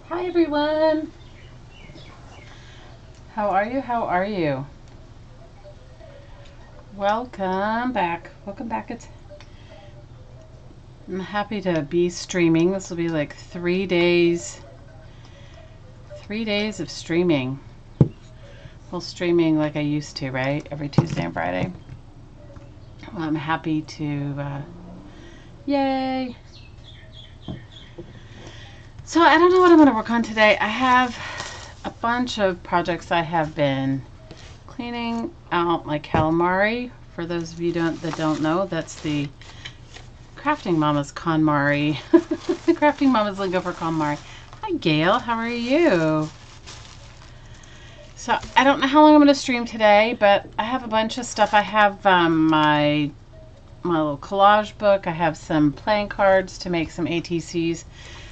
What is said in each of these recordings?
Hi everyone. How are you? How are you? Welcome back. Welcome back. I'm happy to be streaming. This will be like 3 days. 3 days of streaming. Well, streaming like I used to, right? Every Tuesday and Friday. Well, I'm happy to, yay. So I don't know what I'm going to work on today. I have a bunch of projects I have been cleaning out, my calamari. For those of you that don't know, that's the Crafting Mama's KonMari. Crafting Mama's lingo for KonMari. Hi Gail, how are you? So I don't know how long I'm going to stream today, but I have a bunch of stuff. I have my little collage book. I have some playing cards to make some ATCs,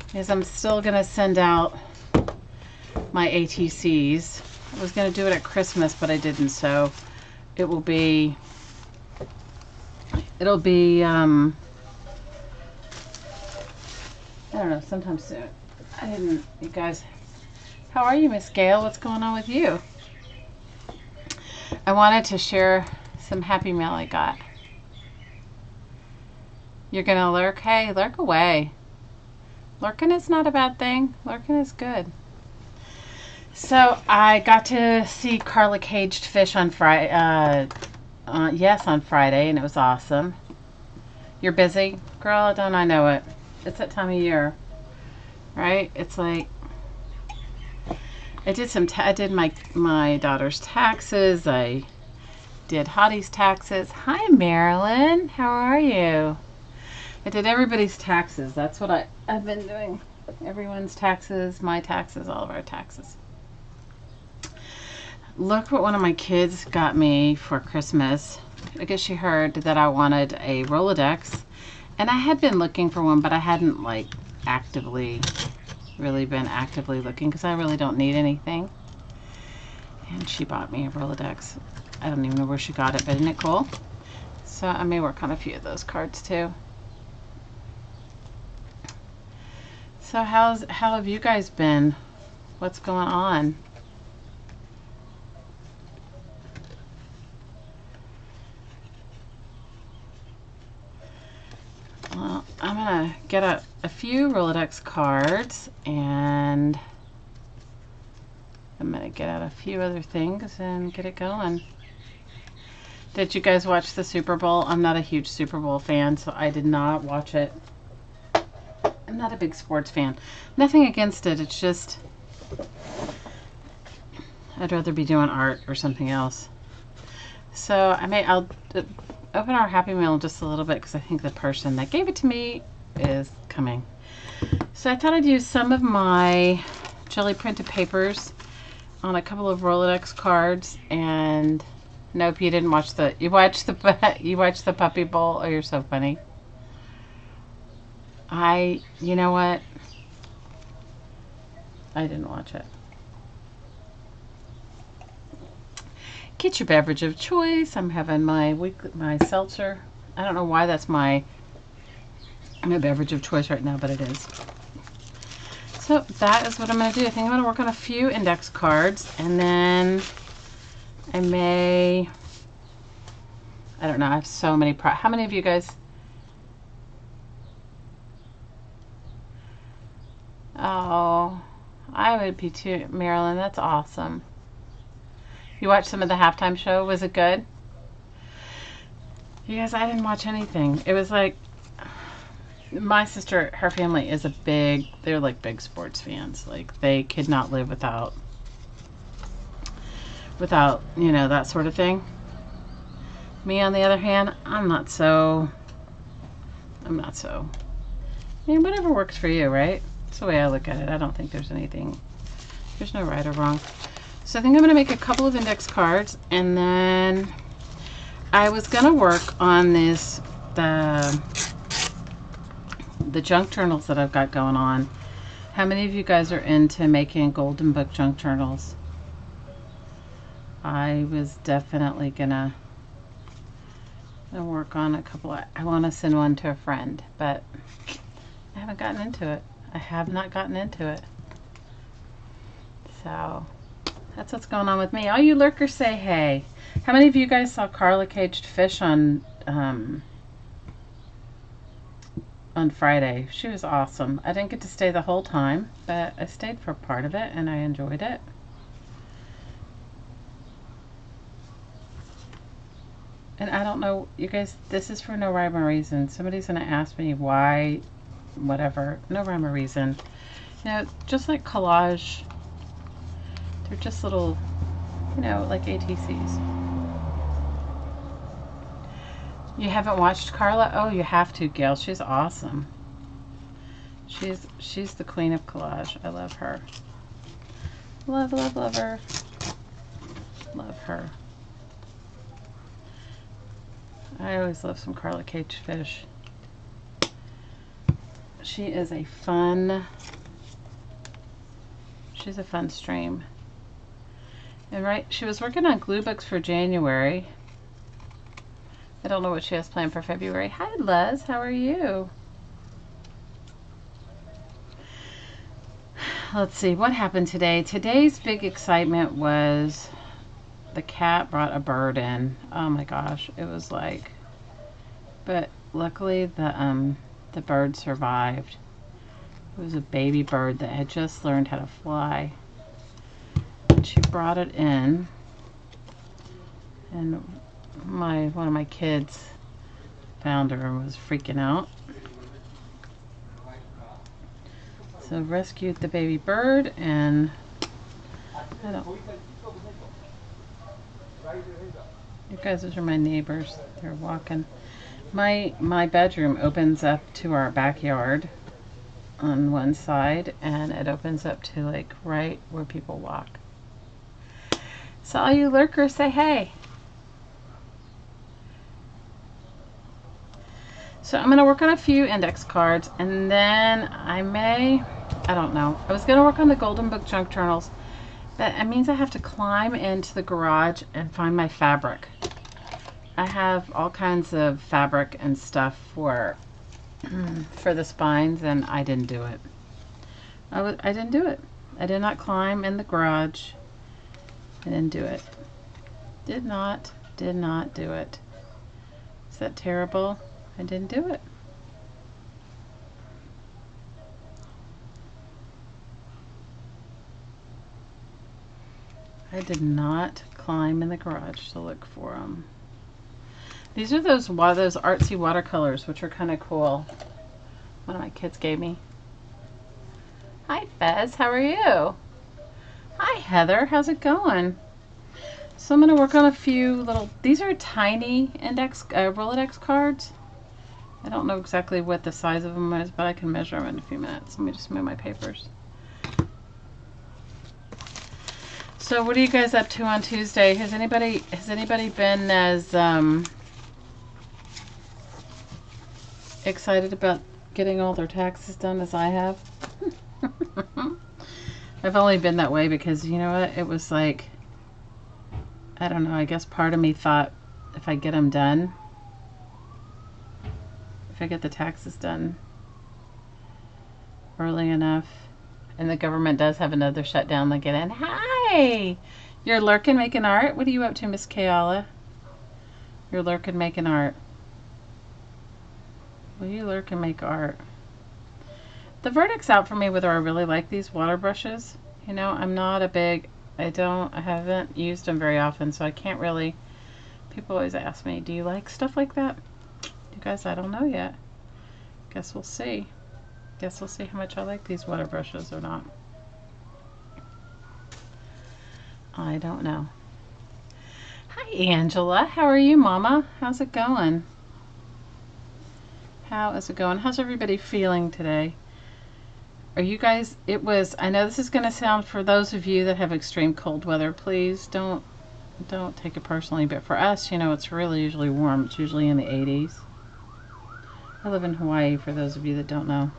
because I'm still going to send out my ATCs. I was going to do it at Christmas, but I didn't, so it'll be I don't know, sometime soon. I didn't, you guys. How are you, Miss Gail? What's going on with you? I wanted to share some happy mail I got. You're going to lurk? Hey, lurk away. Lurking is not a bad thing. Lurking is good. So I got to see Carla Caged Fish on Friday. Yes, on Friday, and it was awesome. You're busy? Girl, don't I know it. It's that time of year, right? It's like, I did my daughter's taxes. I did Hottie's taxes. Hi, Marilyn. How are you? I did everybody's taxes. That's what I've been doing. Everyone's taxes, my taxes, all of our taxes. Look what one of my kids got me for Christmas. I guess she heard that I wanted a Rolodex. And I had been looking for one, but I hadn't like really been actively looking, because I really don't need anything. And she bought me a Rolodex. I don't even know where she got it, but isn't it cool? So I may work on a few of those cards too. So how have you guys been? What's going on? Well, I'm gonna get a few Rolodex cards, and I'm gonna get out a few other things and get it going. Did you guys watch the Super Bowl? I'm not a huge Super Bowl fan, so I did not watch it. I'm not a big sports fan. Nothing against it. It's just I'd rather be doing art or something else. So I'll open our Happy Mail just a little bit, because I think the person that gave it to me is coming. So I thought I'd use some of my jelly printed papers on a couple of Rolodex cards. And nope, you didn't watch you watched the Puppy Bowl. Oh, you're so funny. You know what? I didn't watch it. Get your beverage of choice. I'm having my seltzer. I don't know why that's my beverage of choice right now, but it is. So that is what I'm going to do. I think I'm going to work on a few index cards, and then I don't know. I have so many. How many of you guys? Oh, I would be too, Marilyn. That's awesome. You watched some of the halftime show? Was it good? You guys, I didn't watch anything. It was like, my sister, her family is they're like big sports fans. Like, they could not live without, you know, that sort of thing. Me, on the other hand, I'm not so. I mean, whatever works for you, right? That's the way I look at it. I don't think there's no right or wrong. So I think I'm going to make a couple of index cards, and then I was going to work on the junk journals that I've got going on. How many of you guys are into making golden book junk journals? I was definitely going to work on a couple. I want to send one to a friend, but I haven't gotten into it. I have not gotten into it. So that's what's going on with me. All you lurkers say hey. How many of you guys saw Carla Caged Fish on Friday? She was awesome. I didn't get to stay the whole time, but I stayed for part of it and I enjoyed it. And I don't know, you guys, this is for no rhyme or reason. Somebody's going to ask me why, whatever. No rhyme or reason. You know, just like collage, they're just little, you know, like ATCs. You haven't watched Carla? Oh, you have to, Gail. She's awesome. She's the queen of collage. I love her. Love, love, love her. Love her. I always love some Carla Caged Fish. She is a fun, she's a fun stream. And right, she was working on glue books for January. I don't know what she has planned for February. Hi, Les. How are you? Let's see, what happened today? Today's big excitement was the cat brought a bird in. Oh my gosh, it was like, but luckily the bird survived. It was a baby bird that had just learned how to fly. And she brought it in, and one of my kids found her and was freaking out. So rescued the baby bird, and I don't. You guys, those are my neighbors. They're walking. My bedroom opens up to our backyard on one side, and it opens up to like right where people walk. So all you lurkers say hey. So I'm going to work on a few index cards, and then I don't know. I was going to work on the Golden Book junk journals, but it means I have to climb into the garage and find my fabric. I have all kinds of fabric and stuff for the spines, and I didn't do it. I didn't do it. I did not climb in the garage. I didn't do it. Did not do it. Is that terrible? I didn't do it. I did not climb in the garage to look for them. These are those artsy watercolors, which are kind of cool. One of my kids gave me. Hi, Fez. How are you? Hi, Heather. How's it going? So I'm going to work on a few little... These are tiny index Rolodex cards. I don't know exactly what the size of them is, but I can measure them in a few minutes. Let me just move my papers. So what are you guys up to on Tuesday? Has anybody been as excited about getting all their taxes done as I have? I've only been that way because, you know what, it was like, I don't know, I guess part of me thought if I get them done, if I get the taxes done early enough, and the government does have another shutdown, they get in. Hi! You're lurking making art? What are you up to, Miss Kayala? You're lurking making art. Will you lurk and make art? The verdict's out for me whether I really like these water brushes. You know, I'm not a big, I haven't used them very often, so I can't really, people always ask me, do you like stuff like that? You guys, I don't know yet. Guess we'll see. Guess we'll see how much I like these water brushes or not. I don't know. Hi, Angela. How are you, Mama? How's it going? How is it going? How's everybody feeling today? Are you guys, I know this is going to sound, for those of you that have extreme cold weather, please don't take it personally, but for us, you know, it's really usually warm. It's usually in the 80s. I live in Hawaii, for those of you that don't know.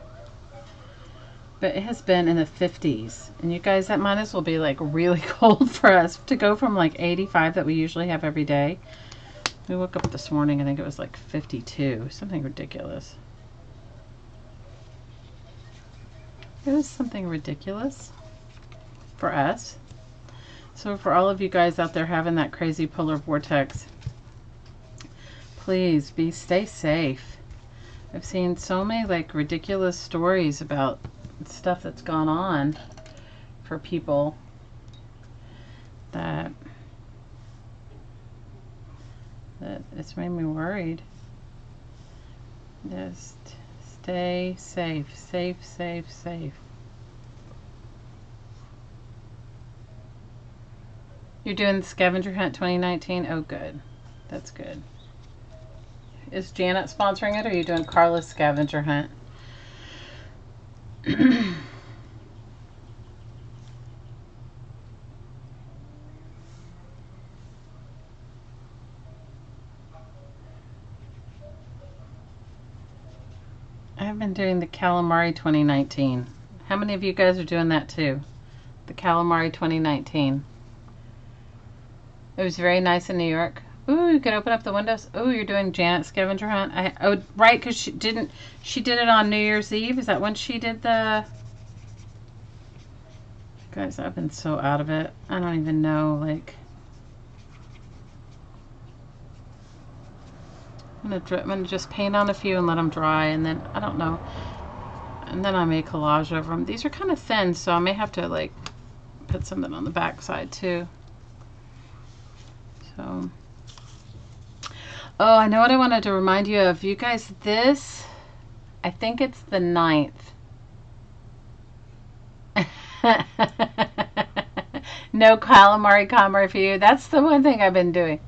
But it has been in the 50s. And you guys, that might as well be like really cold for us to go from like 85 that we usually have every day. We woke up this morning, I think it was like 52, something ridiculous. It was something ridiculous for us. So for all of you guys out there having that crazy polar vortex, please stay safe. I've seen so many like ridiculous stories about stuff that's gone on for people that it's made me worried. Just stay safe, safe, safe, safe. You're doing the scavenger hunt 2019? Oh, good. That's good. Is Janet sponsoring it, or are you doing Carla's scavenger hunt? I've been doing the calamari 2019. How many of you guys are doing that too? The calamari 2019. It was very nice in New York. Ooh, you could open up the windows. Ooh, you're doing Janet's scavenger hunt. Oh, right, because she did it on New Year's Eve. Is that when she did the... Guys, I've been so out of it. I don't even know, like... I'm gonna just paint on a few and let them dry, and then, I don't know. And then I may collage over them. These are kind of thin, so I may have to, like, put something on the back side, too. So... Oh, I know what I wanted to remind you of. You guys, this, I think it's the 9th. No calamari for you. That's the one thing I've been doing.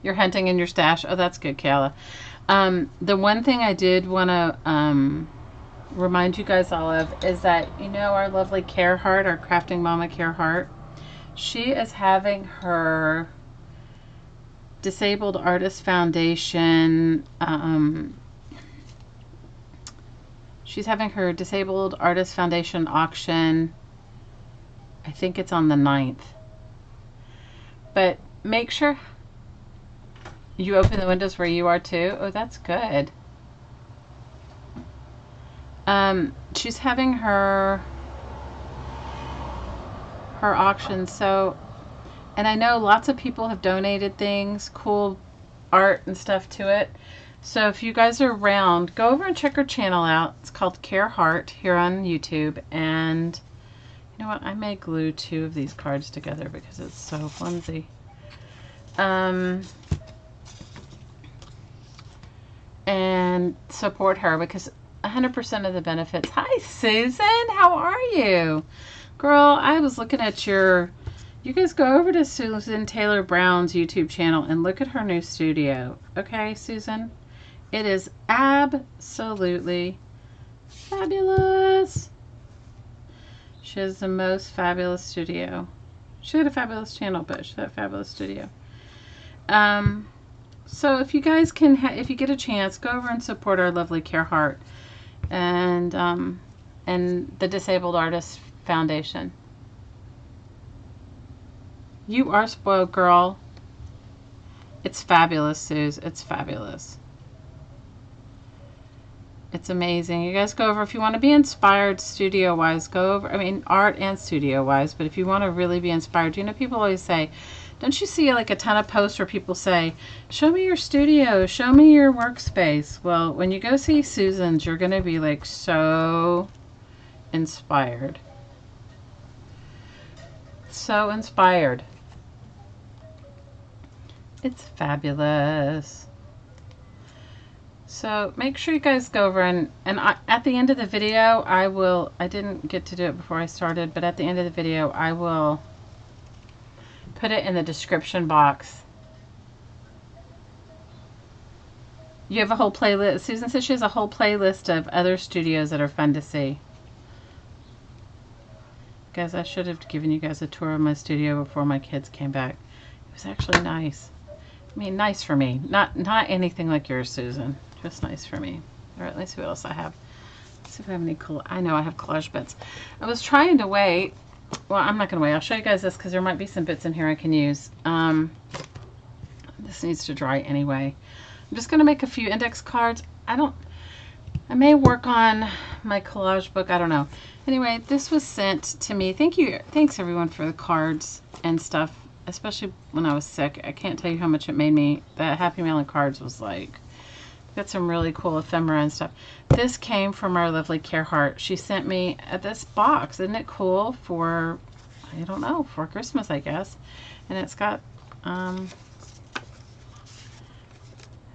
You're hunting in your stash. Oh, that's good, Kayla. The one thing I did want to remind you guys all of is that, you know, our lovely Care Heart, our Crafting Mama Care Heart, she is having her Disabled Artist Foundation, she's having her Disabled Artist Foundation auction. I think it's on the 9th. But make sure you open the windows where you are too. Oh, that's good. She's having her auction, so... And I know lots of people have donated things, cool art and stuff to it. So if you guys are around, go over and check her channel out. It's called Care Heart here on YouTube. And you know what? I may glue 2 of these cards together because it's so flimsy. And support her because 100% of the benefits. Hi, Susan. How are you? Girl, I was looking at your... You guys go over to Susan Taylor Brown's YouTube channel and look at her new studio. Okay, Susan? It is absolutely fabulous. She has the most fabulous studio. She had a fabulous channel, but she had a fabulous studio. So if you guys can, if you get a chance, go over and support our lovely Care Heart and the Disabled Artists Foundation. You are spoiled, girl. It's fabulous, Suze. It's fabulous. It's amazing. You guys go over, if you want to be inspired studio-wise, go over, I mean, art and studio-wise, but if you want to really be inspired, you know, people always say, don't you see like a ton of posts where people say, show me your studio, show me your workspace? Well, when you go see Susan's, you're going to be like so inspired. So inspired. It's fabulous. So make sure you guys go over and at the end of the video, I didn't get to do it before I started, but at the end of the video, I will put it in the description box. You have a whole playlist. Susan says she has a whole playlist of other studios that are fun to see. Guys, I should have given you guys a tour of my studio before my kids came back. It was actually nice. I mean, nice for me. Not anything like yours, Susan. Just nice for me. All right, let's see what else I have. Let's see if I have any cool... I know I have collage bits. I was trying to wait. Well, I'm not going to wait. I'll show you guys this because there might be some bits in here I can use. This needs to dry anyway. I'm just going to make a few index cards. I may work on my collage book. I don't know. Anyway, this was sent to me. Thanks everyone for the cards and stuff, especially when I was sick. I can't tell you how much it made me. That Happy Mail and cards was like, got some really cool ephemera and stuff. This came from our lovely Care Heart. She sent me this box. Isn't it cool for, I don't know, for Christmas, I guess. And it's got,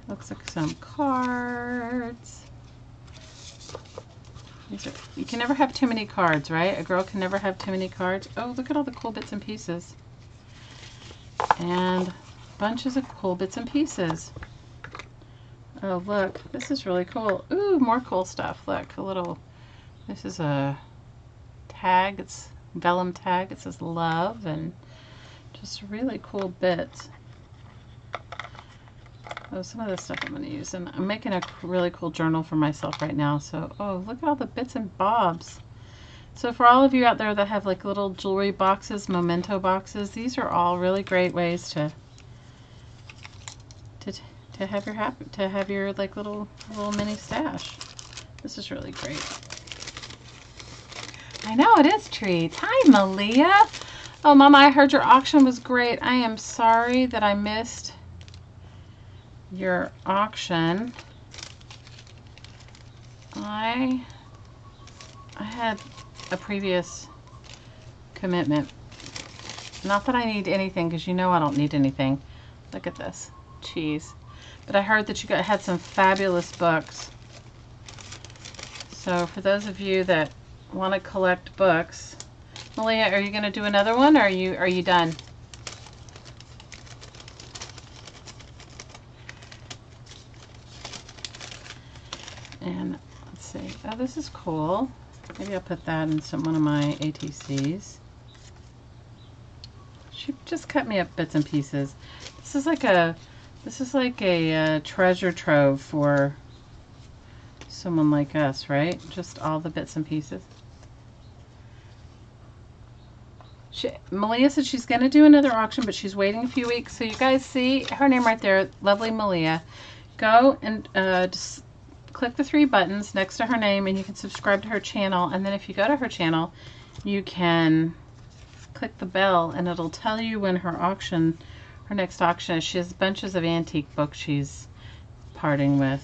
looks like some cards. You can never have too many cards, right? A girl can never have too many cards. Oh, look at all the cool bits and pieces. And bunches of cool bits and pieces. Oh, look. This is really cool. Ooh, more cool stuff. Look, this is a tag. It's vellum tag. It says love and just really cool bits. Oh, some of this stuff I'm going to use. And I'm making a really cool journal for myself right now. So, oh, look at all the bits and bobs. So for all of you out there that have like little jewelry boxes, memento boxes, these are all really great ways to have your like little mini stash. This is really great. I know it is treats. Hi, Malia. Oh, Mama, I heard your auction was great. I am sorry that I missed your auction. I had a previous commitment. Not that I need anything, because you know I don't need anything. Look at this cheese. But I heard that you had some fabulous books. So for those of you that want to collect books, Malia, are you going to do another one, or are you done? And let's see. Oh, this is cool. Maybe I'll put that in one of my ATCs. She just cut me up bits and pieces. This is like a treasure trove for someone like us, right? Just all the bits and pieces. Malia said she's going to do another auction, but she's waiting a few weeks. So you guys see her name right there, lovely Malia. Go and just click the 3 buttons next to her name, and you can subscribe to her channel. And then if you go to her channel, you can click the bell, and it'll tell you when her next auction is. She has bunches of antique books she's parting with.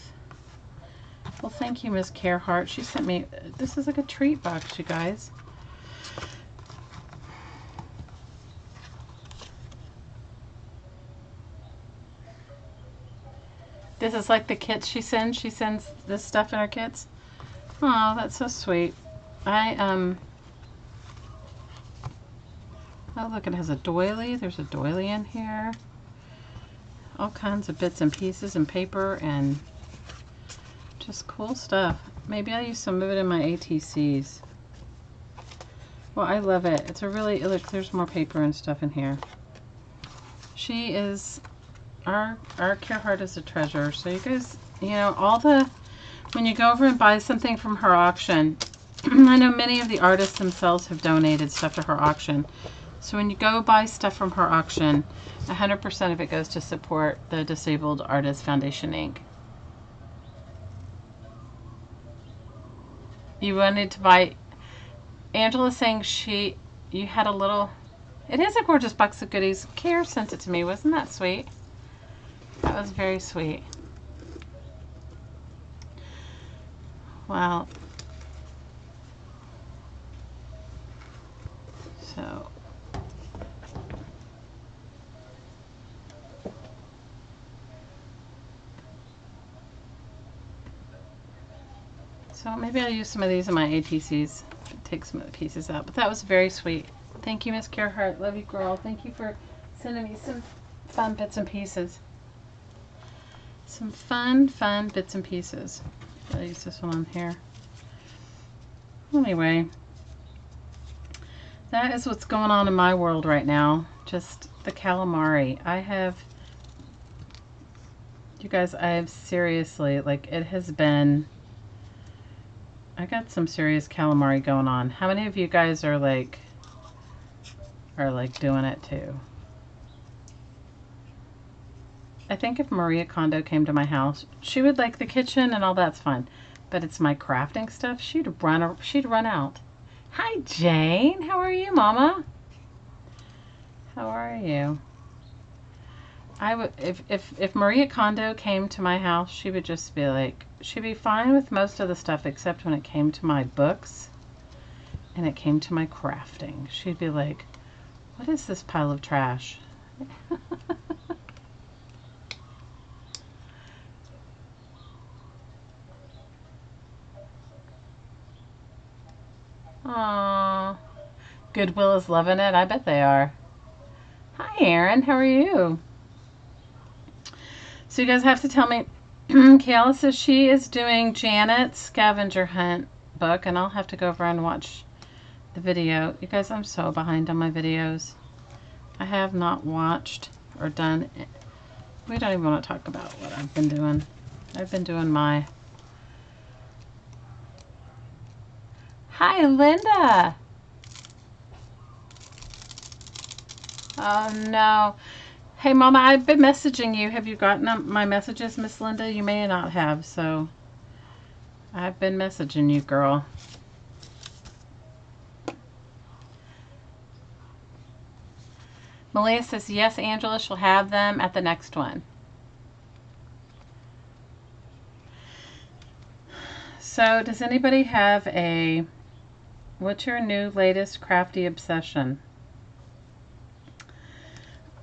Well, thank you, Miss Carehart. She sent me, this is like a treat box, you guys. This is like the kits she sends. She sends this stuff in her kits. Oh, that's so sweet. Oh, look, it has a doily. There's a doily in here. All kinds of bits and pieces and paper and just cool stuff. Maybe I'll use some of it in my ATCs. Well, I love it. It's a really, look, there's more paper and stuff in here. She is, our Care Heart is a treasure. So you guys, you know, when you go over and buy something from her auction, I know many of the artists themselves have donated stuff to her auction. So when you go buy stuff from her auction, 100% of it goes to support the Disabled Artists Foundation, Inc. You wanted to buy, Angela's saying you had a little, it is a gorgeous box of goodies. Care sent it to me. Wasn't that sweet? That was very sweet. Wow. So maybe I'll use some of these in my ATCs. Take some of the pieces out. But that was very sweet. Thank you, Miss Carehart. Love you, girl. Thank you for sending me some fun bits and pieces. Some fun bits and pieces. I'll use this one on here. Anyway, that is what's going on in my world right now. Just the calamari. You guys, I have seriously, like, it has been, I got some serious calamari going on. How many of you guys are like doing it too? I think if Maria Kondo came to my house, she would like the kitchen and all that's fine. But it's my crafting stuff. She'd run out. Hi, Jane. How are you, Mama? How are you? I would, if Maria Kondo came to my house, she would just be like, she'd be fine with most of the stuff except when it came to my books and it came to my crafting. She'd be like, what is this pile of trash? Aww. Goodwill is loving it. I bet they are. Hi, Erin. How are you? So you guys have to tell me. Kayla says she is doing Janet's scavenger hunt book, and I'll have to go over and watch the video. You guys, I'm so behind on my videos. I have not watched or done. We don't even want to talk about what I've been doing. I've been doing my... Hi, Linda. Oh, no. Hey, Mama, I've been messaging you. Have you gotten my messages, Miss Linda? You may not have, so I've been messaging you, girl. Malia says, yes, Angela, she'll have them at the next one. So, does anybody have a, what's your new latest crafty obsession?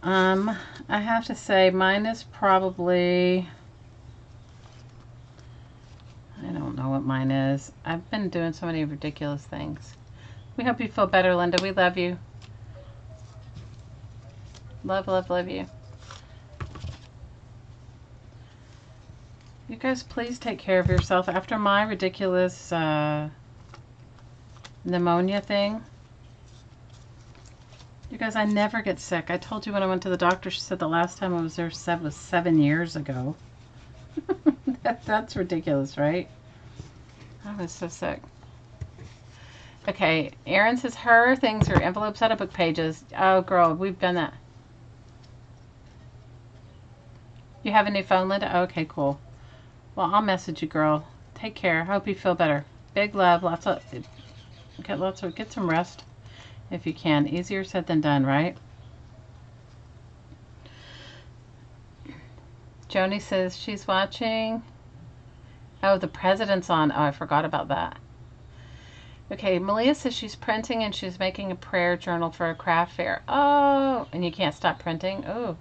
I have to say mine is probably, I don't know what mine is. I've been doing so many ridiculous things. We hope you feel better, Linda. We love you. Love, love, love you. You guys, please take care of yourself. After my ridiculous pneumonia thing, you guys, I never get sick. I told you when I went to the doctor, she said the last time I was there was 7 years ago. That's ridiculous, right? I was so sick. Okay, Erin says her things are envelopes out of book pages. Oh, girl, we've done that. You have a new phone, Linda? Okay, cool. Well, I'll message you, girl. Take care. Hope you feel better. Big love. Get some rest if you can. Easier said than done, right? Joni says she's watching. Oh, the president's on. Oh, I forgot about that. Okay, Malia says she's printing and she's making a prayer journal for a craft fair. Oh, and you can't stop printing? Oh.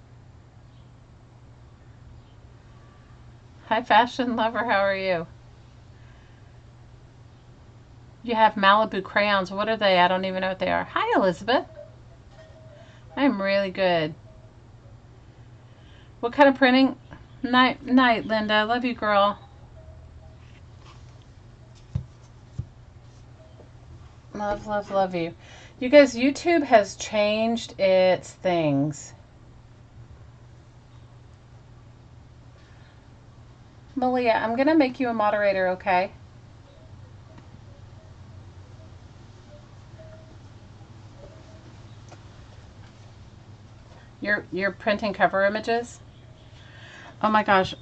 Hi, fashion lover. How are you? You have Malibu crayons. What are they? I don't even know what they are. Hi, Elizabeth. I'm really good. What kind of printing? Night, Linda. Love you, girl. Love, love, love you. You guys, YouTube has changed its things. Malia, I'm going to make you a moderator, okay? You're printing cover images? Oh my gosh.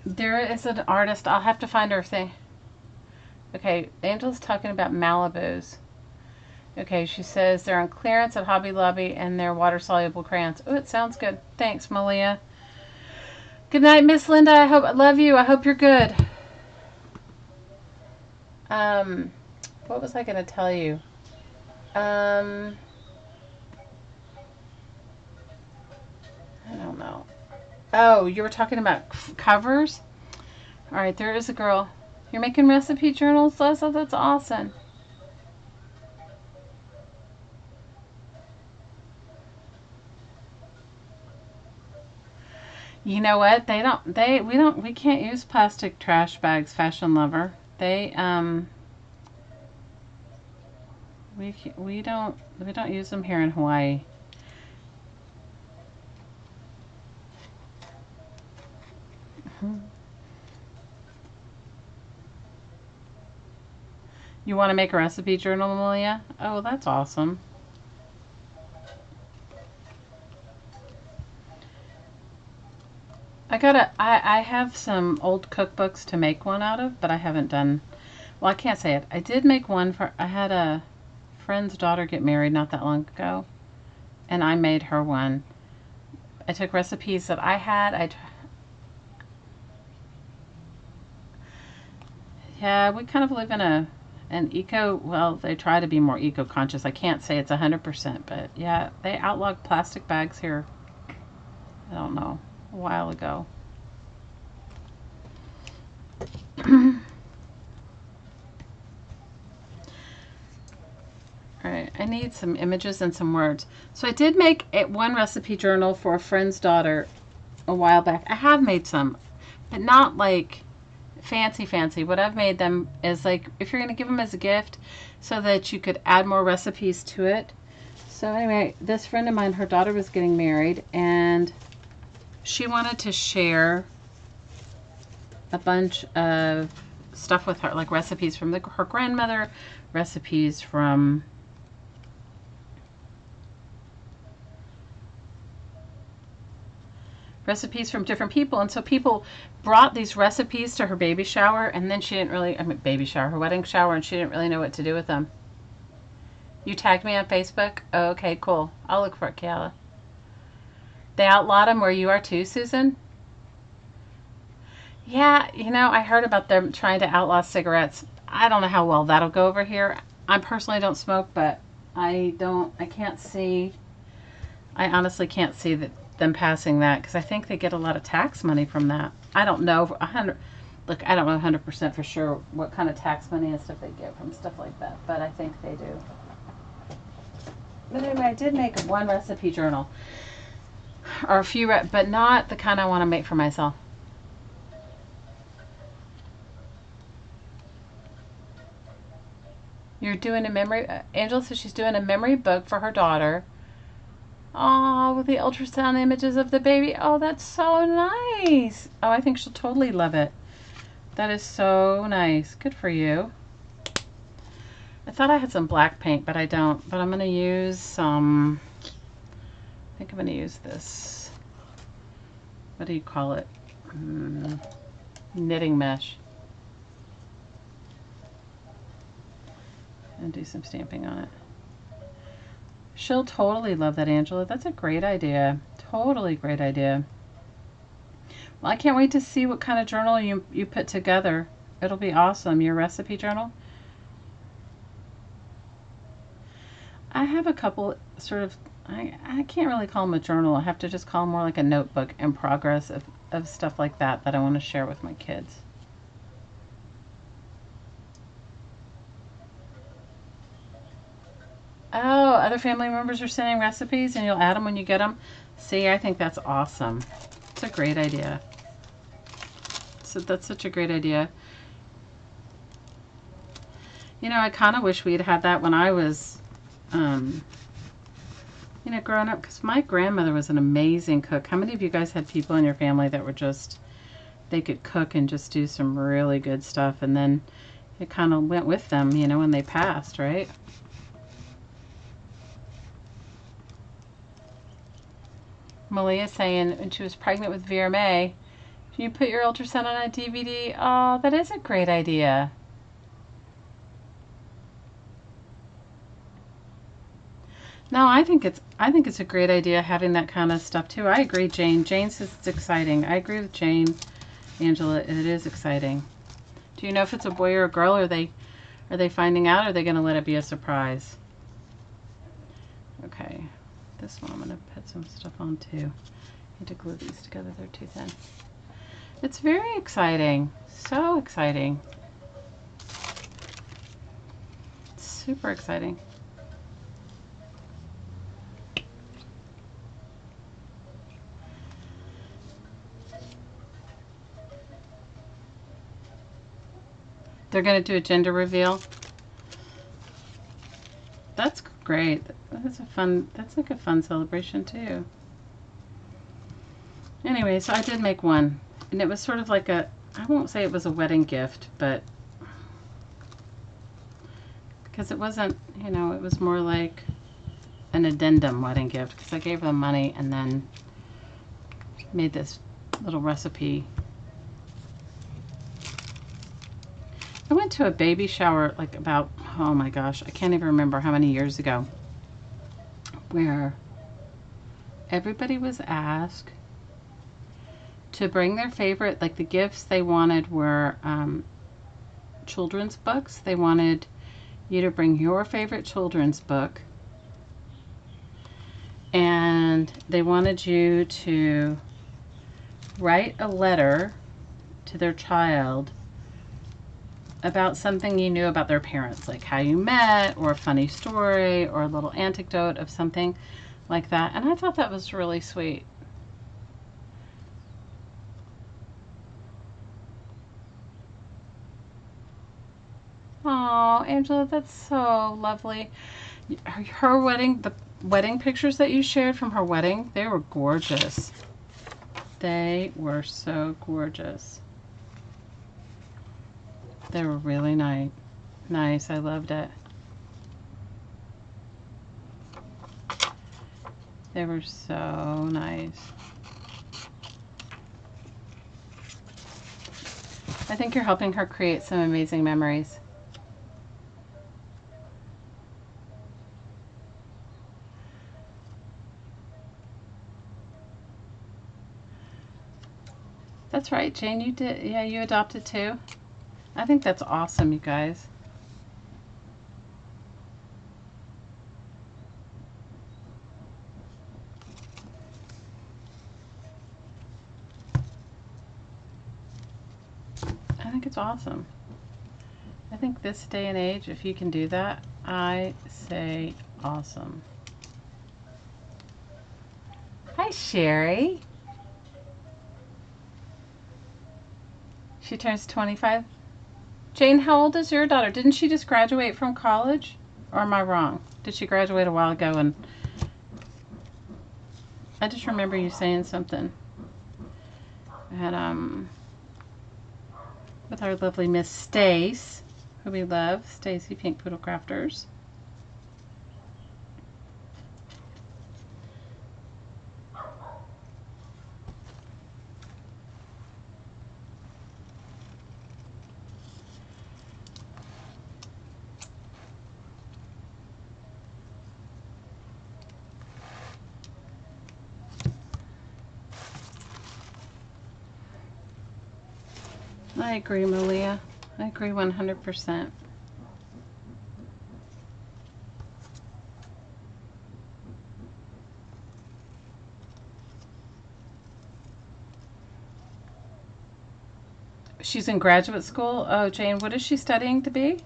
There is an artist. I'll have to find her thing. Okay, Angel's talking about Malibus. Okay, she says they're on clearance at Hobby Lobby and they're water-soluble crayons. Oh, it sounds good. Thanks, Malia. Good night, Miss Linda. I love you. I hope you're good. What was I going to tell you? I don't know. Oh, you were talking about covers? All right, there is a girl. You're making recipe journals, Leslie? That's awesome. You know what? We can't use plastic trash bags, fashion lover. We don't use them here in Hawaii. You want to make a recipe journal, Malia? Oh, that's awesome. I have some old cookbooks to make one out of, but I haven't done, well, I can't say it. I did make one for, I had a friend's daughter get married not that long ago, and I made her one. I took recipes that I had. Yeah, we kind of live in an well, they try to be more eco-conscious. I can't say it's 100%, but yeah, they outlawed plastic bags here, I don't know, a while ago. Alright, I need some images and some words. So I did make one recipe journal for a friend's daughter a while back. I have made some, but not like fancy. What I've made them is like if you're going to give them as a gift so that you could add more recipes to it. So anyway, this friend of mine, her daughter was getting married and she wanted to share a bunch of stuff with her, like recipes from her grandmother, recipes from different people. And so people brought these recipes to her baby shower, and then she didn't really, her wedding shower, and she didn't really know what to do with them. You tagged me on Facebook? Oh, okay, cool. I'll look for it, Kayla. They outlawed them where you are too, Susan? Yeah, you know, I heard about them trying to outlaw cigarettes. I don't know how well that'll go over here. I personally don't smoke, but I honestly can't see them passing that, because I think they get a lot of tax money from that. I don't know. I don't know 100% for sure what kind of tax money and stuff they get from stuff like that, but I think they do. But anyway, I did make one recipe journal, or a few, but not the kind I want to make for myself. You're doing a memory, Angela says she's doing a memory book for her daughter. Oh, with the ultrasound images of the baby. Oh, that's so nice. Oh, I think she'll totally love it. That is so nice. Good for you. I thought I had some black paint, but I don't. But I'm going to use some, I think I'm going to use this. What do you call it? Knitting mesh. And do some stamping on it. She'll totally love that, Angela. That's a great idea. Totally great idea. Well, I can't wait to see what kind of journal you put together. It'll be awesome. Your recipe journal. I have a couple sort of, I can't really call them a journal. I have to just call them more like a notebook in progress of stuff like that I want to share with my kids. Oh, other family members are sending recipes and you'll add them when you get them. See, I think that's awesome. It's a great idea. So that's such a great idea. You know, I kind of wish we'd had that when I was, you know, growing up, because my grandmother was an amazing cook. How many of you guys had people in your family that were just, they could cook and just do some really good stuff, and then it kind of went with them, you know, when they passed, right? Malia saying when she was pregnant with Vera May, can you put your ultrasound on a DVD? Oh, that is a great idea. No, I think it's a great idea having that kind of stuff too. I agree, Jane. Jane says it's exciting. I agree with Jane, Angela. It is exciting. Do you know if it's a boy or a girl? Are they finding out? Or are they going to let it be a surprise? Okay. This one I'm going to put some stuff on too. I need to glue these together, they're too thin. It's very exciting. So exciting. Super exciting. They're going to do a gender reveal. That's great. That's like a fun celebration too. Anyway, so I did make one, and it was sort of like I won't say it was a wedding gift, but because it wasn't, you know, it was more like an addendum wedding gift, because I gave them money and then made this little recipe. I went to a baby shower like about, oh my gosh, I can't even remember how many years ago, where everybody was asked to bring their favorite, like the gifts they wanted were children's books. They wanted you to bring your favorite children's book, and they wanted you to write a letter to their child about something you knew about their parents, like how you met, or a funny story, or a little anecdote of something like that. And I thought that was really sweet. Oh, Angela, that's so lovely. Her wedding, the wedding pictures that you shared from her wedding, they were gorgeous. They were so gorgeous. They were really nice. Nice. I loved it. They were so nice. I think you're helping her create some amazing memories. That's right, Jane, you did. Yeah, you adopted too. I think that's awesome, you guys. I think it's awesome. I think this day and age, if you can do that, I say awesome. Hi, Sherry. She turns 25. Jane, how old is your daughter? Didn't she just graduate from college? Or am I wrong? Did she graduate a while ago? And I just remember you saying something. And with our lovely Miss Stace, who we love, Stacy Pink Poodle Crafters. I agree, Malia. I agree 100%. She's in graduate school. Oh, Jane, what is she studying to be?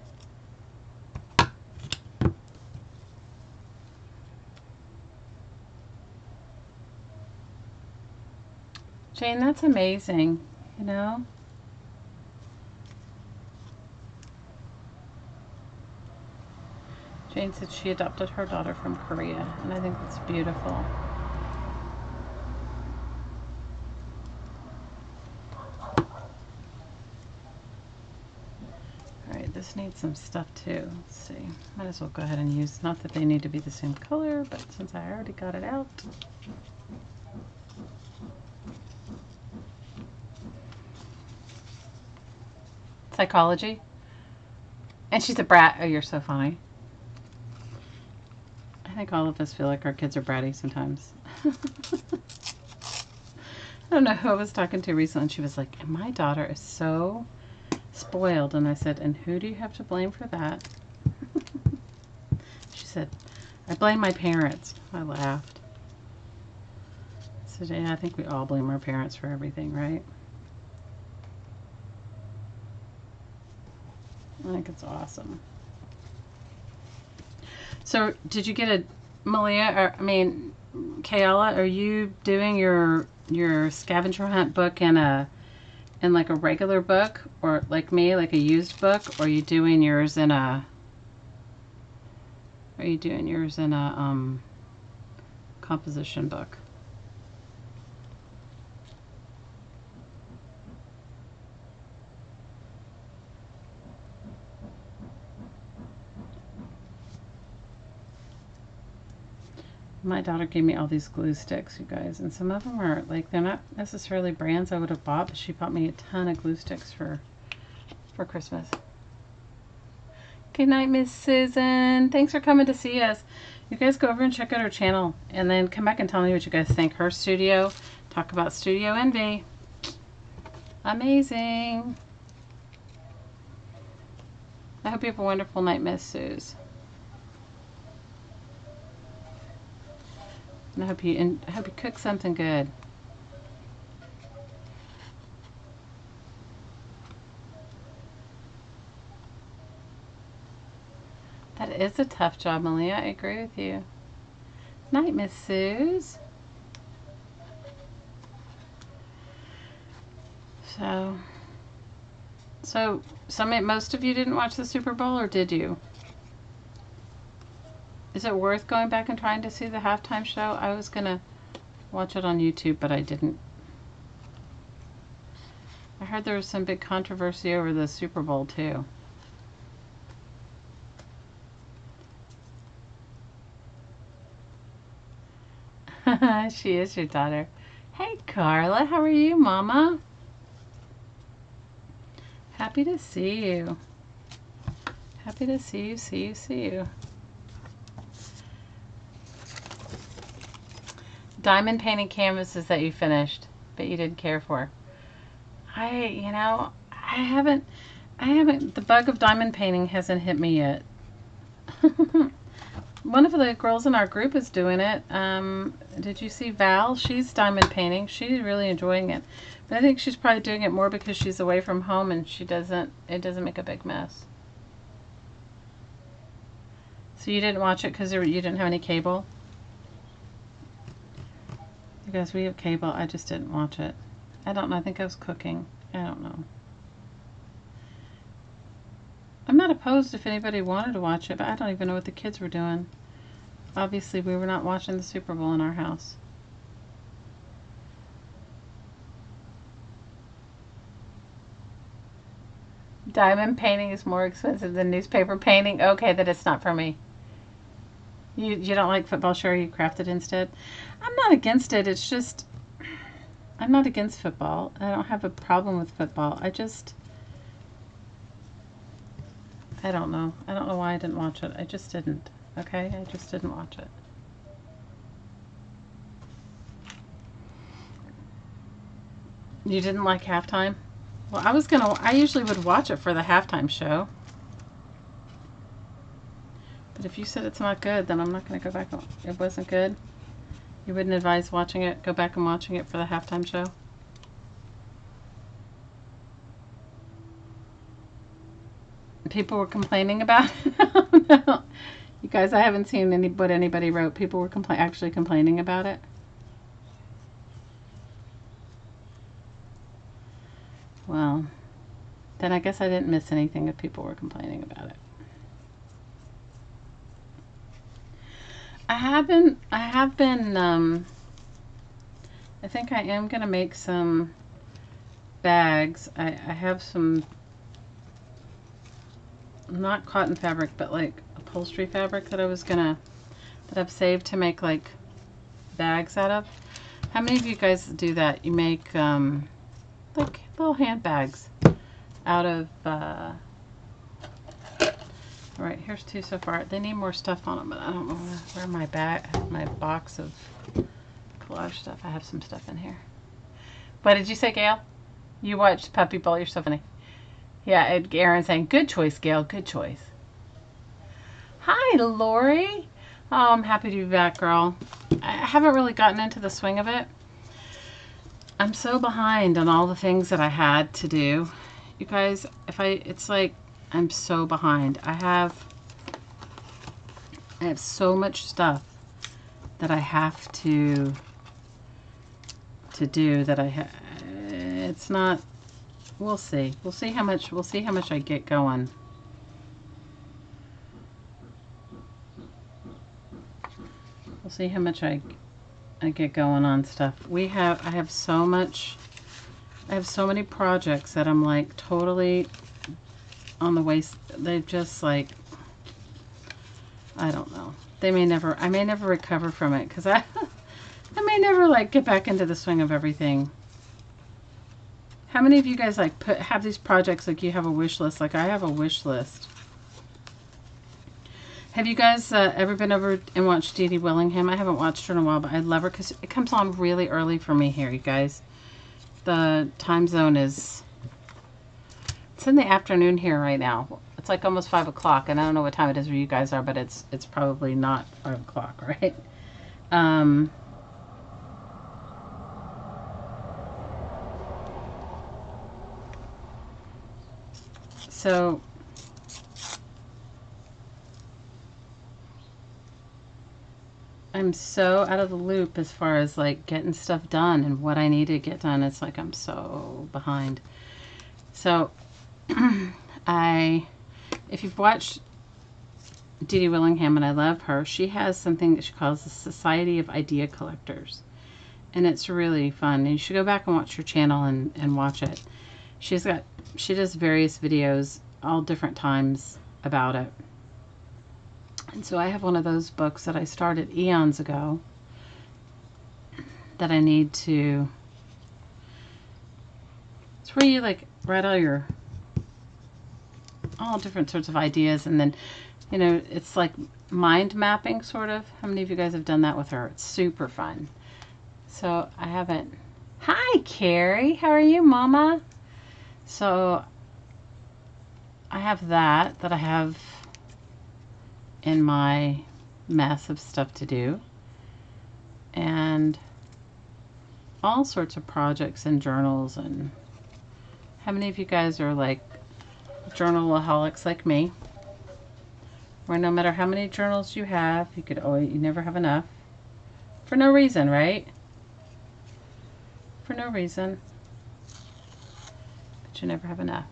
Jane, that's amazing, you know? Jane said she adopted her daughter from Korea, and I think that's beautiful. Alright, this needs some stuff too. Let's see. Might as well go ahead and use, not that they need to be the same color, but since I already got it out. Psychology. And she's a brat. Oh, you're so funny. I think all of us feel like our kids are bratty sometimes. I don't know who I was talking to recently, and she was like, and my daughter is so spoiled. And I said, and who do you have to blame for that? She said, I blame my parents. I laughed. So yeah, I think we all blame our parents for everything, right? I think it's awesome. So, did you get a, Malia, or I mean, Kayla, are you doing your scavenger hunt book in like a regular book, or like me, like a used book, or are you doing yours in a composition book? My daughter gave me all these glue sticks, you guys, and some of them are like, they're not necessarily brands I would have bought, but she bought me a ton of glue sticks for Christmas. Good night, Miss Susan. Thanks for coming to see us. You guys go over and check out her channel and then come back and tell me what you guys think. Her studio, talk about Studio Envy. Amazing. I hope you have a wonderful night, Miss Suze. And I hope you cook something good. That is a tough job, Malia. I agree with you. Night, Miss Suze. So most of you didn't watch the Super Bowl, or did you? Is it worth going back and trying to see the halftime show? I was gonna watch it on YouTube, but I didn't. I heard there was some big controversy over the Super Bowl too. She is your daughter. Hey, Carla. How are you, Mama? Happy to see you. Happy to see you. Diamond painting canvases that you finished, but you didn't care for. I haven't, the bug of diamond painting hasn't hit me yet. One of the girls in our group is doing it. Did you see Val? She's diamond painting. She's really enjoying it. But I think she's probably doing it more because she's away from home and it doesn't make a big mess. So you didn't watch it because you didn't have any cable? You guys, we have cable. I just didn't watch it. I don't know. I think I was cooking. I don't know. I'm not opposed if anybody wanted to watch it, but I don't even know what the kids were doing. Obviously, we were not watching the Super Bowl in our house. Diamond painting is more expensive than newspaper painting. Okay, that it's not for me. You don't like football, sure? You craft it instead? I'm not against it. It's just, I'm not against football. I don't have a problem with football. I don't know. I don't know why I didn't watch it. I just didn't. Okay? I just didn't watch it. You didn't like halftime? Well, I usually would watch it for the halftime show. But if you said it's not good, then I'm not going to go back. It wasn't good? You wouldn't advise watching it? Go back and watching it for the halftime show? People were complaining about it? Oh, no. You guys, I haven't seen what anybody wrote. People were actually complaining about it. Well, then I guess I didn't miss anything if people were complaining about it. I think I am going to make some bags. I have some, not cotton fabric, but like upholstery fabric that I've saved to make like bags out of. How many of you guys do that? You make like little handbags out of, all right, here's two so far. They need more stuff on them, but I don't know where my box of collage stuff. I have some stuff in here. What did you say, Gail? You watched Puppy Bowl. You're so funny. Yeah, Aaron saying, good choice, Gail. Good choice. Hi, Lori. Oh, I'm happy to be back, girl. I haven't really gotten into the swing of it. I'm so behind on all the things that I had to do. You guys, it's like I'm so behind. I have so much stuff that I have to do that it's not, we'll see. We'll see how much I get going. We'll see how much I get going on stuff. I have so many projects that I'm like totally on the waist. They're just like, I don't know. I may never recover from it because I may never like get back into the swing of everything. How many of you guys like have these projects like you have a wish list? Like I have a wish list. Have you guys ever been over and watched Dee Dee Willingham? I haven't watched her in a while, but I love her because it comes on really early for me here, you guys. The time zone is, it's in the afternoon here right now. It's like almost 5 o'clock, and I don't know what time it is where you guys are, but it's probably not 5 o'clock, right? So I'm so out of the loop as far as like getting stuff done and what I need to get done. It's like I'm so behind. So if you've watched Dee Dee Willingham, and I love her, she has something that she calls the Society of Idea Collectors. And it's really fun. And you should go back and watch her channel and watch it. She does various videos all different times about it. And so I have one of those books that I started eons ago that I need to, it's where you like write all different sorts of ideas, and then, you know, it's like mind mapping sort of. How many of you guys have done that with her? It's super fun. So I haven't. Hi, Carrie. How are you, Mama? So I have that I have in my mess of stuff to do, and all sorts of projects and journals. And how many of you guys are like journalaholics like me, where no matter how many journals you have, you never have enough for no reason, right? For no reason, but you never have enough.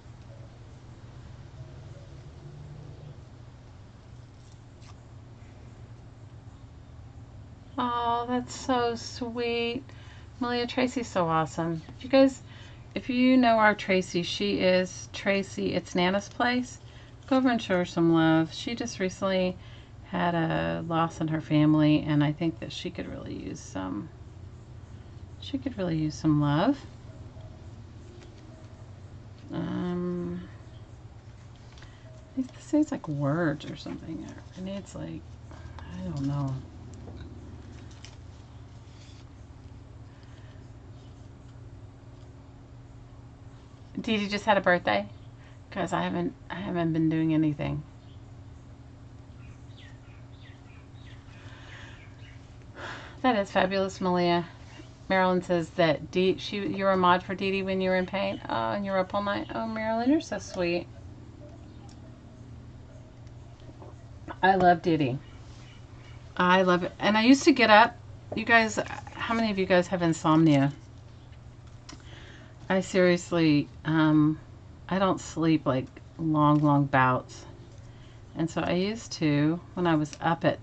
Oh, that's so sweet. Malia, Tracy's so awesome. If you know our Tracy, she is Tracy. It's Nana's Place. Go over and show her some love. She just recently had a loss in her family, and I think that she could really use some. She could really use some love. This needs like words or something. It needs like, I don't know. Dee Dee just had a birthday? Because I haven't been doing anything. That is fabulous, Malia. Marilyn says that you're a mod for Dee Dee when you're in pain. Oh, and you're up all night. Oh, Marilyn, you're so sweet. I love Dee Dee. I love it. And I used to get up. You guys, how many of you guys have insomnia? I seriously, I don't sleep like long bouts. And so I used to, when I was up at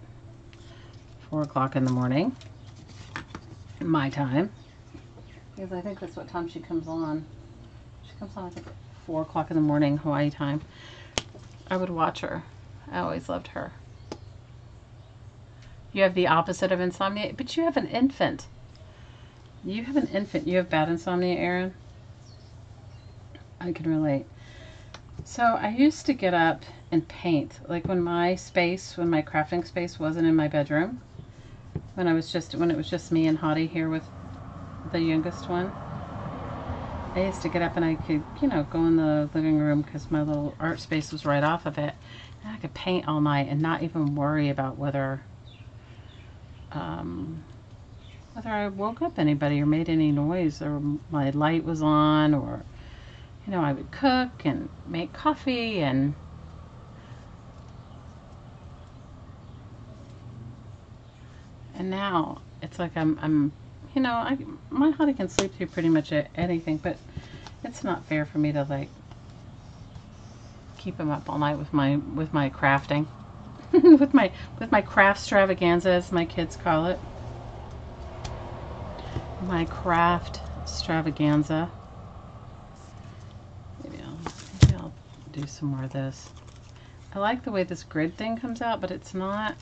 4 o'clock in the morning, my time, because I think that's what time she comes on. She comes on, I think, at 4 o'clock in the morning, Hawaii time. I would watch her. I always loved her. You have the opposite of insomnia, but you have an infant. You have an infant. You have bad insomnia, Erin? I can relate. So I used to get up and paint. Like when my crafting space wasn't in my bedroom. When it was just me and Hottie here with the youngest one. I used to get up and I could, go in the living room because my little art space was right off of it. And I could paint all night and not even worry about whether I woke up anybody or made any noise or my light was on, or I would cook and make coffee and now it's like my Hottie can sleep through pretty much anything, but it's not fair for me to like keep him up all night with my crafting. with my craft extravaganza, as my kids call it. My craft extravaganza. Maybe I'll do some more of this. I like the way this grid thing comes out, but it's not.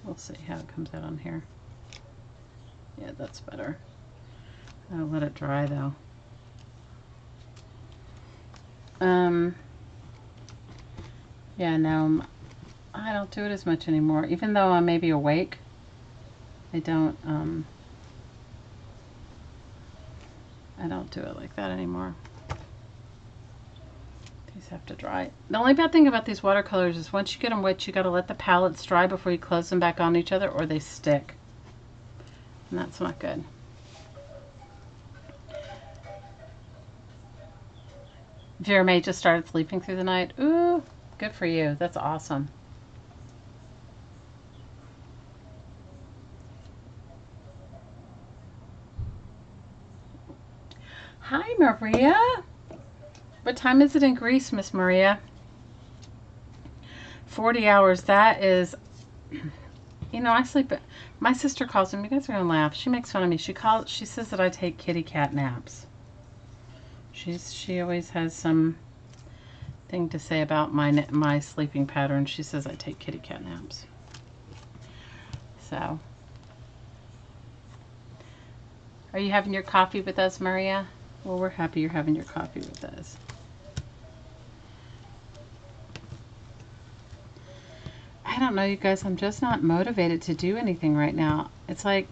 We'll see how it comes out on here. Yeah, that's better. I'll let it dry though. Yeah, no, I don't do it as much anymore. Even though I'm maybe awake, I don't do it like that anymore. These have to dry. The only bad thing about these watercolors is once you get them wet, you got to let the palettes dry before you close them back on each other, or they stick. And that's not good. Vera May just started sleeping through the night. Ooh, good for you. That's awesome. Hi, Maria. What time is it in Greece, Miss Maria? 40 hours. That is, you know, I sleep. My sister calls them. You guys are gonna laugh. She makes fun of me. She says that I take kitty cat naps. She always has some thing to say about my sleeping pattern. She says I take kitty cat naps. So, are you having your coffee with us, Maria? Well, we're happy you're having your coffee with us. I don't know, you guys. I'm just not motivated to do anything right now. It's like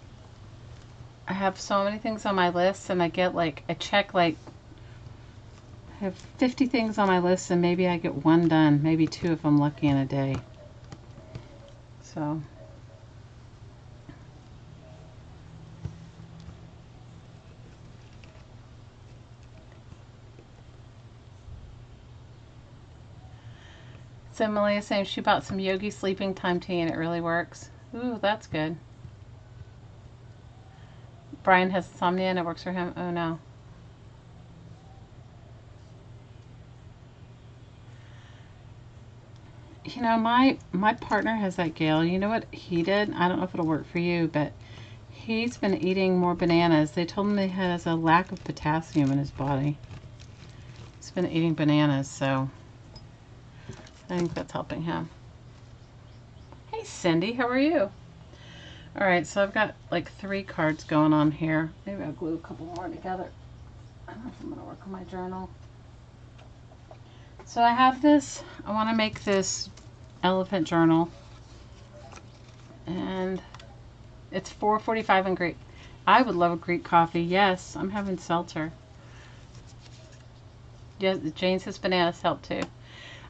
I have so many things on my list, and I get like I check like I have 50 things on my list, and maybe I get one done, maybe two if I'm lucky in a day. So. So Malia's saying she bought some Yogi sleeping time tea and it really works. Ooh, that's good. Brian has insomnia and it works for him. Oh no. You know, my partner has that Gail. You know what he did? I don't know if it'll work for you, but he's been eating more bananas. They told him he has a lack of potassium in his body. He's been eating bananas, so I think that's helping him. Hey Cindy, how are you? Alright, so I've got like 3 cards going on here. Maybe I'll glue a couple more together. I don't know if I'm going to work on my journal. So I have this, I want to make this elephant journal. And it's $4.45 in Greek. I would love a Greek coffee. Yes, I'm having seltzer. Yes, Jane says bananas help too.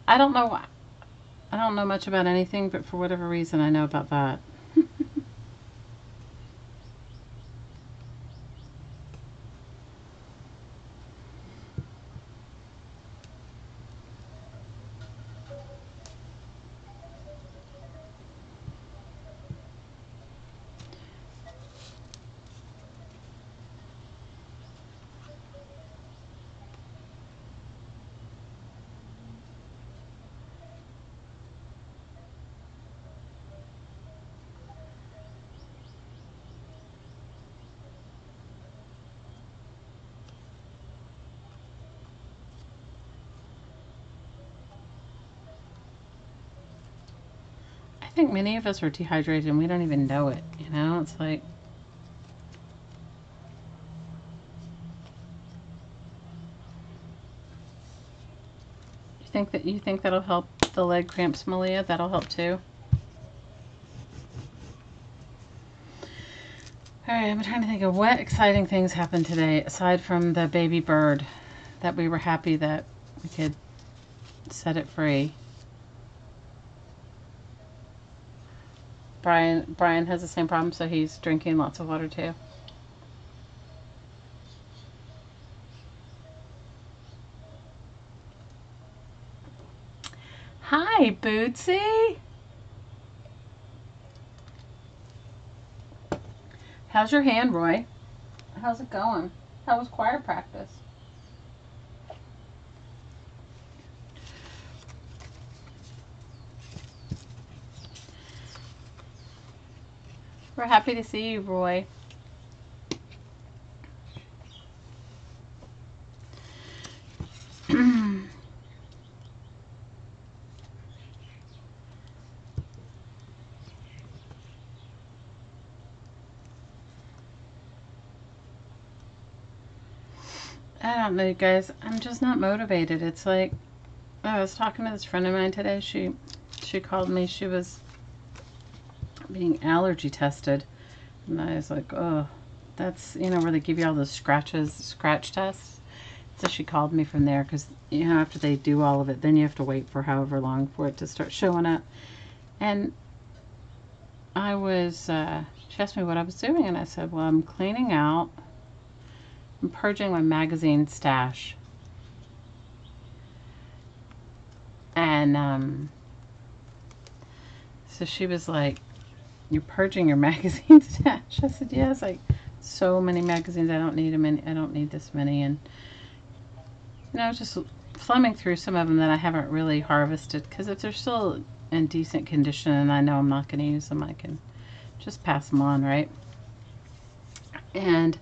I don't know much about anything, but for whatever reason I know about that. I think many of us are dehydrated and we don't even know it, you know? It's like you think that'll help the leg cramps, Malia? That'll help too. Alright, I'm trying to think of what exciting things happened today aside from the baby bird that we were happy that we could set it free. Brian has the same problem, so he's drinking lots of water too. Hi, Bootsy. How's your hand, Roy? How's it going? How was choir practice? We're happy to see you, Roy. I don't know, you guys. I'm just not motivated. It's like I was talking to this friend of mine today. She called me. She was being allergy tested, and I was like, oh, that's, you know, where they give you all those scratch tests. So she called me from there because, you know, after they do all of it, then you have to wait for however long for it to start showing up. And I was, she asked me what I was doing, and I said, well, I'm cleaning out, I'm purging my magazine stash. And so she was like, you're purging your magazine stash? I said, yes, like so many magazines, I don't need them, and I don't need this many. And you know, just thumbing through some of them that I haven't really harvested, because if they're still in decent condition and I know I'm not going to use them, I can just pass them on, right? And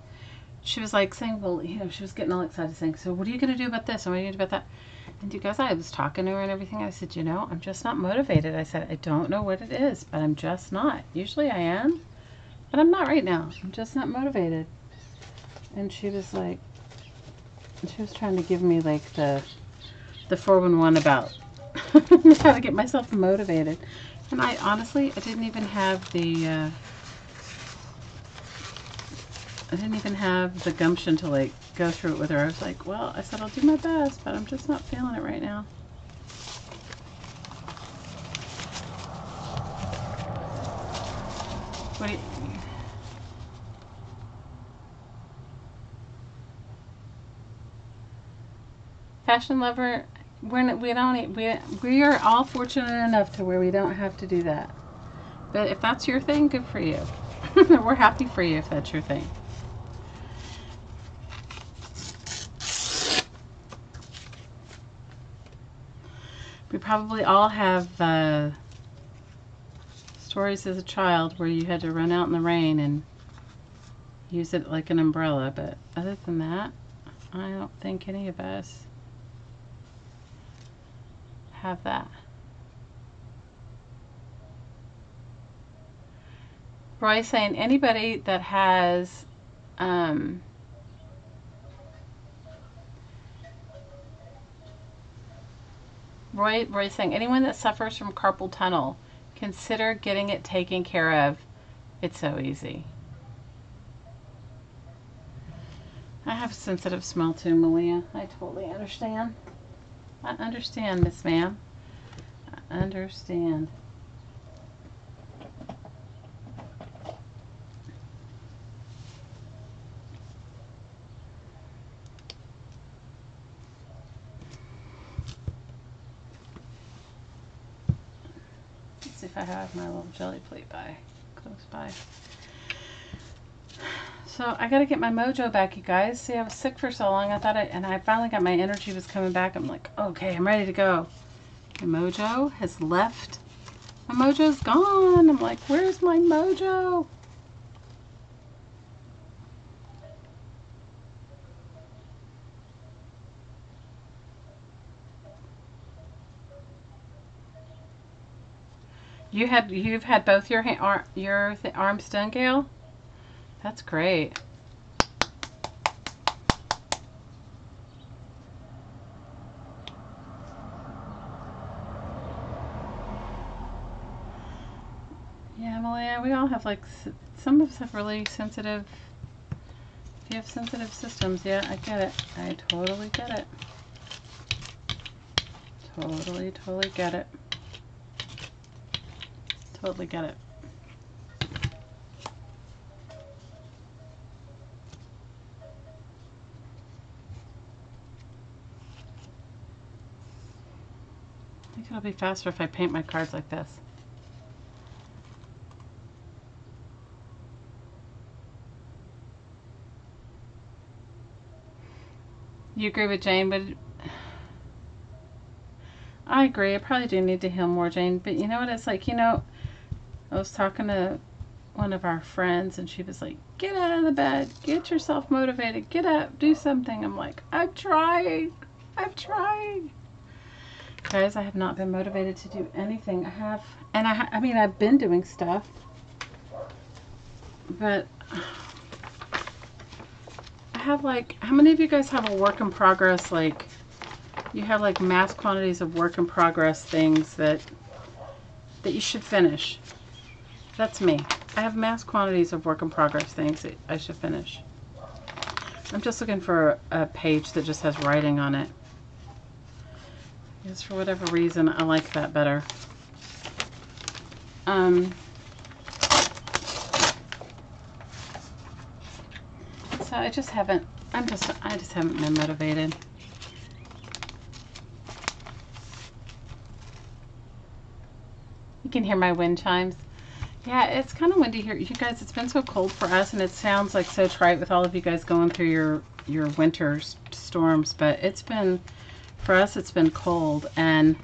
she was like saying, well, you know, she was getting all excited saying, so what are you going to do about this and what are you going to do about that? And you guys, I was talking to her and everything. I said, you know, I'm just not motivated. I said, I don't know what it is, but I'm just not. Usually I am, but I'm not right now. I'm just not motivated. And she was like, she was trying to give me like the 411 about how to get myself motivated. And I honestly, I didn't even have the gumption to like go through it with her. I was like, well, I said I'll do my best, but I'm just not feeling it right now. What do you, fashion lover? We are all fortunate enough to where we don't have to do that. But if that's your thing, good for you. We're happy for you if that's your thing. We probably all have stories as a child where you had to run out in the rain and use it like an umbrella, but other than that, I don't think any of us have that. Roy saying anybody that has Roy saying anyone that suffers from carpal tunnel, consider getting it taken care of. It's so easy. I have sensitive smell too, Malia. I totally understand. I understand, Miss Ma'am. I understand. Let's see if I have my little jelly plate close by. So I gotta get my mojo back, you guys. See, I was sick for so long. And I finally got my energy was coming back. I'm like, okay, I'm ready to go. My mojo has left. My mojo's gone. I'm like, where's my mojo? You've had both your arms done, Gail? That's great. Yeah, Malia, we all have like, some of us have really sensitive, if you have sensitive systems, yeah, I get it. I totally get it. Totally get it. Totally get it. I think it'll be faster if I paint my cards like this. You agree with Jane, but I agree. I probably do need to heal more, Jane. But you know what? It's like, you know, I was talking to one of our friends and she was like, get out of the bed, get yourself motivated, get up, do something. I'm like, I'm trying. Guys, I have not been motivated to do anything. I mean, I've been doing stuff, but I have like, how many of you guys have a work in progress, like You have like mass quantities of work in progress things that you should finish. That's me. I have mass quantities of work in progress things that I should finish. I'm just looking for a page that just has writing on it. Because for whatever reason, I like that better. So I just haven't been motivated. You can hear my wind chimes. Yeah, it's kind of windy here. You guys, it's been so cold for us, and it sounds like so trite with all of you guys going through your winter storms, but it's been, for us, it's been cold and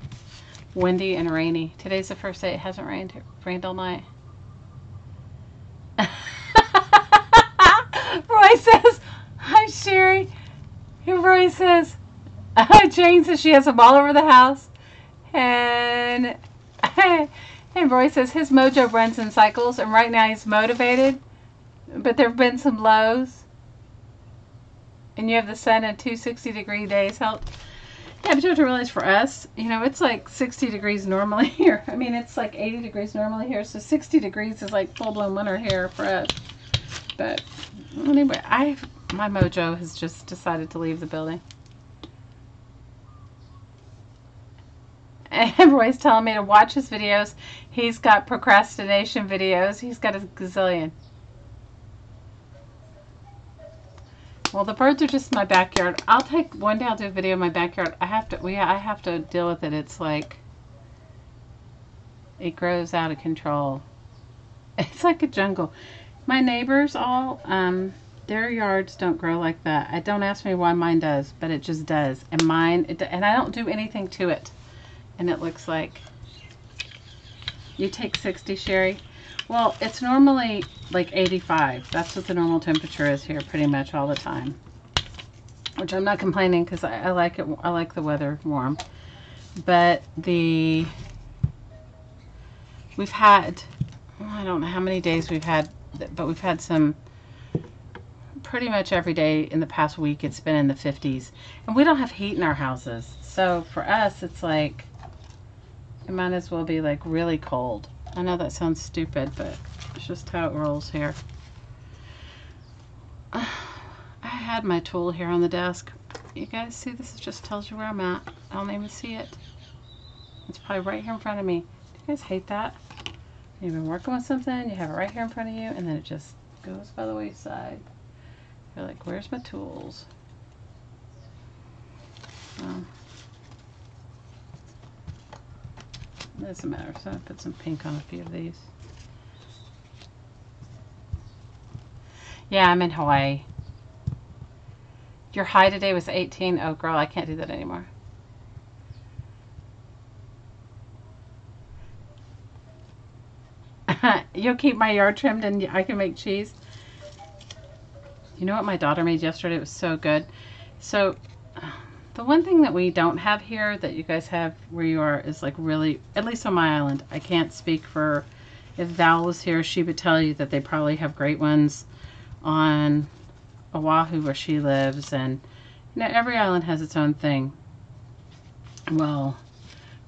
windy and rainy. Today's the first day it hasn't rained all night. Roy says, hi Sherry. And Roy says, Jane says she has them all over the house. And Roy says his mojo runs in cycles, and right now he's motivated, but there have been some lows. And you have the sun and 2 60-degree days help. Yeah, but you have to realize for us, you know, it's like 60 degrees normally here. I mean, it's like 80 degrees normally here, so 60 degrees is like full-blown winter here for us. But anyway, my mojo has just decided to leave the building. And Roy's telling me to watch his videos. He's got procrastination videos. He's got a gazillion. Well, the birds are just in my backyard. One day I'll do a video in my backyard. I have to deal with it. It's like, it grows out of control. It's like a jungle. My neighbors all, their yards don't grow like that. Don't ask me why mine does, but it just does. And mine, and I don't do anything to it. And it looks like, you take 60, Sherry? Well, it's normally like 85. That's what the normal temperature is here pretty much all the time. Which I'm not complaining because I like it. I like the weather warm. But we've had, I don't know how many days we've had, but we've had some, pretty much every day in the past week it's been in the 50s. And we don't have heat in our houses. So for us it's like, it might as well be like really cold. I know that sounds stupid, but it's just how it rolls here. I had my tool here on the desk. You guys see, this just tells you where I'm at. I don't even see it. It's probably right here in front of me. Do you guys hate that? You've been working with something, you have it right here in front of you, and then it just goes by the wayside. You're like, where's my tools? It doesn't matter, so I put some pink on a few of these. Yeah, I'm in Hawaii. Your high today was 18. Oh, girl, I can't do that anymore. You'll keep my yard trimmed and I can make cheese. You know what my daughter made yesterday? It was so good. So, the one thing that we don't have here that you guys have where you are is like really, at least on my island, I can't speak for, if Val was here, she would tell you that they probably have great ones on Oahu where she lives, and you know, every island has its own thing. Well,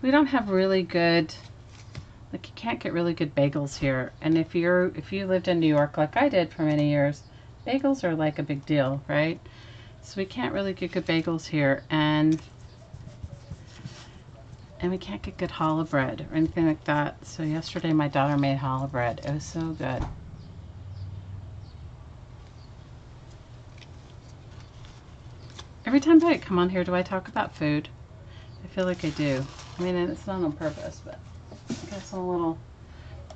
we don't have really good, like you can't get really good bagels here. And if you lived in New York like I did for many years, bagels are like a big deal, right? So we can't really get good bagels here, and we can't get good challah bread or anything like that. So yesterday my daughter made challah bread. It was so good. Every time I come on here, do I talk about food? I feel like I do. I mean, it's not on purpose, but I guess I'm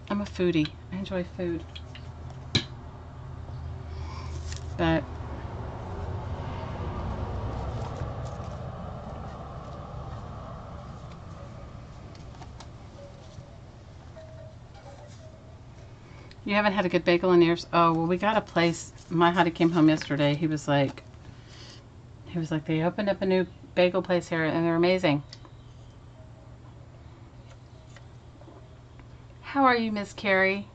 a foodie. I enjoy food. But you haven't had a good bagel in years? Oh, well, we got a place. My hottie came home yesterday. He was like, they opened up a new bagel place here, and they're amazing. How are you, Miss Carrie?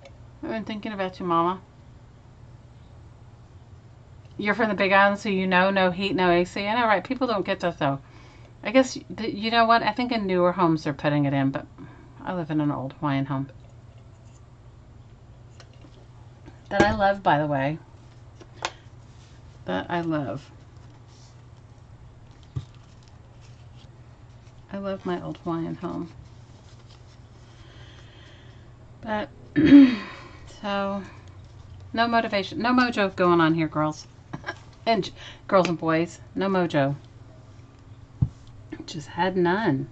I've been thinking about you, Mama. You're from the Big Island, so you know no heat, no AC. I know, right? People don't get that, though. I guess, you know what? I think in newer homes they're putting it in, but I live in an old Hawaiian home. That I love, by the way. That I love. I love my old Hawaiian home. But, so, no motivation, no mojo going on here, girls. And girls and boys, no mojo. Just had none.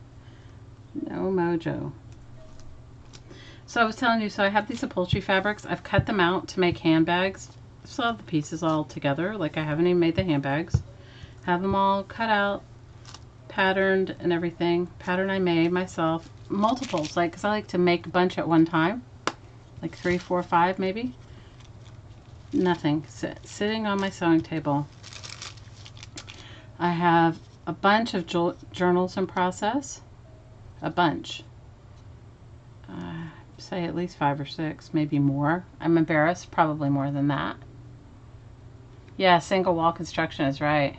No mojo. So I was telling you, so I have these upholstery fabrics. I've cut them out to make handbags. I still have the pieces all together. Like I haven't even made the handbags. Have them all cut out, patterned and everything. Pattern I made myself. Multiples, like, because I like to make a bunch at one time. Like 3, 4, 5 maybe. Nothing. Sitting on my sewing table. I have a bunch of journals in process. A bunch. Say at least 5 or 6, maybe more. I'm embarrassed, probably more than that. Yeah, single wall construction is right.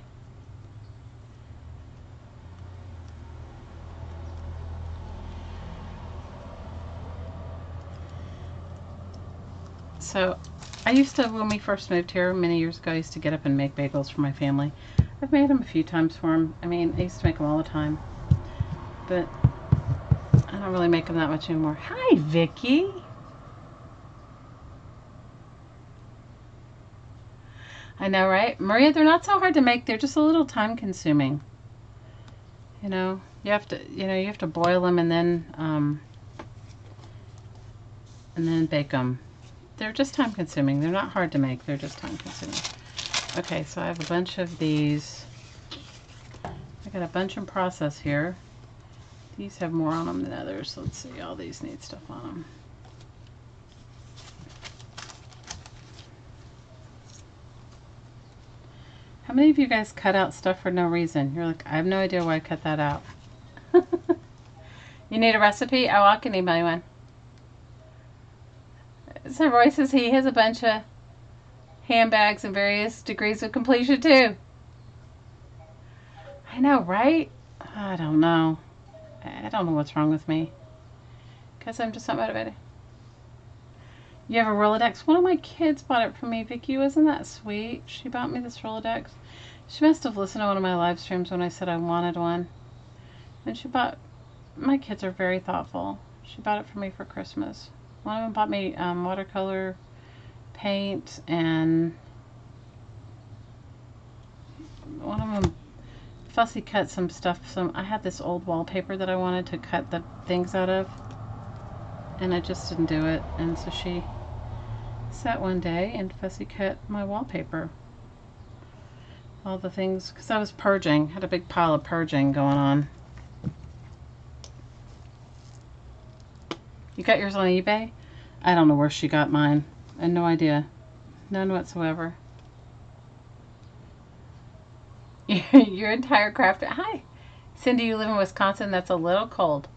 So I used to, when we first moved here many years ago, I used to get up and make bagels for my family. I've made them a few times for them. I mean, I used to make them all the time. But I don't really make them that much anymore. Hi, Vicky. I know, right? Maria, they're not so hard to make. They're just a little time consuming. You know, you have to boil them and then bake them. They're just time consuming. They're not hard to make. They're just time consuming. Okay, so I have a bunch of these. I got a bunch in process here. These have more on them than others. Let's see, all these need stuff on them. How many of you guys cut out stuff for no reason? You're like, I have no idea why I cut that out. You need a recipe? Oh, I can email you one. So Roy says he has a bunch of handbags in various degrees of completion too. I know, right? I don't know. I don't know what's wrong with me. Because I'm just not motivated. You have a Rolodex? One of my kids bought it for me, Vicky. Wasn't that sweet? She bought me this Rolodex. She must have listened to one of my live streams when I said I wanted one. And she bought... My kids are very thoughtful. She bought it for me for Christmas. One of them bought me watercolor paint, and one of them fussy cut some stuff. I had this old wallpaper that I wanted to cut the things out of, and I just didn't do it. And so she sat one day and fussy cut my wallpaper. All the things, because I was purging. Had a big pile of purging going on. You got yours on eBay? I don't know where she got mine. I have no idea. None whatsoever. Your entire craft. Hi. Cindy, you live in Wisconsin. That's a little cold.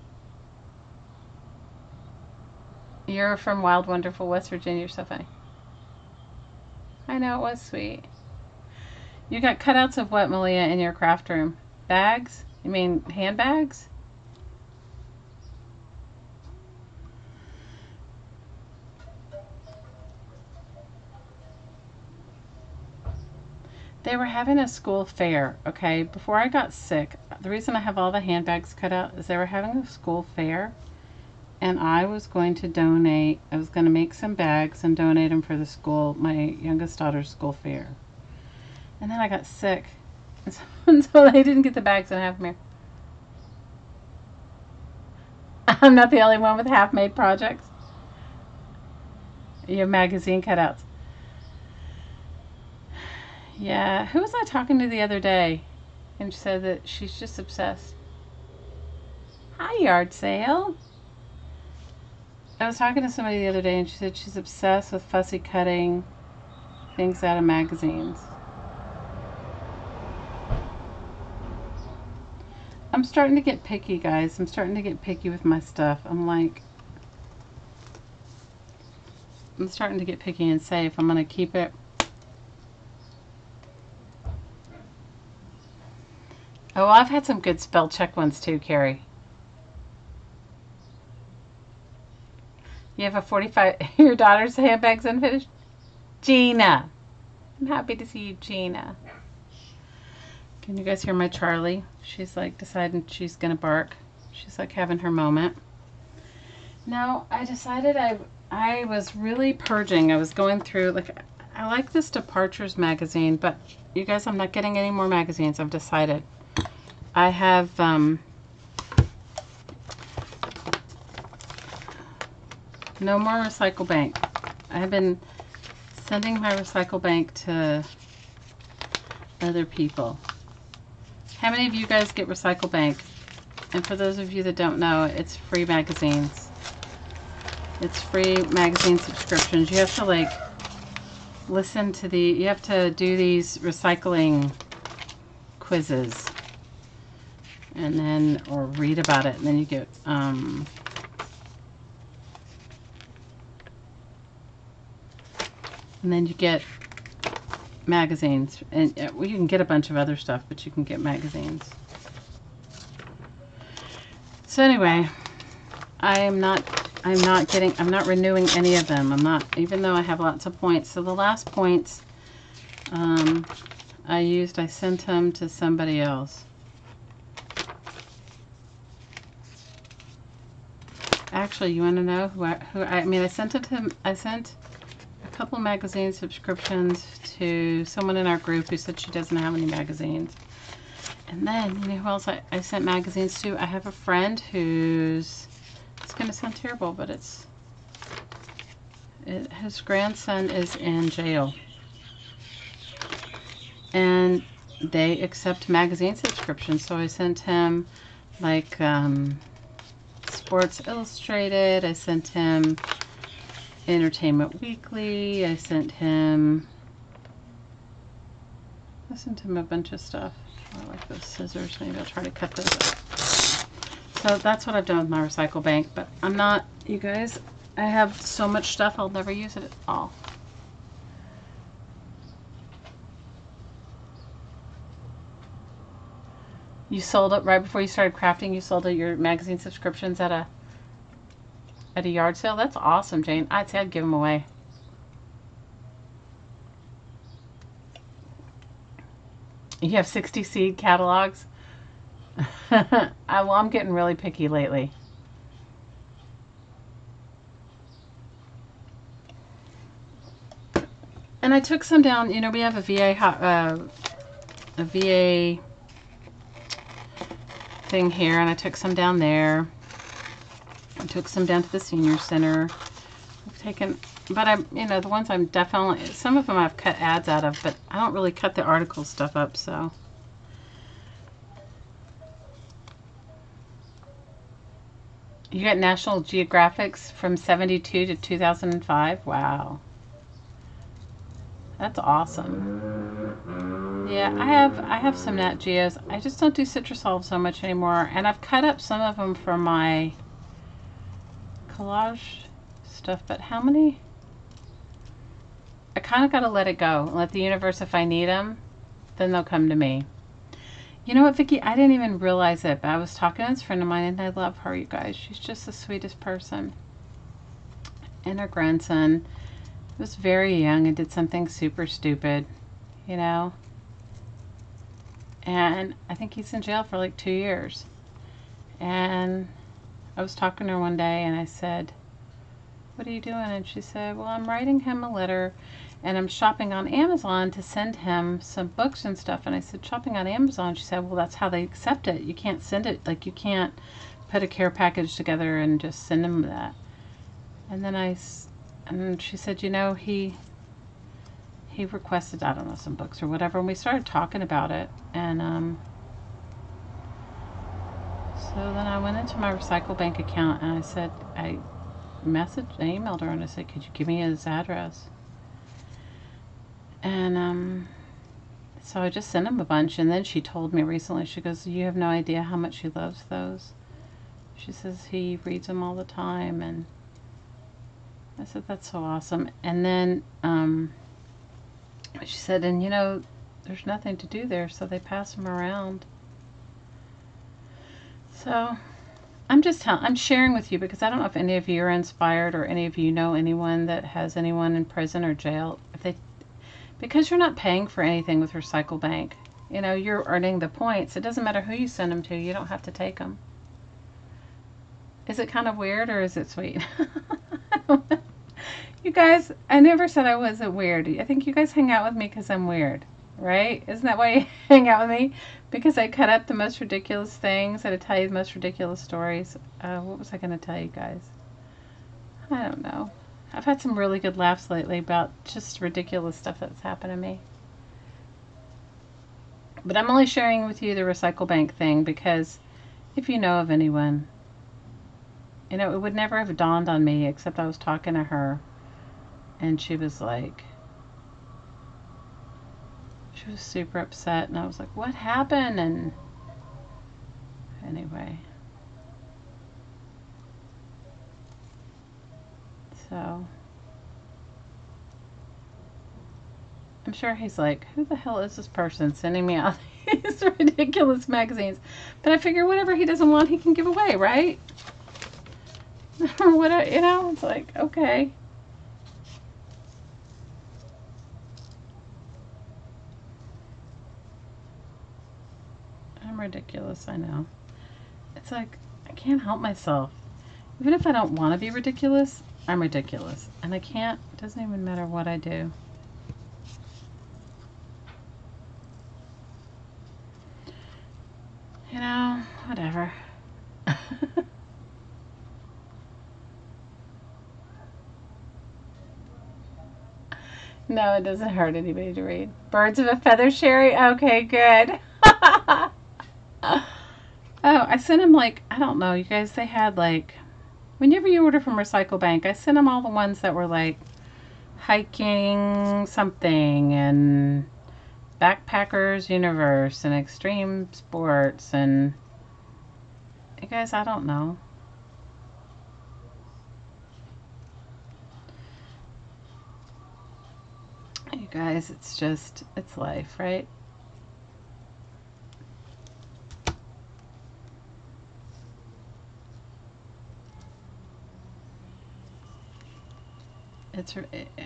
You're from wild, wonderful West Virginia. You're so funny. I know, it was sweet. You got cutouts of what, Malia, in your craft room? Bags? You mean handbags? They were having a school fair, okay? Before I got sick, the reason I have all the handbags cut out is they were having a school fair, and I was going to donate, I was going to make some bags and donate them for the school, my youngest daughter's school fair. And then I got sick, and so they didn't get the bags and have them here. I'm not the only one with half-made projects. You have magazine cutouts. Yeah, who was I talking to the other day? And she said that she's just obsessed. Hi, yard sale. I was talking to somebody the other day and she said she's obsessed with fussy cutting things out of magazines. I'm starting to get picky, guys. I'm starting to get picky with my stuff. I'm starting to get picky and say if I'm going to keep it. Oh, I've had some good spell check ones too, Carrie. You have a 45, your daughter's handbags unfinished? Gina. I'm happy to see you, Gina. Can you guys hear my Charlie? She's like deciding she's gonna bark. She's like having her moment. Now, I decided I was really purging. I was going through, like, I like this Departures magazine, but you guys, I'm not getting any more magazines. I've decided. I have, no more Recycle Bank. I have been sending my Recycle Bank to other people. How many of you guys get Recycle Bank? And for those of you that don't know, it's free magazines. It's free magazine subscriptions. You have to like listen to you have to do these recycling quizzes. And then, or read about it. And then you get, and then you get magazines. And well, you can get a bunch of other stuff, but you can get magazines. So anyway, I'm not renewing any of them. I'm not, even though I have lots of points. So the last points I sent them to somebody else. Actually, you want to know I sent it to, I sent a couple magazine subscriptions to someone in our group who said she doesn't have any magazines. And then, you know who else I sent magazines to? I have a friend who's, it's going to sound terrible, but his grandson is in jail. And they accept magazine subscriptions. So I sent him, like, Sports Illustrated. I sent him Entertainment Weekly. I sent him a bunch of stuff. I like those scissors. Maybe I'll try to cut those up. So that's what I've done with my Recycle Bank. But I'm not, you guys, I have so much stuff I'll never use it at all. You sold it right before you started crafting. You sold your magazine subscriptions at a yard sale. That's awesome, Jane. I'd say I'd give them away. You have 60 seed catalogs. I'm getting really picky lately. And I took some down. You know, we have a VA thing here, and I took some down there. I took some down to the senior center. I've taken, but the ones I'm definitely, some of them I've cut ads out of, but I don't really cut the article stuff up, so. You got National Geographics from 72 to 2005. Wow. That's awesome. Yeah, I have some Nat Geos. I just don't do Citrusolve so much anymore, and I've cut up some of them for my collage stuff, but how many? I kind of got to let it go. Let the universe, if I need them, then they'll come to me. You know what, Vicki? I didn't even realize it, but I was talking to this friend of mine, and I love her, you guys. She's just the sweetest person. And her grandson was very young and did something super stupid, you know. And I think he's in jail for like 2 years. And I was talking to her one day, and I said, "What are you doing?" And she said, "Well, I'm writing him a letter, and I'm shopping on Amazon to send him some books and stuff." And I said, "Shopping on Amazon?" She said, "Well, that's how they accept it. You can't send it, like, you can't put a care package together and just send him that." And then and she said, "You know, he requested, I don't know, some books or whatever." And we started talking about it. And so then I went into my Recycle Bank account, and I said, I emailed her, and I said, "Could you give me his address?" And so I just sent him a bunch. And then she told me recently, she goes, "You have no idea how much he loves those." She says he reads them all the time. And I said, "That's so awesome." And then she said, "And you know, there's nothing to do there, so they pass them around." So I'm sharing with you because I don't know if any of you are inspired or any of you know anyone that has anyone in prison or jail. Because you're not paying for anything with Recycle Bank, you know, you're earning the points. It doesn't matter who you send them to. You don't have to take them. Is it kind of weird or is it sweet? You guys, I never said I wasn't weird. I think you guys hang out with me because I'm weird, right? Isn't that why you hang out with me? Because I cut up the most ridiculous things. I tell you the most ridiculous stories. What was I going to tell you guys? I don't know. I've had some really good laughs lately about just ridiculous stuff that's happened to me. But I'm only sharing with you the Recycle Bank thing because if you know of anyone, you know, it would never have dawned on me except I was talking to her and she was like, she was super upset and I was like, what happened? And anyway, so I'm sure he's like, who the hell is this person sending me out these ridiculous magazines? But I figure whatever he doesn't want, he can give away, right? Or whatever, you know, it's like, okay. I'm ridiculous, I know. It's like, I can't help myself. Even if I don't want to be ridiculous, I'm ridiculous. And I can't, it doesn't even matter what I do. You know, whatever. No, it doesn't hurt anybody to read. Birds of a Feather, Sherry? Okay, good. Oh, I sent him like, I don't know, you guys, they had like, whenever you order from Recycle Bank, I sent them all the ones that were like hiking something and Backpackers Universe and Extreme Sports and, you guys, I don't know. You guys, it's just, it's life, right?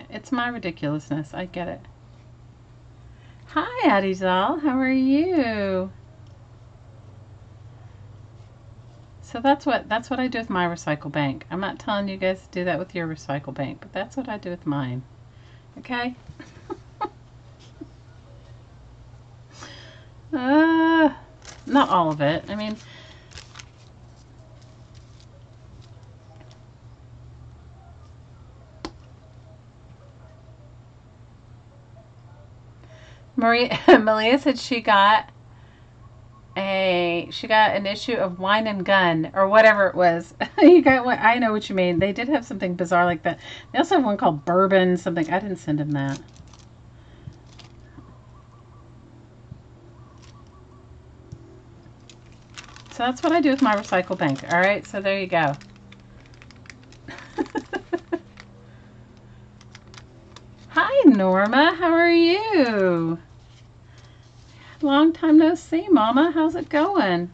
It's my ridiculousness. I get it. Hi, Adizal. How are you? So that's what I do with my Recycle Bank. I'm not telling you guys to do that with your Recycle Bank, but that's what I do with mine. Okay? Not all of it. I mean, Malia said she got an issue of Wine and Gun or whatever it was. You got what? I know what you mean. They did have something bizarre like that. They also have one called Bourbon something. I didn't send him that. So that's what I do with my Recycle Bank. All right, so there you go. Hi, Norma. How are you? Long time no see, Mama. How's it going?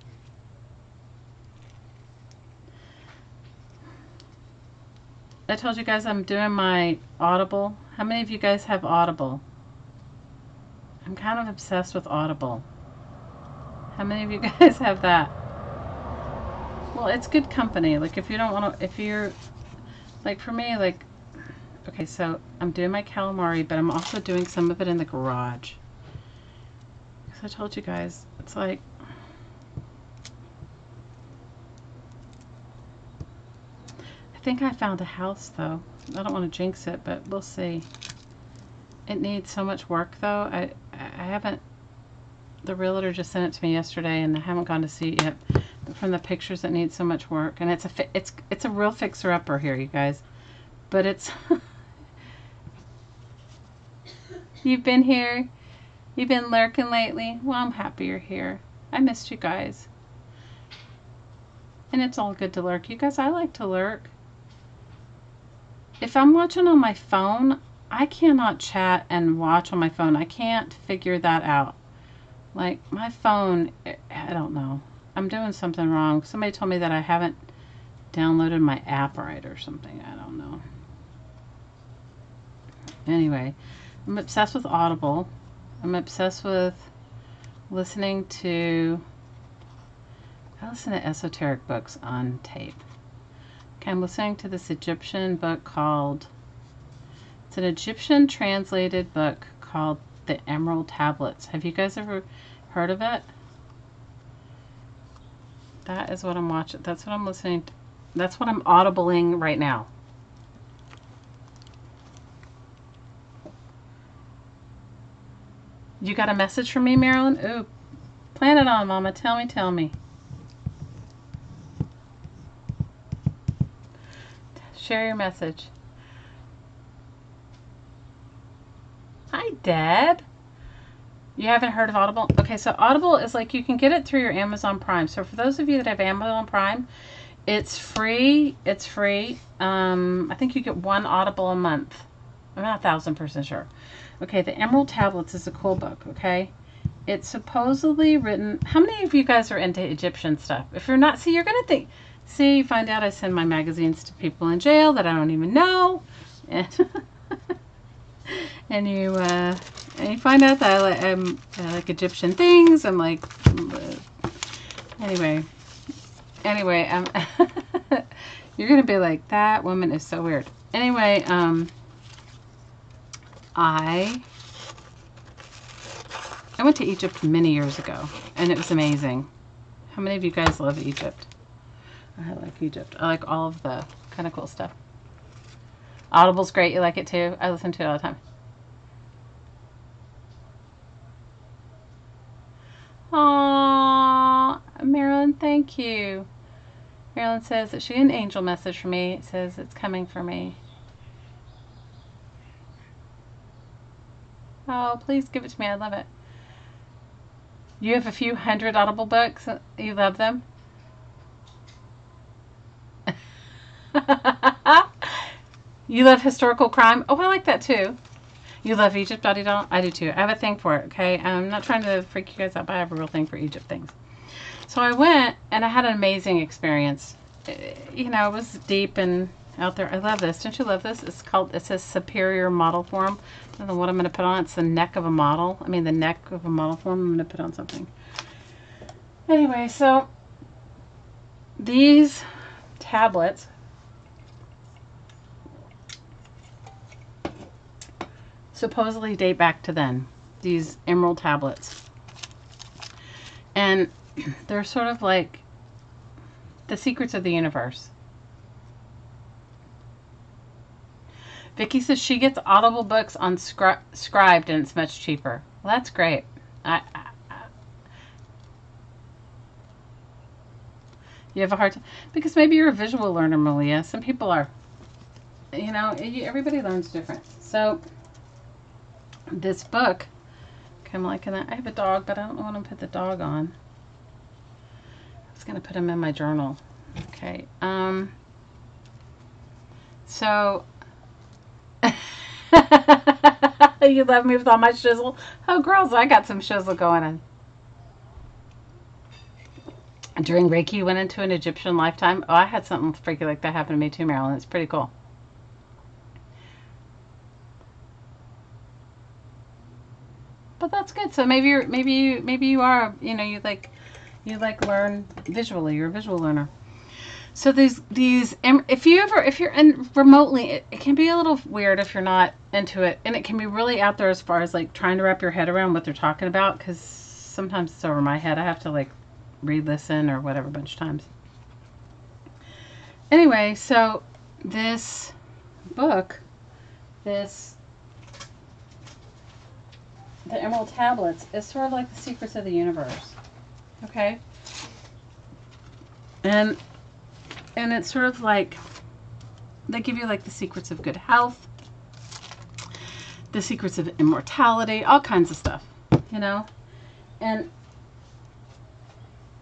I told you guys I'm doing my Audible. How many of you guys have Audible? I'm kind of obsessed with Audible. How many of you guys have that? Well, it's good company. Like if you don't want to, if you're, like for me, like, okay, so I'm doing my calamari, but I'm also doing some of it in the garage. Because I told you guys, it's like, I think I found a house though. I don't want to jinx it, but we'll see. It needs so much work though. I haven't, the realtor just sent it to me yesterday and I haven't gone to see it yet. But from the pictures, it needs so much work. And it's a real fixer-upper here, you guys. But it's, you've been here, you've been lurking lately. Well, I'm happy you're here. I missed you guys. And it's all good to lurk. You guys, I like to lurk. If I'm watching on my phone, I cannot chat and watch on my phone. I can't figure that out. Like, my phone, I don't know. I'm doing something wrong. Somebody told me that I haven't downloaded my app right or something. I don't know. Anyway, I'm obsessed with Audible. I'm obsessed with listening to... I listen to esoteric books on tape. Okay, I'm listening to this Egyptian book called... It's an Egyptian translated book called The Emerald Tablets. Have you guys ever heard of it? That is what I'm watching. That's what I'm listening to. That's what I'm audibling right now. You got a message from me, Marilyn? Ooh, plan it on, Mama. Tell me. Share your message. Hi, Deb. You haven't heard of Audible? Okay, so Audible is like you can get it through your Amazon Prime. So for those of you that have Amazon Prime, it's free. It's free. I think you get one Audible a month. I'm not 1,000% sure. Okay, the Emerald Tablets is a cool book, okay? It's supposedly written... How many of you guys are into Egyptian stuff? If you're not, see, you're going to think... See, you find out I send my magazines to people in jail that I don't even know. And, and you find out that I like Egyptian things. I'm like... Anyway, you're going to be like, that woman is so weird. Anyway, I went to Egypt many years ago, and it was amazing. How many of you guys love Egypt? I like Egypt. I like all of the kind of cool stuff. Audible's great. You like it too? I listen to it all the time. Aww, Marilyn, thank you. Marilyn says that she got an angel message for me. It says it's coming for me. Oh, please give it to me. I love it. You have a few hundred Audible books. You love them? You love historical crime? Oh, I like that too. You love Egypt, Dottie Doll? I do too. I have a thing for it, okay? I'm not trying to freak you guys out, but I have a real thing for Egypt things. So I went, and I had an amazing experience. You know, it was deep and out there. I love this. Don't you love this? It says Superior Model Form. I don't know what I'm going to put on. It's the neck of a model. I mean, the neck of a model form. I'm going to put on something. Anyway, so these tablets supposedly date back to then. These emerald tablets. And they're sort of like the secrets of the universe. Vicky says she gets Audible books on Scribed and it's much cheaper. Well, that's great. You have a hard time because maybe you're a visual learner, Malia. Some people are. You know, everybody learns different. So this book, I'm liking that. I have a dog, but I don't know what to put the dog on. I was gonna put him in my journal. Okay. So. You love me with all my shizzle. Oh, girls, I got some shizzle going on. During Reiki, you went into an Egyptian lifetime. Oh, I had something freaky like that happen to me too, Marilyn. It's pretty cool. But that's good. So maybe you are, you know, you like learn visually. You're a visual learner. So if you're in remotely, it can be a little weird if you're not into it, and it can be really out there as far as like trying to wrap your head around what they're talking about, because sometimes it's over my head. I have to like re-listen or whatever a bunch of times. Anyway, so this book, the Emerald Tablets, is sort of like the secrets of the universe. Okay, and it's sort of like, they give you like the secrets of good health, the secrets of immortality, all kinds of stuff, you know. And,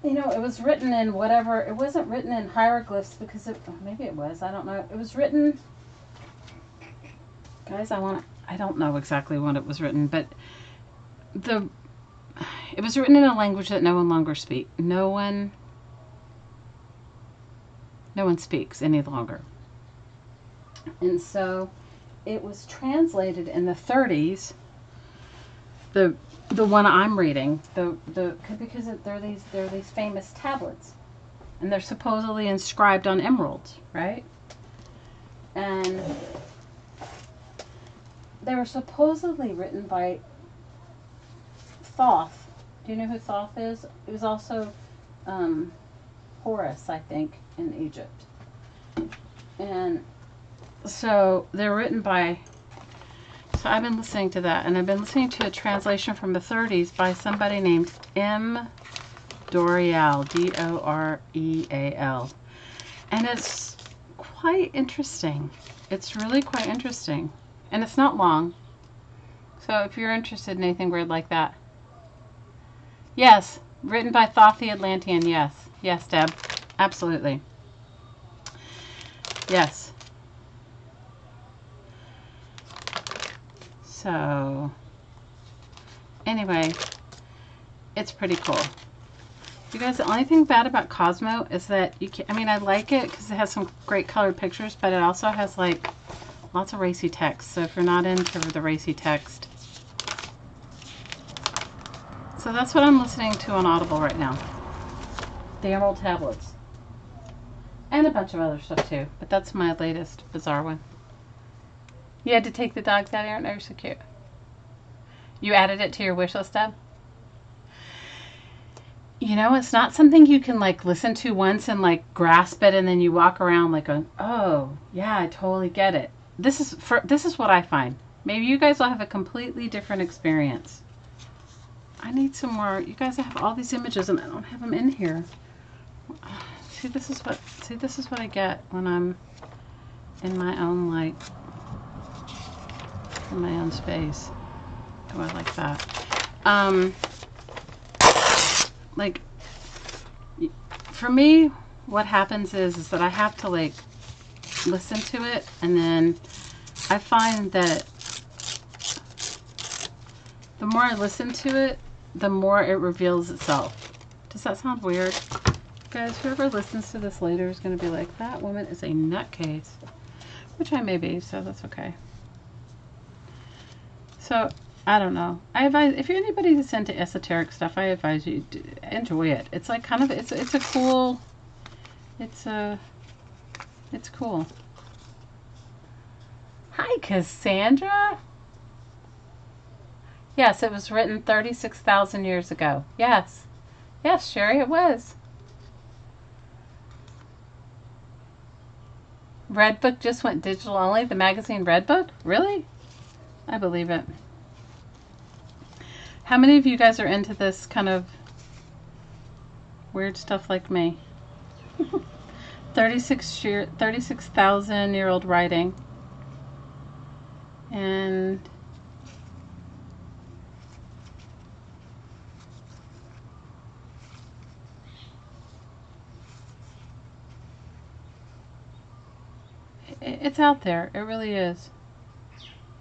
you know, it was written in whatever, it wasn't written in hieroglyphs because maybe it was, I don't know. It was written, guys, I don't know exactly when it was written, but it was written in a language that no one longer speaks. No one No one speaks any longer. And so it was translated in the 30s. The one I'm reading, because they're these famous tablets, and they're supposedly inscribed on emeralds, right? And they were supposedly written by Thoth. Do you know who Thoth is? It was also Horus, I think, in Egypt. And so they're written by, so I've been listening to that, and I've been listening to a translation from the 30s by somebody named M. Doreal, D-O-R-E-A-L. And it's quite interesting. It's really quite interesting. And it's not long. So if you're interested in anything weird like that. Yes, written by Thoth the Atlantean, yes. Yes, Deb. Absolutely. Yes. So, anyway, it's pretty cool. You guys, the only thing bad about Cosmo is that you can't, I mean, I like it because it has some great colored pictures, but it also has like lots of racy text. So if you're not into the racy text. So that's what I'm listening to on Audible right now. The Emerald Tablets. And a bunch of other stuff too. But that's my latest bizarre one. You had to take the dogs out here? They're so cute. You added it to your wish list, Deb? You know, it's not something you can like listen to once and like grasp it and then you walk around like going, oh, yeah, I totally get it. This is what I find. Maybe you guys will have a completely different experience. I need some more. You guys have all these images and I don't have them in here. See, this is what I get when I'm in my own like in my own space. Oh, I like that. Like, for me, what happens is that I have to like listen to it, and then I find that the more I listen to it, the more it reveals itself. Does that sound weird? Guys, whoever listens to this later is going to be like, that woman is a nutcase. Which I may be, so that's okay. So, I don't know. I advise, if you're anybody that's into esoteric stuff, I advise you to enjoy it. It's like kind of, it's a cool, it's cool. Hi, Cassandra. Yes, it was written 36,000 years ago. Yes. Yes, Sherry, it was. Redbook just went digital only? The magazine Redbook? Really? I believe it. How many of you guys are into this kind of weird stuff like me? 36,000-year-old writing. And it's out there. It really is.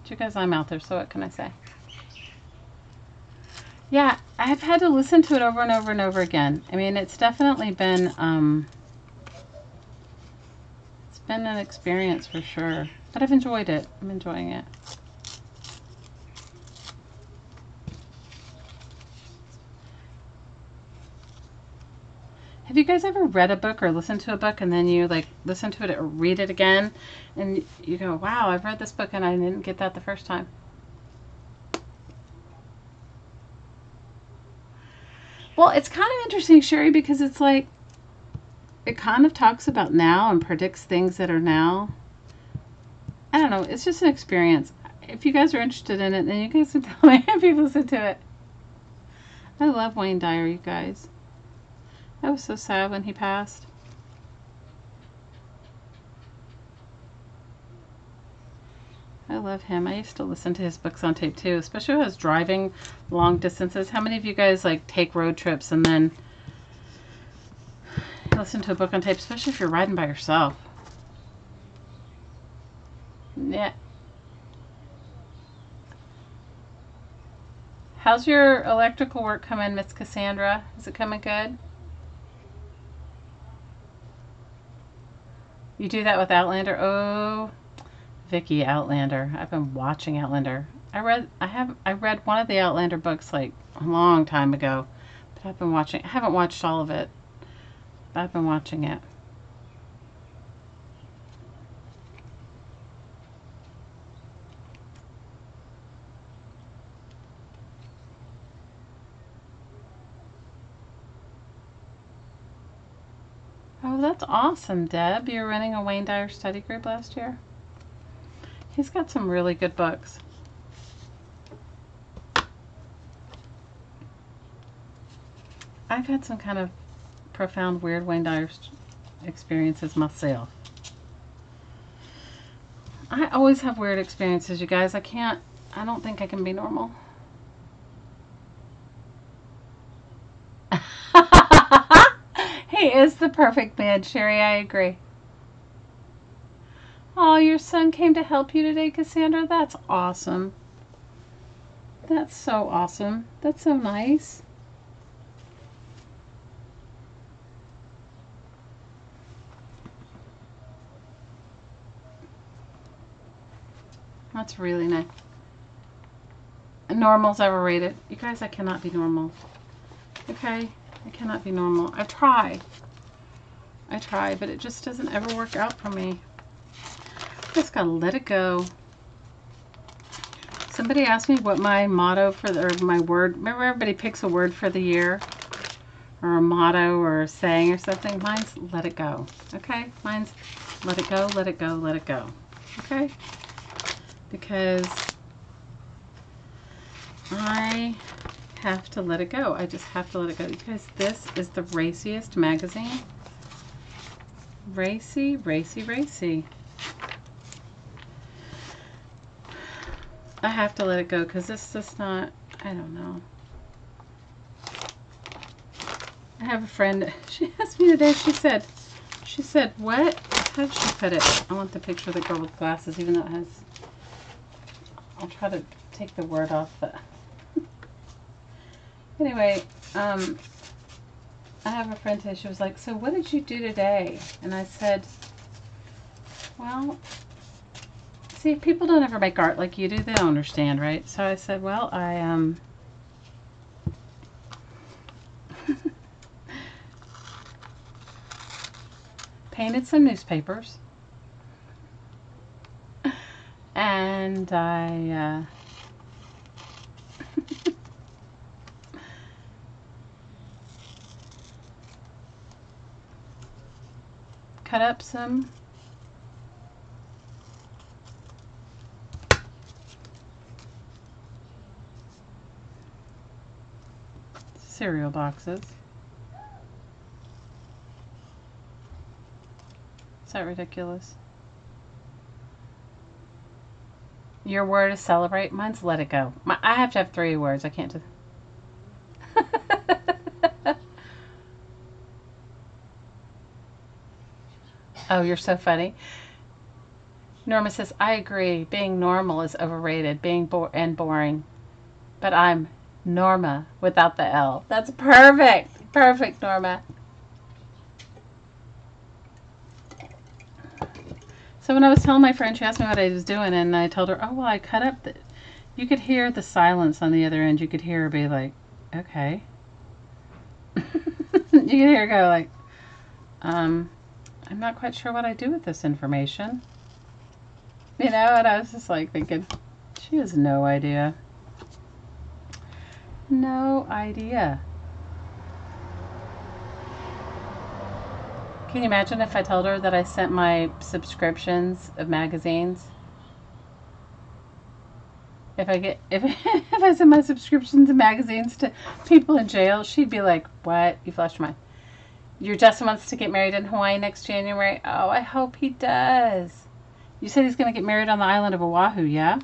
But you guys, I'm out there, so what can I say? Yeah, I've had to listen to it over and over and over again. I mean, it's definitely been, it's been an experience for sure. But I've enjoyed it. I'm enjoying it. Have you guys ever read a book or listened to a book and then you like listen to it or read it again and you go, wow, I've read this book and I didn't get that the first time? Well, it's kind of interesting, Sherry, because it's like, it kind of talks about now and predicts things that are now. I don't know. It's just an experience. If you guys are interested in it, then you guys can tell me if you listen to it. I love Wayne Dyer, you guys. I was so sad when he passed. I love him. I used to listen to his books on tape too, especially when I was driving long distances. How many of you guys like take road trips and then listen to a book on tape, especially if you're riding by yourself? Yeah. How's your electrical work coming, Miss Cassandra? Is it coming good? You do that with Outlander? Oh, Vicky, Outlander. I've been watching Outlander. I read one of the Outlander books like a long time ago, but I haven't watched all of it, but I've been watching it. Oh, that's awesome, Deb. You're running a Wayne Dyer study group last year? He's got some really good books. I've had some kind of profound, weird Wayne Dyer experiences myself. I always have weird experiences, you guys. I don't think I can be normal. He is the perfect man, Sherry. I agree. Oh, your son came to help you today, Cassandra? That's awesome. That's so awesome. That's so nice. That's really nice. Normal's overrated. You guys, I cannot be normal. Okay? I cannot be normal. I try, but it just doesn't ever work out for me. Just gotta let it go. Somebody asked me what my motto or my word. Remember, everybody picks a word for the year, or a motto, or a saying, or something. Mine's let it go. Okay? Mine's let it go, let it go, let it go. Okay? Because I have to let it go. I just have to let it go. Because this is the raciest magazine. Racy, racy, racy. I have to let it go because this is just not, I don't know. I have a friend, she asked me today, she said, what? How did she put it? I want the picture of the girl with glasses, even though it has, I'll try to take the word off, but anyway, I have a friend today, she was like, so what did you do today? And I said, well, see, people don't ever make art like you do. They don't understand, right? So I said, well, I painted some newspapers. And I cut up some cereal boxes. Is that ridiculous? Your word is celebrate. Mine's let it go. I have to have 3 words. I can't do. Oh, you're so funny. Norma says, I agree. Being normal is overrated. Being boring. But I'm Norma without the L. That's perfect. Perfect, Norma. So when I was telling my friend, she asked me what I was doing, and I told her, oh, well, I cut up the... You could hear the silence on the other end. You could hear her be like, okay. You could hear her go like, I'm not quite sure what I do with this information. You know, and I was just like thinking, she has no idea. No idea. Can you imagine if I told her that I sent my subscriptions of magazines? If I send my subscriptions of magazines to people in jail, she'd be like, what? You flashed your mind. Your Justin wants to get married in Hawaii next January. Oh, I hope he does. You said he's going to get married on the island of Oahu, yeah?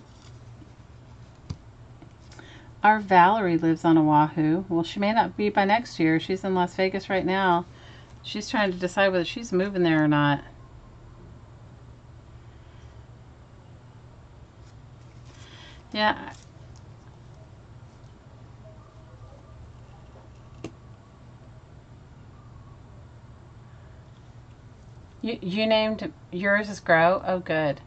Our Valerie lives on Oahu. Well, she may not be by next year. She's in Las Vegas right now. She's trying to decide whether she's moving there or not. Yeah. You named yours as Grow? Oh, good.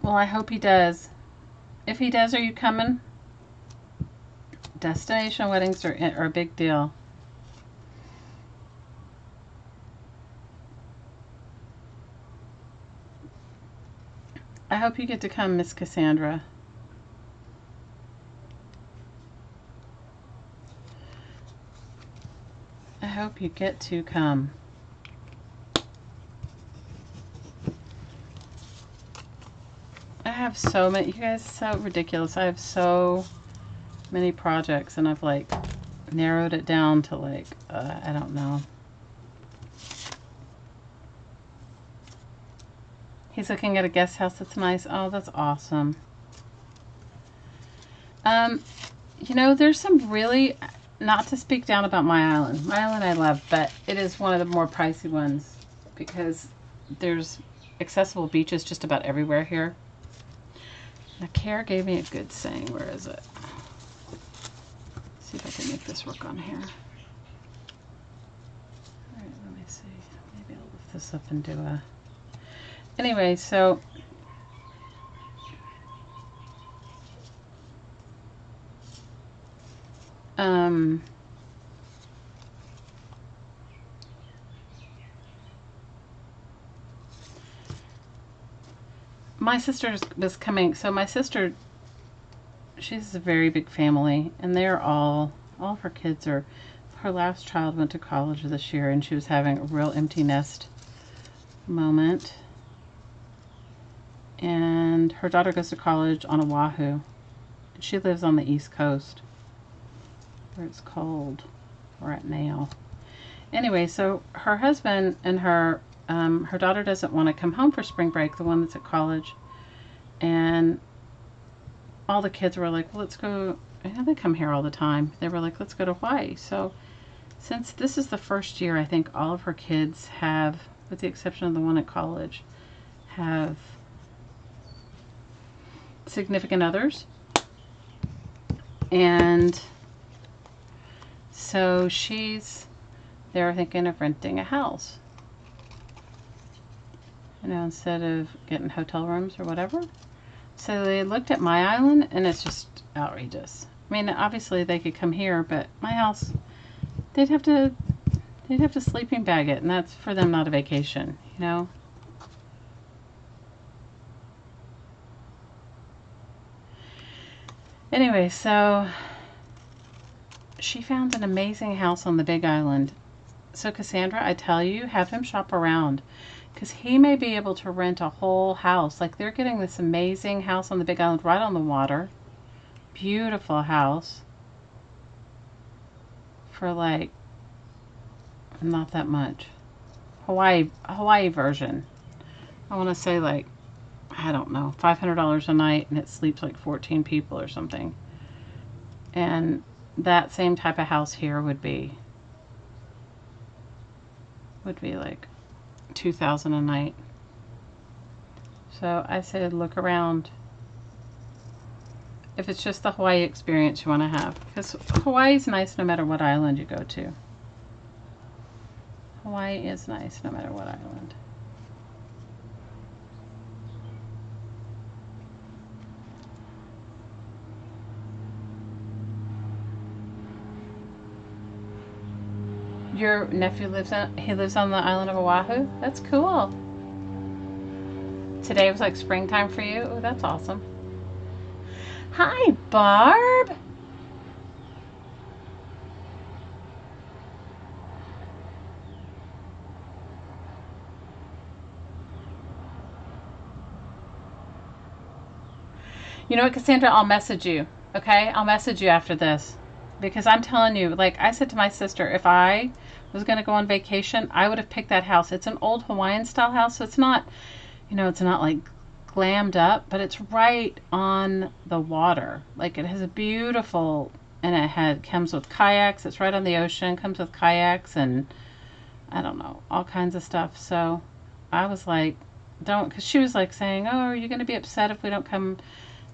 Well, I hope he does. If he does, are you coming? Destination weddings are a big deal. I hope you get to come, Miss Cassandra. I hope you get to come. I have so many, you guys, so ridiculous. I have so many projects, and I've like narrowed it down to like, I don't know. He's looking at a guest house that's nice. Oh, that's awesome. You know, there's some really, not to speak down about my island. My island I love, but it is one of the more pricey ones because there's accessible beaches just about everywhere here. Now, Care gave me a good saying. Where is it? Let's see if I can make this work on here. All right, let me see. Maybe I'll lift this up and do a... Anyway, so... my sister was coming, so my sister, she's a very big family, and they're all of her kids are, her last child went to college this year, and she was having a real empty nest moment. And her daughter goes to college on Oahu. She lives on the East Coast, where it's cold. We're at now. Anyway, so her husband and her daughter doesn't want to come home for spring break, the one that's at college. And all the kids were like, well, let's go. I know they come here all the time. They were like, let's go to Hawaii. So since this is the first year, I think all of her kids have, with the exception of the one at college, have significant others. And so they're thinking of renting a house, you know, instead of getting hotel rooms or whatever. So they looked at my island, and it's just outrageous. I mean, obviously they could come here, but my house, they'd have to sleeping bag it, and that's for them not a vacation, you know. Anyway, so she found an amazing house on the Big Island. So Cassandra, I tell you, have him shop around, because he may be able to rent a whole house. Like, they're getting this amazing house on the Big Island right on the water. Beautiful house. For like, not that much. Hawaii version. I want to say like, I don't know, $500 a night, and it sleeps like 14 people or something. And that same type of house here would be like $2,000 a night. So I said, look around. If it's just the Hawaii experience you want to have, because Hawaii's nice no matter what island you go to. Hawaii is nice no matter what island. Your nephew lives on the island of Oahu? That's cool. Today was like springtime for you? Oh, that's awesome. Hi, Barb. You know what, Cassandra? I'll message you, okay? I'll message you after this. Because I'm telling you, like I said to my sister, if I was going to go on vacation, I would have picked that house. It's an old Hawaiian style house, so it's not, you know, it's not like glammed up, but it's right on the water. Like, it has a beautiful, and comes with kayaks. It's right on the ocean, comes with kayaks and I don't know, all kinds of stuff. So I was like, don't, because she was like saying, oh, are you going to be upset if we don't come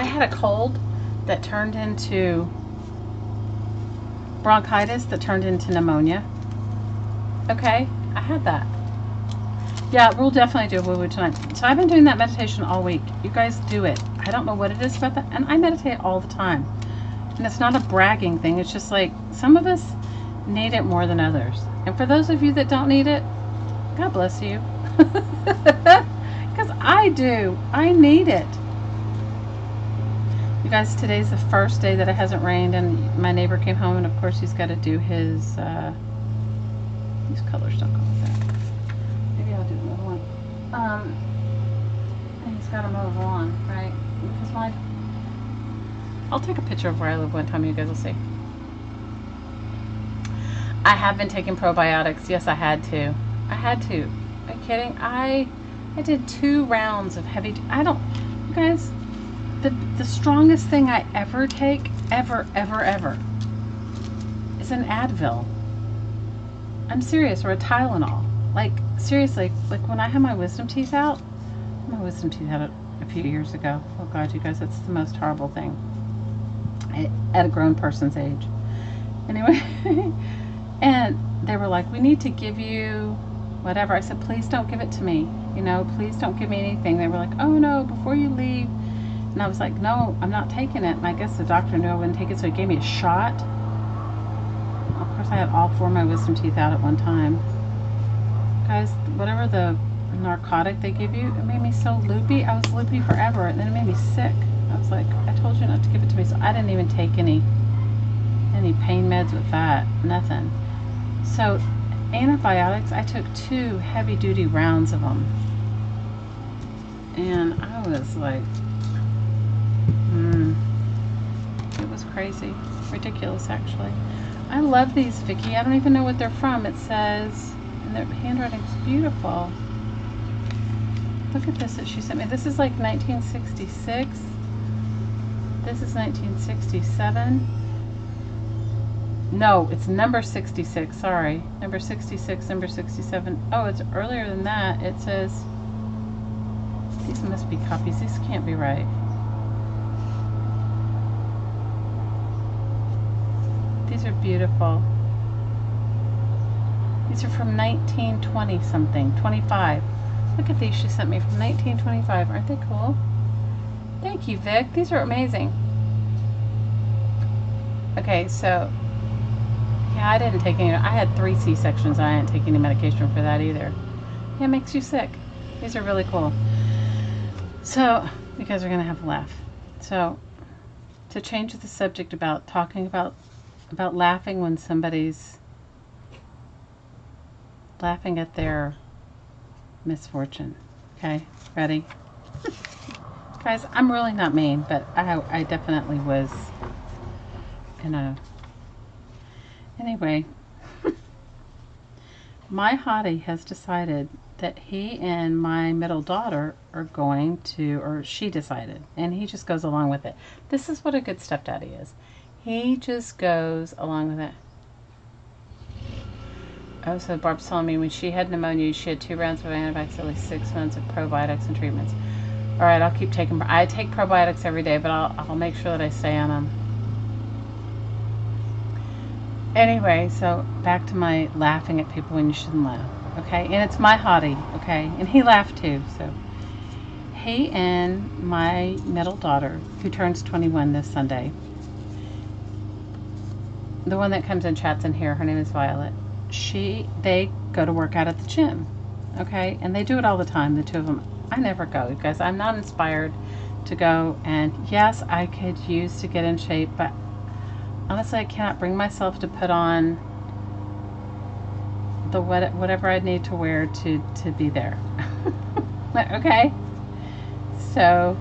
I had a cold that turned into bronchitis that turned into pneumonia. Okay, I had that. Yeah, we'll definitely do a woo-woo tonight. So I've been doing that meditation all week. You guys do it. I don't know what it is about that. And I meditate all the time. And it's not a bragging thing. It's just like some of us need it more than others. And for those of you that don't need it, God bless you. Because I do. I need it. You guys, today's the first day that it hasn't rained, and my neighbor came home, and of course he's got to do his, these colors don't go with that. Maybe I'll do another one. And he's got to mow the lawn, right? Because I'll take a picture of where I live one time, you guys will see. I have been taking probiotics. Yes, I had to. I had to. Are you kidding? I did 2 rounds of heavy, you guys, the strongest thing I ever take, ever, is an Advil. I'm serious, or a Tylenol. Like, seriously, like when I had my wisdom teeth out a few years ago. Oh God, you guys, it's the most horrible thing. At a grown person's age. Anyway, and they were like, we need to give you whatever. I said, please don't give it to me. You know, please don't give me anything. They were like, oh no, before you leave. And I was like, no, I'm not taking it. And I guess the doctor knew I wouldn't take it, so he gave me a shot. Of course, I had all 4 of my wisdom teeth out at one time. Guys, whatever the narcotic they give you, it made me so loopy. I was loopy forever, and then it made me sick. I was like, I told you not to give it to me. So I didn't even take any pain meds with that. Nothing. So antibiotics, I took 2 heavy-duty rounds of them. And I was like, it was crazy. Ridiculous, actually. I love these, Vicky. I don't even know what they're from. It says, and their handwriting's beautiful. Look at this that she sent me. This is like 1966. This is 1967. No, it's number 66. Sorry. Number 66, number 67. Oh, it's earlier than that. It says, these must be copies. These can't be right. These are beautiful. These are from 1920 something, 25. Look at these she sent me from 1925. Aren't they cool? Thank you, Vic. These are amazing. Okay, so yeah, I didn't take any. I had 3 C-sections. I didn't take any medication for that either. Yeah, it makes you sick. These are really cool. So you guys are gonna have a laugh. So to change the subject about talking about laughing when somebody's laughing at their misfortune. Okay, ready? Guys, I'm really not mean, but I definitely was in a... Anyway, my hottie has decided that he and my middle daughter are going to, or she decided, and he just goes along with it. This is what a good stepdaddy is. He just goes along with it. Oh, so Barb's telling me when she had pneumonia, she had 2 rounds of antibiotics, at least 6 months of probiotics and treatments. All right, I'll keep taking. I take probiotics every day, but I'll make sure that I stay on them. Anyway, so back to my laughing at people when you shouldn't laugh. Okay, and it's my hottie. Okay, and he laughed too. So he and my middle daughter, who turns 21 this Sunday, the one that comes and chats in here, her name is Violet. They go to work out at the gym, okay, and they do it all the time, the 2 of them. I never go because I'm not inspired to go, and yes, I could use to get in shape, but honestly, I cannot bring myself to put on the whatever I need to wear to be there. Okay, so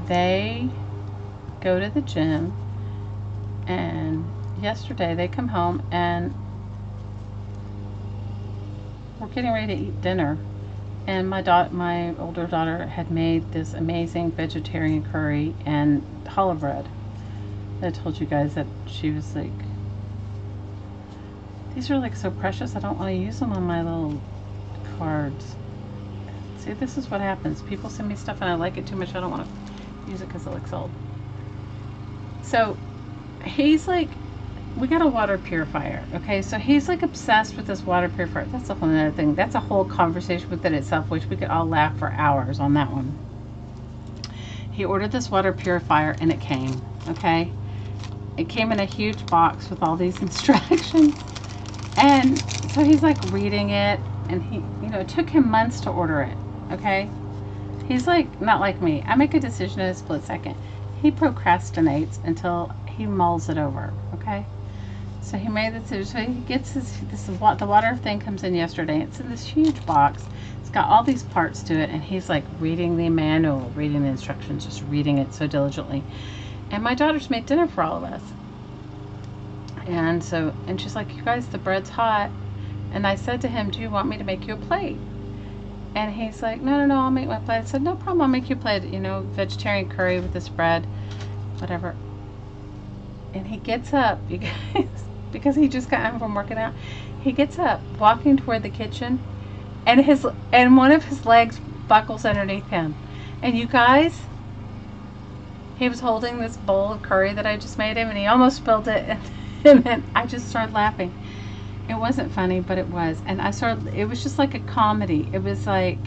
they go to the gym, and yesterday they come home and we're getting ready to eat dinner, and my older daughter had made this amazing vegetarian curry and challah bread. I told you guys that she was like, these are like so precious, I don't want to use them on my little cards. See, this is what happens. People send me stuff and I like it too much. I don't want to use it because it looks old. So he's like, we got a water purifier, okay? So he's like obsessed with this water purifier. That's a whole other thing. That's a whole conversation within itself, which we could all laugh for hours on that one. He ordered this water purifier and it came, okay? It came in a huge box with all these instructions. And so he's like reading it, and he, you know, it took him months to order it, okay? He's like, not like me. I make a decision in a split second. He procrastinates until he mulls it over, okay? So he made the decision. So he gets the water thing comes in yesterday. It's in this huge box. It's got all these parts to it, and he's like reading the manual, reading the instructions, just reading it so diligently. And my daughter's made dinner for all of us. And she's like, you guys, the bread's hot. And I said to him, do you want me to make you a plate? And he's like, no, I'll make my plate. I said, no problem, I'll make you a plate. You know, vegetarian curry with this bread, whatever. And he gets up, you guys, because he just got home from working out. He gets up, walking toward the kitchen, and one of his legs buckles underneath him. And you guys, he was holding this bowl of curry that I just made him, and he almost spilled it. And then I just started laughing. It wasn't funny, but it was. And it was just like a comedy. It was like,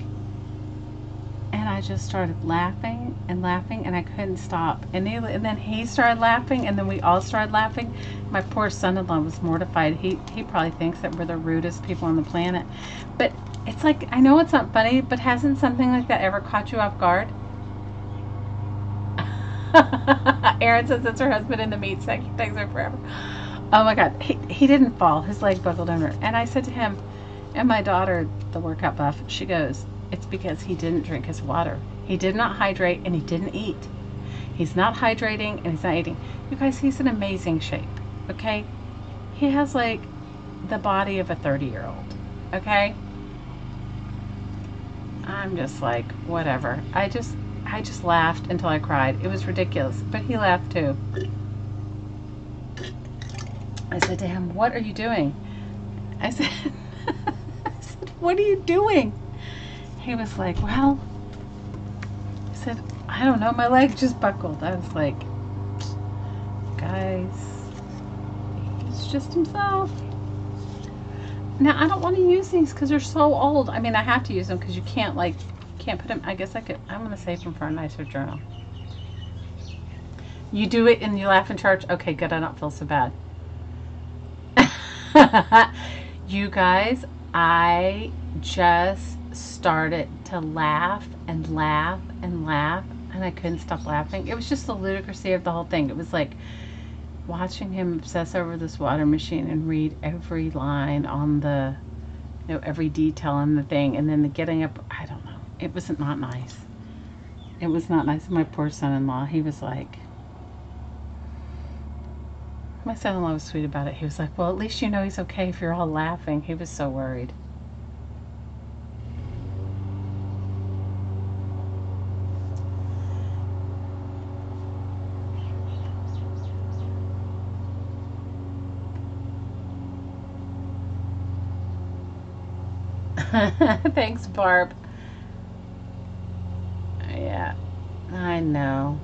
and I just started laughing, and I couldn't stop. And then he started laughing, and then we all started laughing. My poor son-in-law was mortified. He probably thinks that we're the rudest people on the planet. But it's like, I know it's not funny, but hasn't something like that ever caught you off guard? Erin says it's her husband in the meat section. Thanks her forever. Oh my God, he didn't fall. His leg buckled under. And I said to him, and my daughter, the workout buff, she goes, it's because he didn't drink his water. He did not hydrate, and he didn't eat. He's not hydrating, and he's not eating. You guys, he's in amazing shape, okay? He has like the body of a 30-year-old, okay? I'm just like, whatever. I just laughed until I cried. It was ridiculous, but he laughed too. I said to him, what are you doing? I said, what are you doing? He was like, well, I said, I don't know, my leg just buckled. I was like, guys, he's just himself. Now, I don't want to use these because they're so old. I mean, I have to use them because you can't put them, I guess I'm going to save them for a nicer journal. You do it and you laugh in church? Okay, good, I don't feel so bad. You guys, I just started to laugh and laugh and laugh, and I couldn't stop laughing. It was just the ludicrousy of the whole thing. It was like watching him obsess over this water machine and read every line on the, you know, every detail on the thing, and then the getting up, I don't know. It was not nice. It was not nice. My poor son-in-law, he was like, my son-in-law was sweet about it. He was like, well, at least you know he's okay if you're all laughing. He was so worried. Thanks, Barb. Yeah, I know.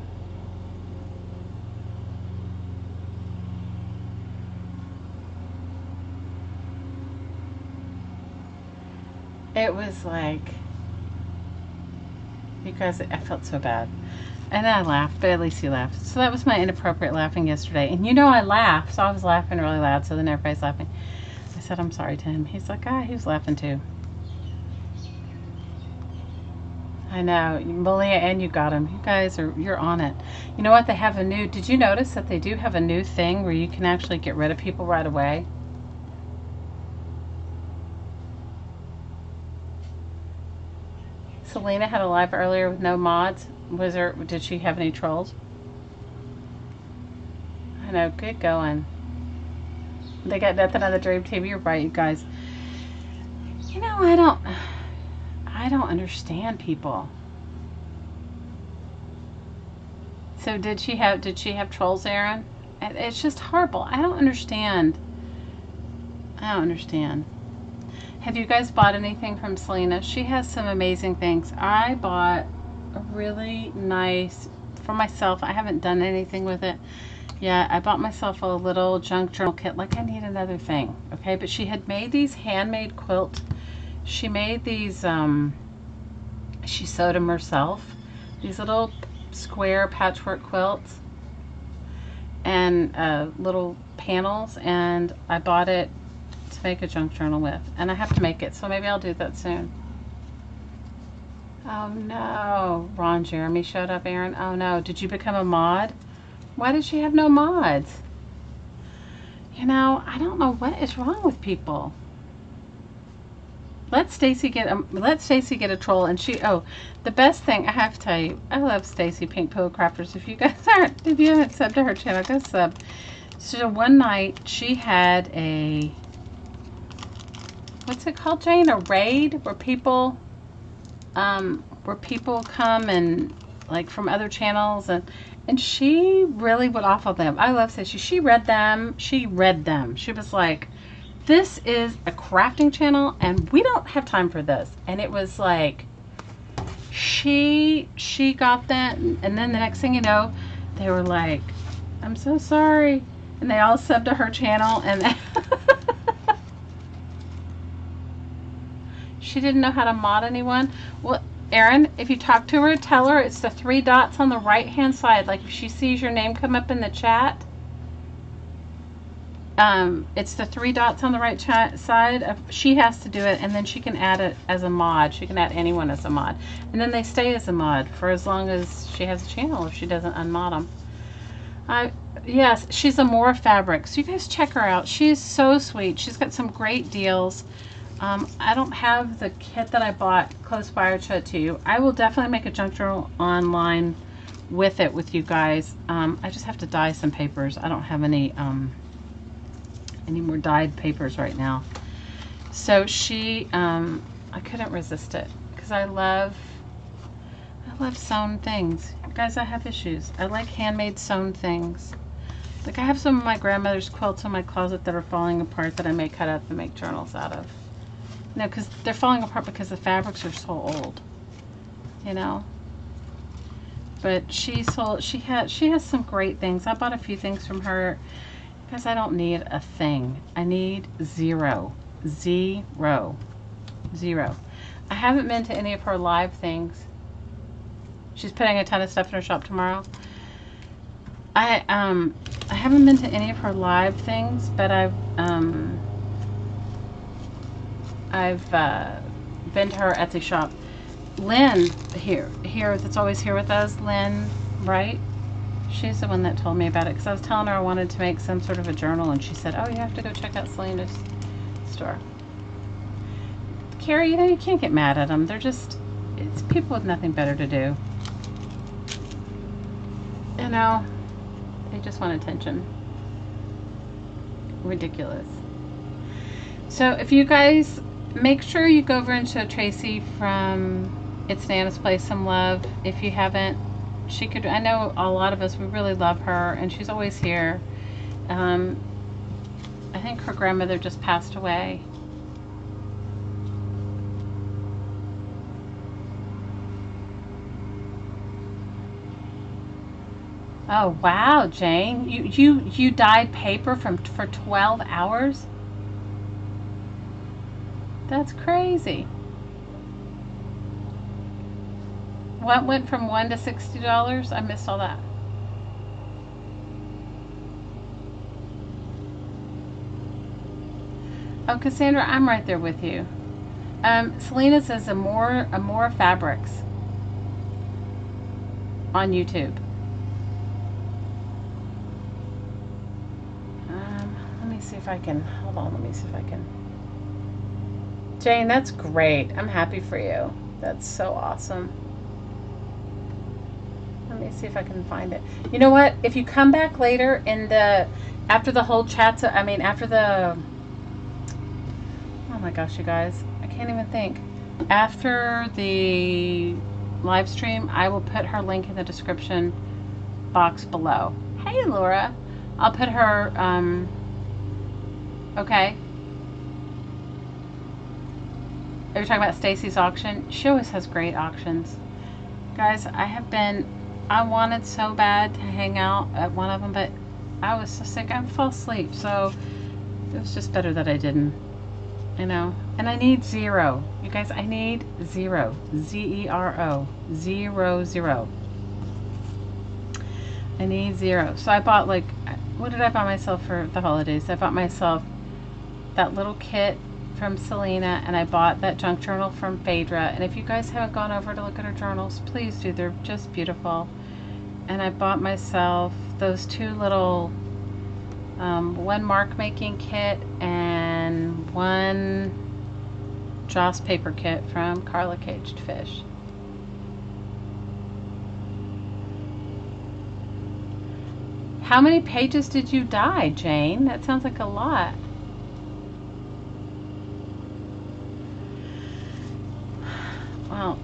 It was like, you guys, I felt so bad. And I laughed, but at least he laughed. So that was my inappropriate laughing yesterday. And you know I laughed, so I was laughing really loud, so then everybody's laughing. I said, I'm sorry to him. He's like, he was laughing too. I know, Malia, and you got him. You guys you're on it. You know what? They have did you notice that they do have a new thing where you can actually get rid of people right away? Selena had a live earlier with no mods. Did she have any trolls? I know, good going. They got nothing on the Dream Team. You're right, you guys. You know, I don't understand people. So did she have trolls, Aaron? It's just horrible. I don't understand. Have you guys bought anything from Selena? She has some amazing things. I bought a really nice, for myself, I haven't done anything with it. Yeah, I bought myself a little junk journal kit, like I need another thing, okay? But she had made these handmade quilts. She made these, she sewed them herself. These little square patchwork quilts and little panels, and I bought it to make a junk journal with, and I have to make it, so maybe I'll do that soon. Oh no, Ron Jeremy showed up, Aaron. Oh no, did you become a mod? Why did she have no mods? You know, I don't know what is wrong with people. Let Stacy get a troll, and she. Oh, the best thing I have to tell you, I love Stacy Pink Pillow Crafters. If you haven't subbed to her channel, go sub. So one night she had a, what's it called, Jane? A raid where people come and like from other channels, and she really went off on them. I love Stacy. She read them. She was like, this is a crafting channel and we don't have time for this. And it was like, she got that, and then the next thing you know, they were like, I'm so sorry. And they all subbed to her channel, and she didn't know how to mod anyone. Well, Erin, if you talk to her, tell her it's the 3 dots on the right hand side. Like if she sees your name come up in the chat, it's the 3 dots on the right side. She has to do it, and then she can add it as a mod. She can add anyone as a mod, and then they stay as a mod for as long as she has a channel, if she doesn't unmod them. Yes, she's Amora Fabrics. So you guys check her out. She's so sweet. She's got some great deals. I don't have the kit that I bought close by or show it to you. I will definitely make a junk journal online with it with you guys. I just have to dye some papers. I don't have any more dyed papers right now. So she, I couldn't resist it because I love sewn things. Guys, I have issues. I like handmade sewn things. Like I have some of my grandmother's quilts in my closet that are falling apart that I may cut up and make journals out of. No, because they're falling apart because the fabrics are so old, you know. But she has some great things. I bought a few things from her because I don't need a thing. I need zero. I haven't been to any of her live things. She's putting a ton of stuff in her shop tomorrow. I haven't been to any of her live things, but I've been to her Etsy shop. Lynn here that's always here with us, Lynn, right? She's the one that told me about it because I was telling her I wanted to make some sort of a journal, and she said, oh, you have to go check out Selena's store. Carrie, you know, you can't get mad at them. It's people with nothing better to do. You know, they just want attention. Ridiculous. So if you guys, make sure you go over and show Tracy from It's Nana's Place some love. If you haven't, she could, I know a lot of us, we really love her, and she's always here. I think her grandmother just passed away. Oh wow, Jane, you dyed paper for 12 hours? That's crazy. What went from $1 to $60? I missed all that. Oh, Cassandra, I'm right there with you. Selena says Amora Fabrics on YouTube. Let me see if I can, hold on, let me see if I can. Jane, that's great. I'm happy for you. That's so awesome. Let me see if I can find it. You know what? If you come back later in after the whole chat, after the, oh my gosh, you guys, I can't even think. After the live stream, I will put her link in the description box below. Hey, Laura. I'll put her, okay. Are you talking about Stacy's auction? She always has great auctions. Guys, I wanted so bad to hang out at one of them, but I was so sick I fell asleep, so it was just better that I didn't, you know. And I need 0. You guys, I need 0. Z-E-R-O. 0, 0. I need 0. So I bought, like, what did I buy myself for the holidays? I bought myself that little kit from Selena, and I bought that junk journal from Phaedra. And if you guys haven't gone over to look at her journals, please do. They're just beautiful. And I bought myself those 2 little, one mark making kit and one Joss paper kit from Carla Caged Fish. How many pages did you dye, Jane? That sounds like a lot. Well,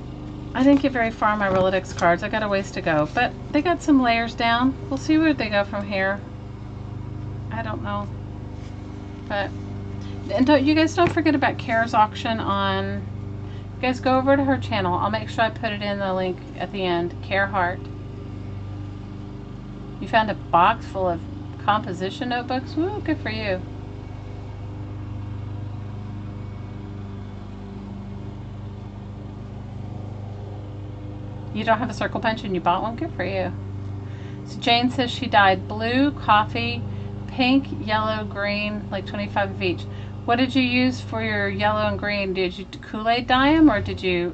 I didn't get very far on my Rolodex cards. I got a ways to go, but they got some layers down. We'll see where they go from here. I don't know. But, and you guys don't forget about Kara's auction on, you guys go over to her channel. I'll make sure I put it in the link at the end. Kara Hart. You found a box full of composition notebooks? Woo, good for you. You don't have a circle punch and you bought one? Good for you. So Jane says she dyed blue, coffee, pink, yellow, green, like 25 of each. What did you use for your yellow and green? Did you Kool-Aid dye them, or did you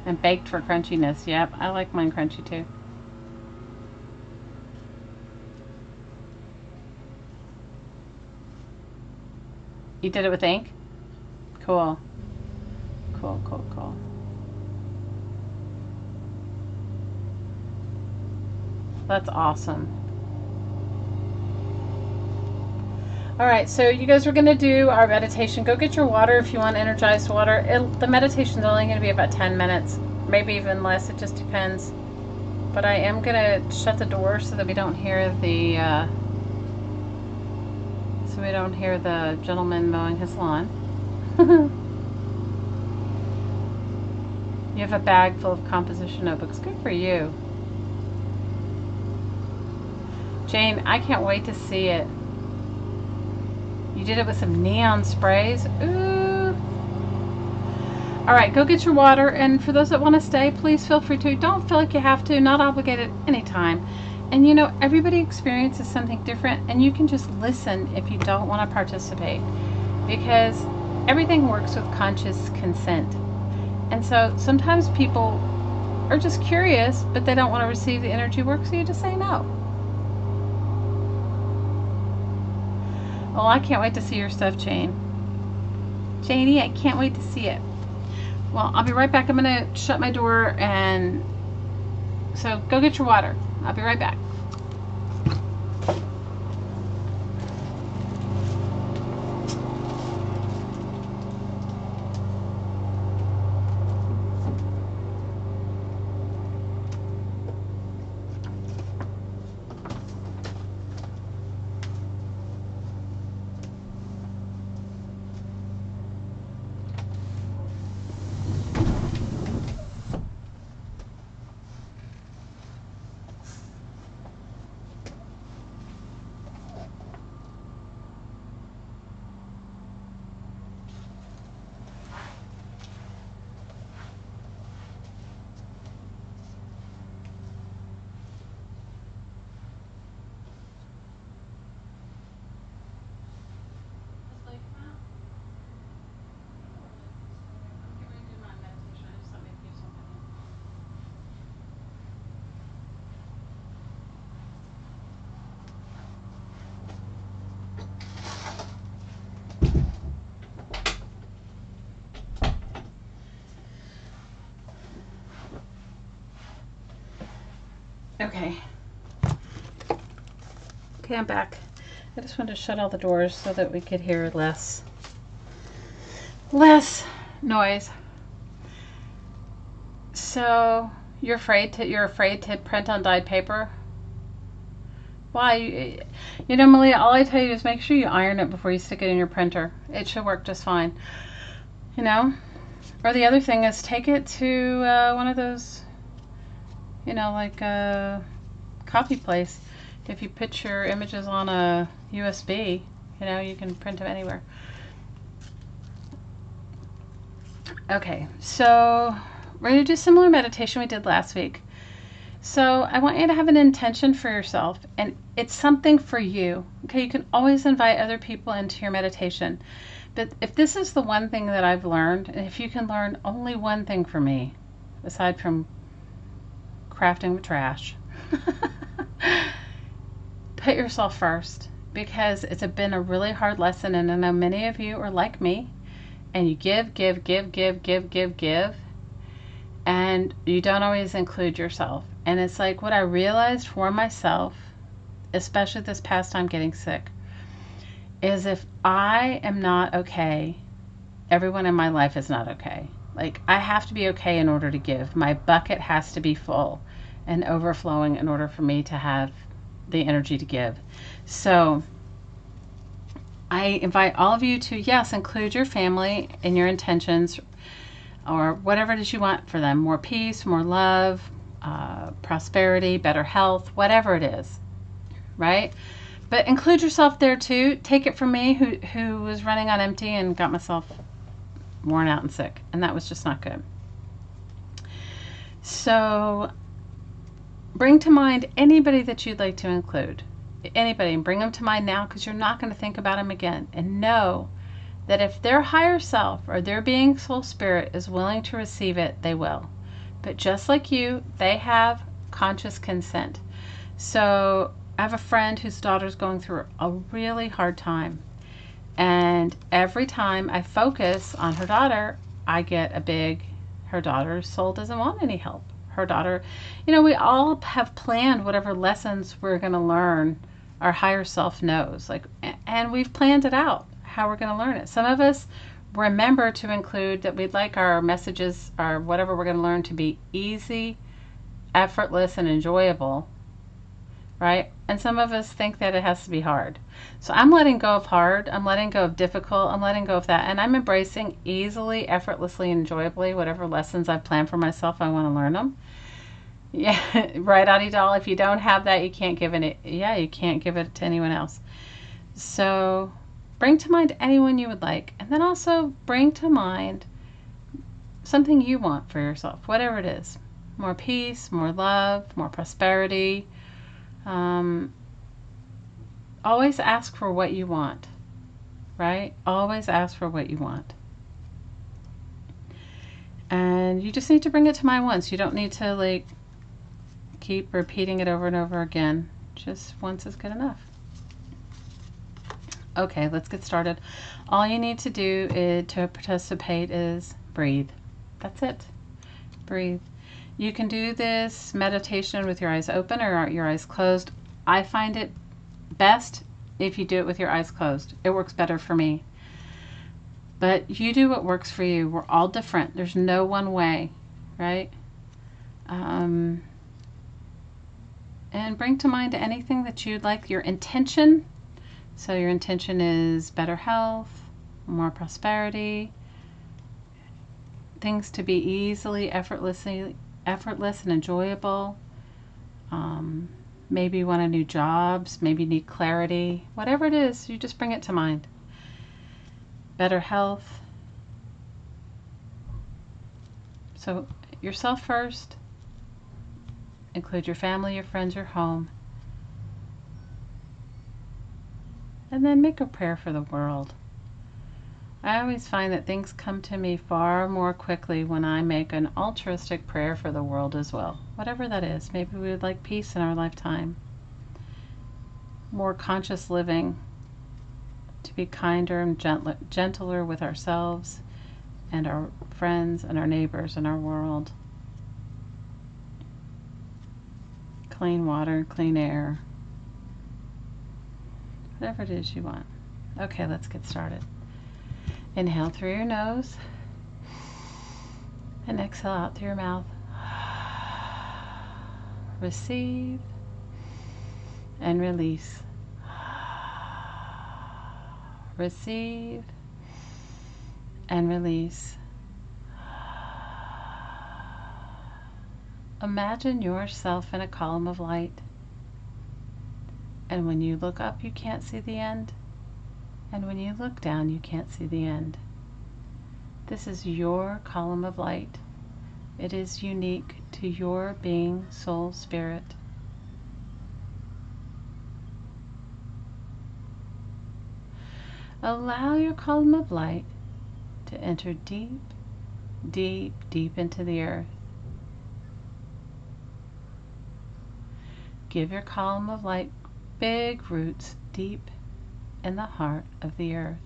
and baked for crunchiness? Yep, I like mine crunchy too. You did it with ink? Cool. Cool, cool, cool. That's awesome. All right, so you guys are going to do our meditation. Go get your water if you want energized water. The meditation's only going to be about 10 minutes, maybe even less. It just depends. But I am going to shut the door so that we don't hear the gentleman mowing his lawn. You have a bag full of composition notebooks. Good for you. Jane, I can't wait to see it. You did it with some neon sprays. Ooh. All right, go get your water. And for those that want to stay, please feel free to. Don't feel like you have to. Not obligated anytime. And you know, everybody experiences something different, and you can just listen if you don't want to participate, because everything works with conscious consent. And so sometimes people are just curious, but they don't want to receive the energy work, so you just say no. Oh, I can't wait to see your stuff, Jane. Janie, I can't wait to see it. Well, I'll be right back. I'm going to shut my door, and so go get your water. I'll be right back. Okay. Okay, I'm back. I just wanted to shut all the doors so that we could hear less noise. So you're afraid to print on dyed paper? Why? You know, Malia, all I tell you is make sure you iron it before you stick it in your printer. It should work just fine. You know? Or the other thing is take it to one of those, you know, like a copy place. If you put your images on a USB, you know, you can print them anywhere. Okay, so we're going to do similar meditation we did last week. So I want you to have an intention for yourself, and it's something for you. Okay, you can always invite other people into your meditation. But if this is the one thing that I've learned, and if you can learn only one thing from me, aside from crafting with trash, put yourself first, because it's been a really hard lesson, and I know many of you are like me, and you give, and you don't always include yourself. And it's like what I realized for myself, especially this past time getting sick, is if I am not okay, everyone in my life is not okay. Like, I have to be okay in order to give. My bucket has to be full and overflowing in order for me to have the energy to give. So I invite all of you to, yes, include your family in your intentions, or whatever it is you want for them. More peace, more love, prosperity, better health, whatever it is, right? But include yourself there too. Take it from me, who was running on empty and got myself worn out and sick, and that was just not good. So bring to mind anybody that you'd like to include. Anybody, and bring them to mind now, because you're not going to think about them again. And know that if their higher self or their being soul spirit is willing to receive it, they will. But just like you, they have conscious consent. So I have a friend whose daughter's going through a really hard time. And every time I focus on her daughter, I get a big, her daughter's soul doesn't want any help. Her daughter, you know, we all have planned whatever lessons we're going to learn. Our higher self knows, like, and we've planned it out how we're going to learn it. Some of us remember to include that we'd like our messages or whatever we're going to learn to be easy, effortless, and enjoyable, right? And some of us think that it has to be hard. So I'm letting go of hard, I'm letting go of difficult, I'm letting go of that, and I'm embracing easily, effortlessly, enjoyably whatever lessons I've planned for myself. I want to learn them. Yeah, right, Audie doll. If you don't have that, you can't give it. Yeah, you can't give it to anyone else. So bring to mind anyone you would like, and then also bring to mind something you want for yourself, whatever it is. More peace, more love, more prosperity. Always ask for what you want, right? Always ask for what you want. And you just need to bring it to mind once. You don't need to, like, keep repeating it over and over again. Just once is good enough. Okay, let's get started. All you need to do to participate is breathe. That's it. Breathe. You can do this meditation with your eyes open or your eyes closed. I find it best if you do it with your eyes closed. It works better for me. But you do what works for you. We're all different. There's no one way, right? And bring to mind anything that you'd like, your intention. So your intention is better health, more prosperity, things to be easily, effortless and enjoyable. Maybe you want a new jobs, maybe you need clarity. Whatever it is, you just bring it to mind. Better health. So yourself first. Include your family, your friends, your home. And then make a prayer for the world. I always find that things come to me far more quickly when I make an altruistic prayer for the world as well. Whatever that is. Maybe we would like peace in our lifetime. More conscious living. To be kinder and gentler with ourselves and our friends and our neighbors and our world. Clean water, clean air. Whatever it is you want. Okay, let's get started. Inhale through your nose and exhale out through your mouth. Receive and release. Receive and release. Imagine yourself in a column of light. And when you look up, you can't see the end. And when you look down, you can't see the end. This is your column of light. It is unique to your being, soul, spirit. Allow your column of light to enter deep, deep, deep into the earth. Give your column of light big roots deep in the heart of the earth.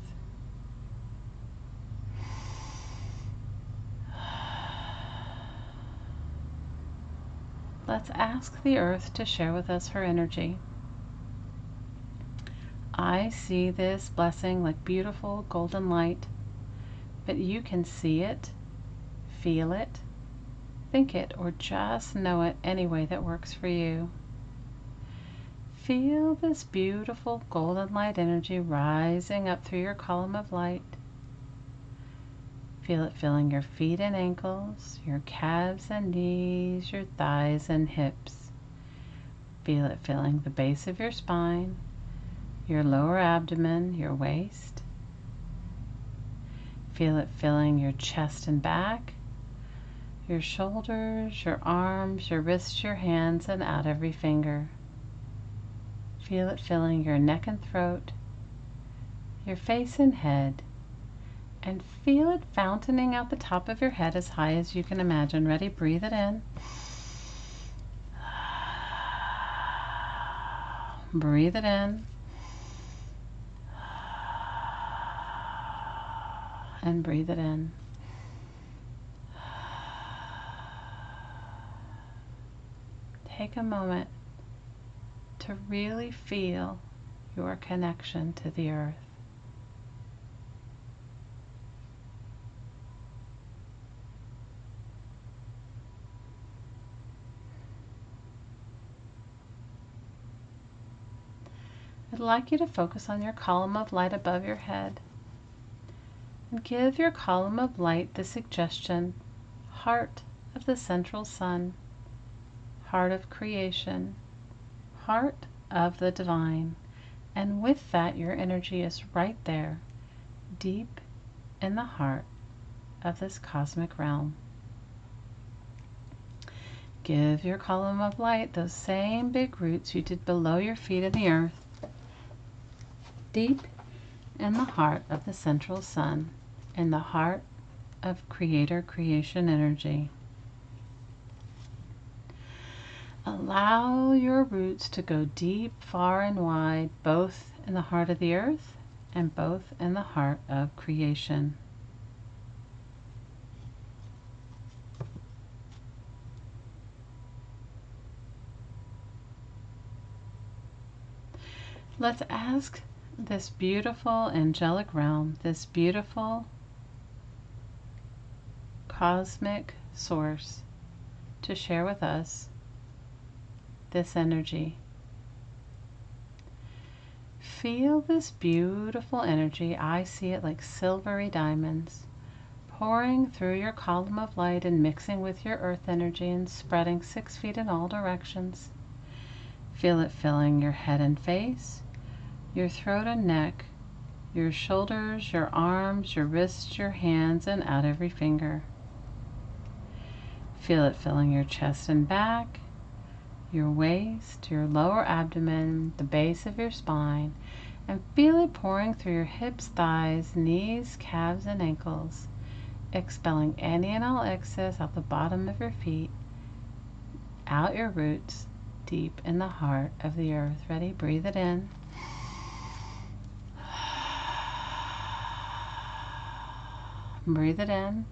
Let's ask the earth to share with us her energy. I see this blessing like beautiful golden light, but you can see it, feel it, think it, or just know it any way that works for you. Feel this beautiful golden light energy rising up through your column of light. Feel it filling your feet and ankles, your calves and knees, your thighs and hips. Feel it filling the base of your spine, your lower abdomen, your waist. Feel it filling your chest and back, your shoulders, your arms, your wrists, your hands, and out every finger. Feel it filling your neck and throat, your face and head, and feel it fountaining out the top of your head as high as you can imagine. Ready? Breathe it in. Breathe it in. And breathe it in. Take a moment to really feel your connection to the earth. I'd like you to focus on your column of light above your head and give your column of light the suggestion, heart of the central sun, heart of creation, heart of the divine. And with that, your energy is right there, deep in the heart of this cosmic realm. Give your column of light those same big roots you did below your feet in the earth, deep in the heart of the central sun, in the heart of creator creation energy. Allow your roots to go deep, far, and wide, both in the heart of the earth and both in the heart of creation. Let's ask this beautiful angelic realm, this beautiful cosmic source, to share with us this energy. Feel this beautiful energy. I see it like silvery diamonds pouring through your column of light and mixing with your earth energy and spreading 6 feet in all directions. Feel it filling your head and face, your throat and neck, your shoulders, your arms, your wrists, your hands, and out every finger. Feel it filling your chest and back, your waist, your lower abdomen, the base of your spine, and feel it pouring through your hips, thighs, knees, calves, and ankles, expelling any and all excess out the bottom of your feet, out your roots, deep in the heart of the earth. Ready? Breathe it in. Breathe it in.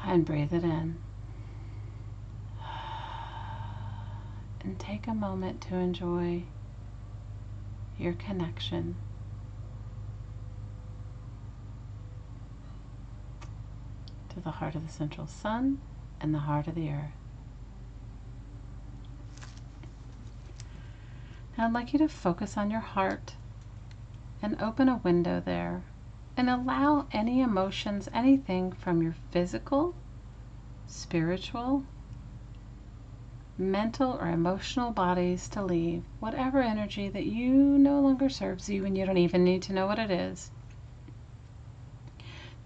And breathe it in. And take a moment to enjoy your connection to the heart of the central sun and the heart of the earth. I'd like you to focus on your heart and open a window there and allow any emotions, anything from your physical, spiritual, mental, or emotional bodies to leave. Whatever energy that you no longer serves you and you don't even need to know what it is.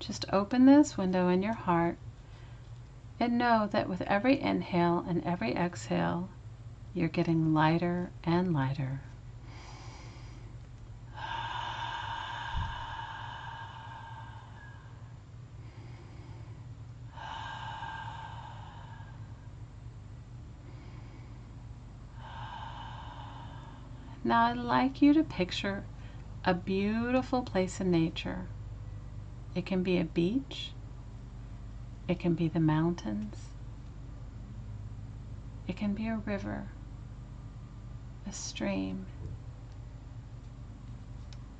Just open this window in your heart and know that with every inhale and every exhale, you're getting lighter and lighter. Now I'd like you to picture a beautiful place in nature. It can be a beach, it can be the mountains, it can be a river, a stream.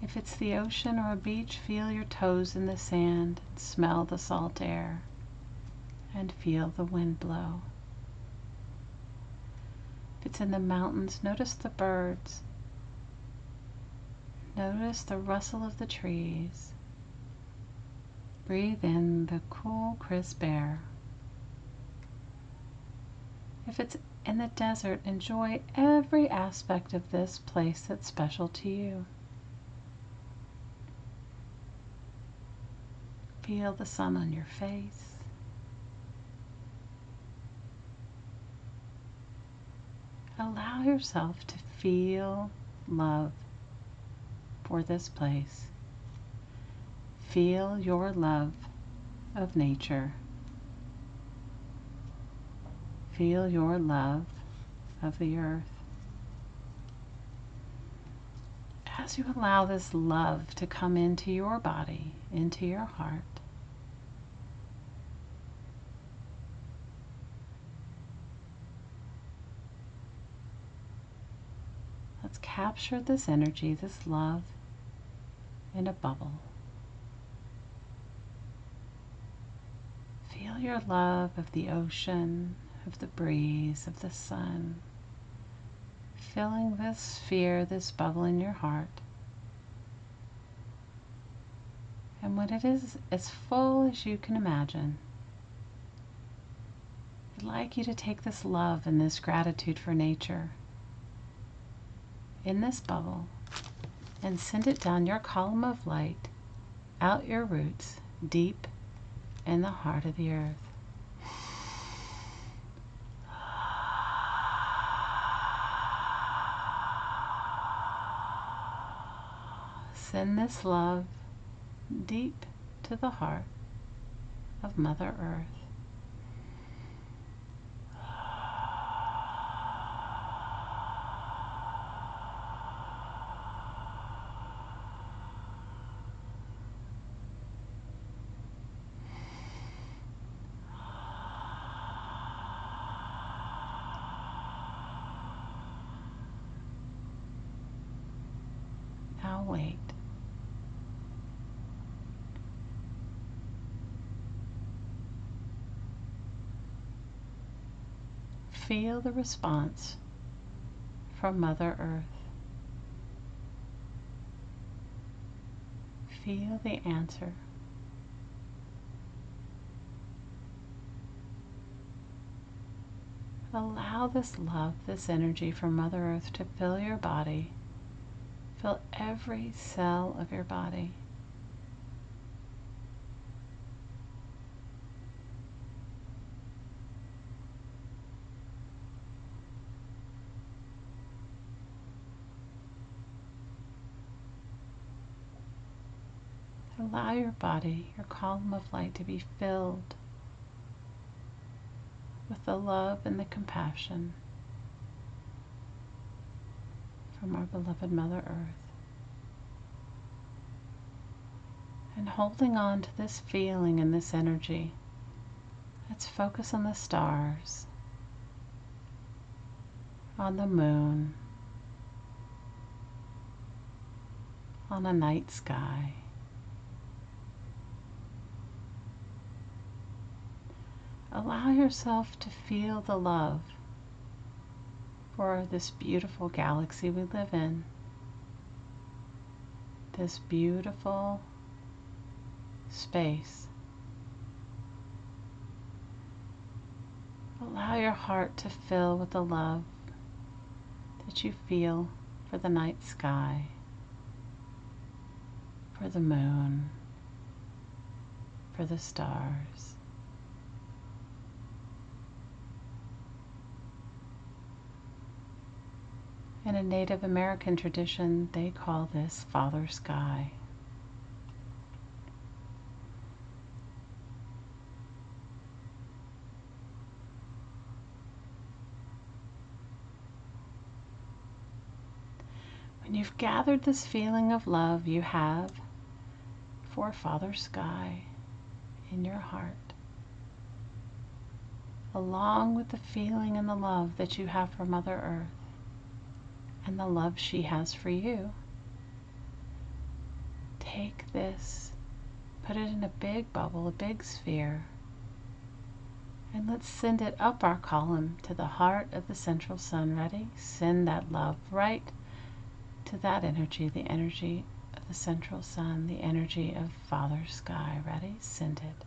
If it's the ocean or a beach, feel your toes in the sand and smell the salt air and feel the wind blow. If it's in the mountains, notice the birds. Notice the rustle of the trees. Breathe in the cool, crisp air. If it's in the desert, enjoy every aspect of this place that's special to you. Feel the sun on your face. Allow yourself to feel love for this place. Feel your love of nature. Feel your love of the earth. As you allow this love to come into your body, into your heart, let's capture this energy, this love, in a bubble. Feel your love of the ocean, of the breeze, of the sun, filling this sphere, this bubble in your heart. And when it is as full as you can imagine, I'd like you to take this love and this gratitude for nature in this bubble and send it down your column of light, out your roots, deep in the heart of the earth. Send this love deep to the heart of Mother Earth. Now wait. Feel the response from Mother Earth. Feel the answer. Allow this love, this energy from Mother Earth to fill your body. Fill every cell of your body. Allow your body, your column of light, to be filled with the love and the compassion from our beloved Mother Earth. And holding on to this feeling and this energy, let's focus on the stars, on the moon, on a night sky. Allow yourself to feel the love for this beautiful galaxy we live in, this beautiful space. Allow your heart to fill with the love that you feel for the night sky, for the moon, for the stars. In a Native American tradition, they call this Father Sky. When you've gathered this feeling of love you have for Father Sky in your heart, along with the feeling and the love that you have for Mother Earth and the love she has for you, take this, put it in a big bubble, a big sphere, and let's send it up our column to the heart of the central sun. Ready? Send that love right to that energy, the energy of the central sun, the energy of Father Sky. Ready? Send it.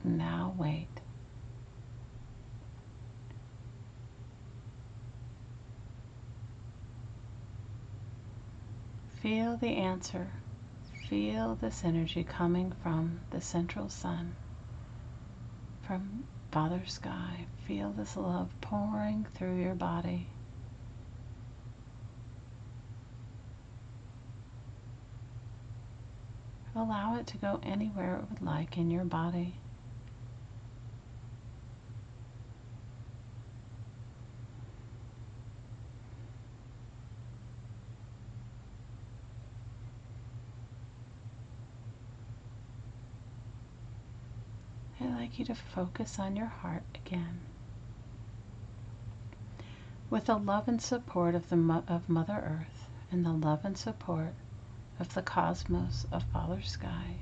Now wait. Feel the answer. Feel this energy coming from the central sun, from Father Sky. Feel this love pouring through your body. Allow it to go anywhere it would like in your body. I'd like you to focus on your heart again. With the love and support of Mother Earth and the love and support of the cosmos of Father Sky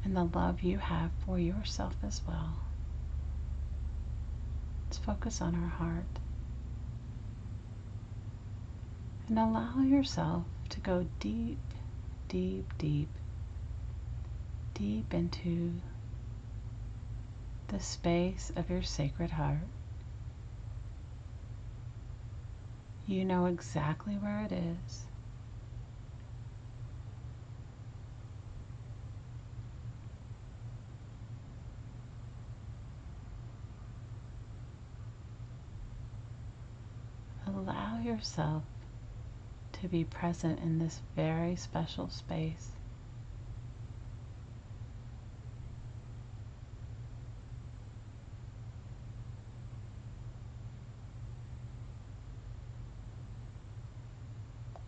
and the love you have for yourself as well. Let's focus on our heart and allow yourself to go deep, deep, deep, deep into the space of your sacred heart. You know exactly where it is. Allow yourself to be present in this very special space.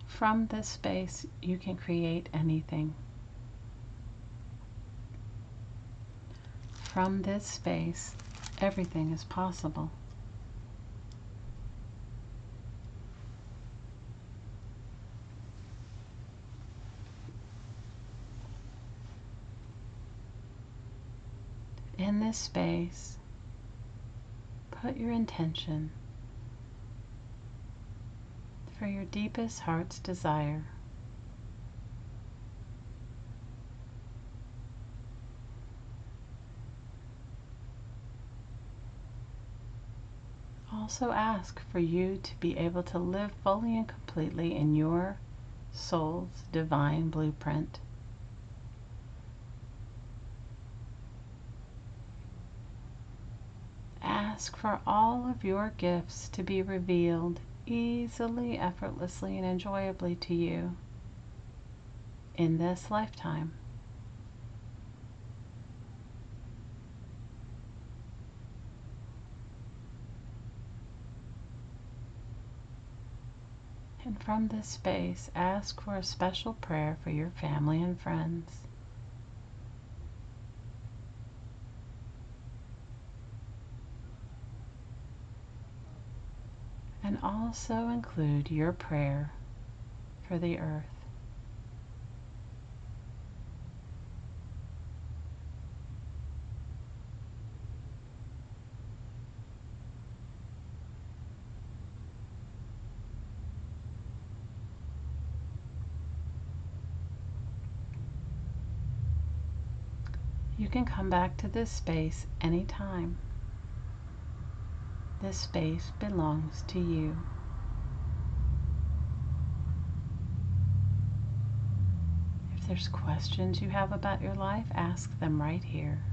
From this space, you can create anything. From this space, everything is possible. In this space, put your intention for your deepest heart's desire. Also ask for you to be able to live fully and completely in your soul's divine blueprint. Ask for all of your gifts to be revealed easily, effortlessly, and enjoyably to you in this lifetime. And from this space, ask for a special prayer for your family and friends. And also include your prayer for the earth. You can come back to this space anytime. This space belongs to you. If there's questions you have about your life, ask them right here.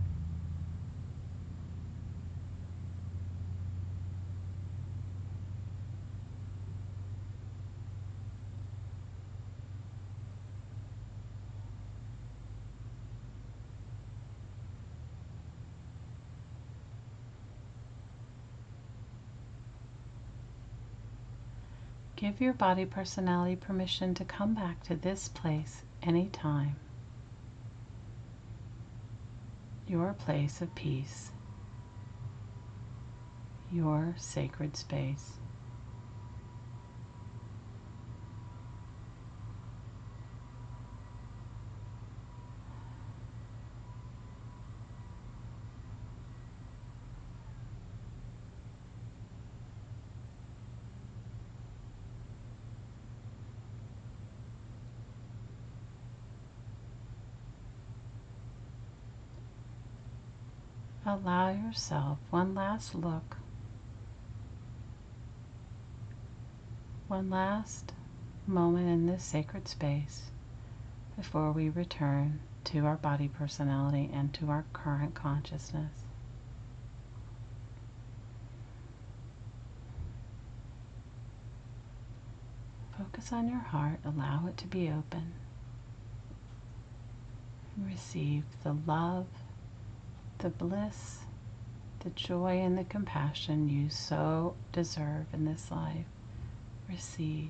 Give your body personality permission to come back to this place anytime. Your place of peace. Your sacred space. Allow yourself one last look, one last moment in this sacred space before we return to our body personality and to our current consciousness. Focus on your heart, allow it to be open, and receive the love, the bliss, the joy, and the compassion you so deserve in this life. Receive.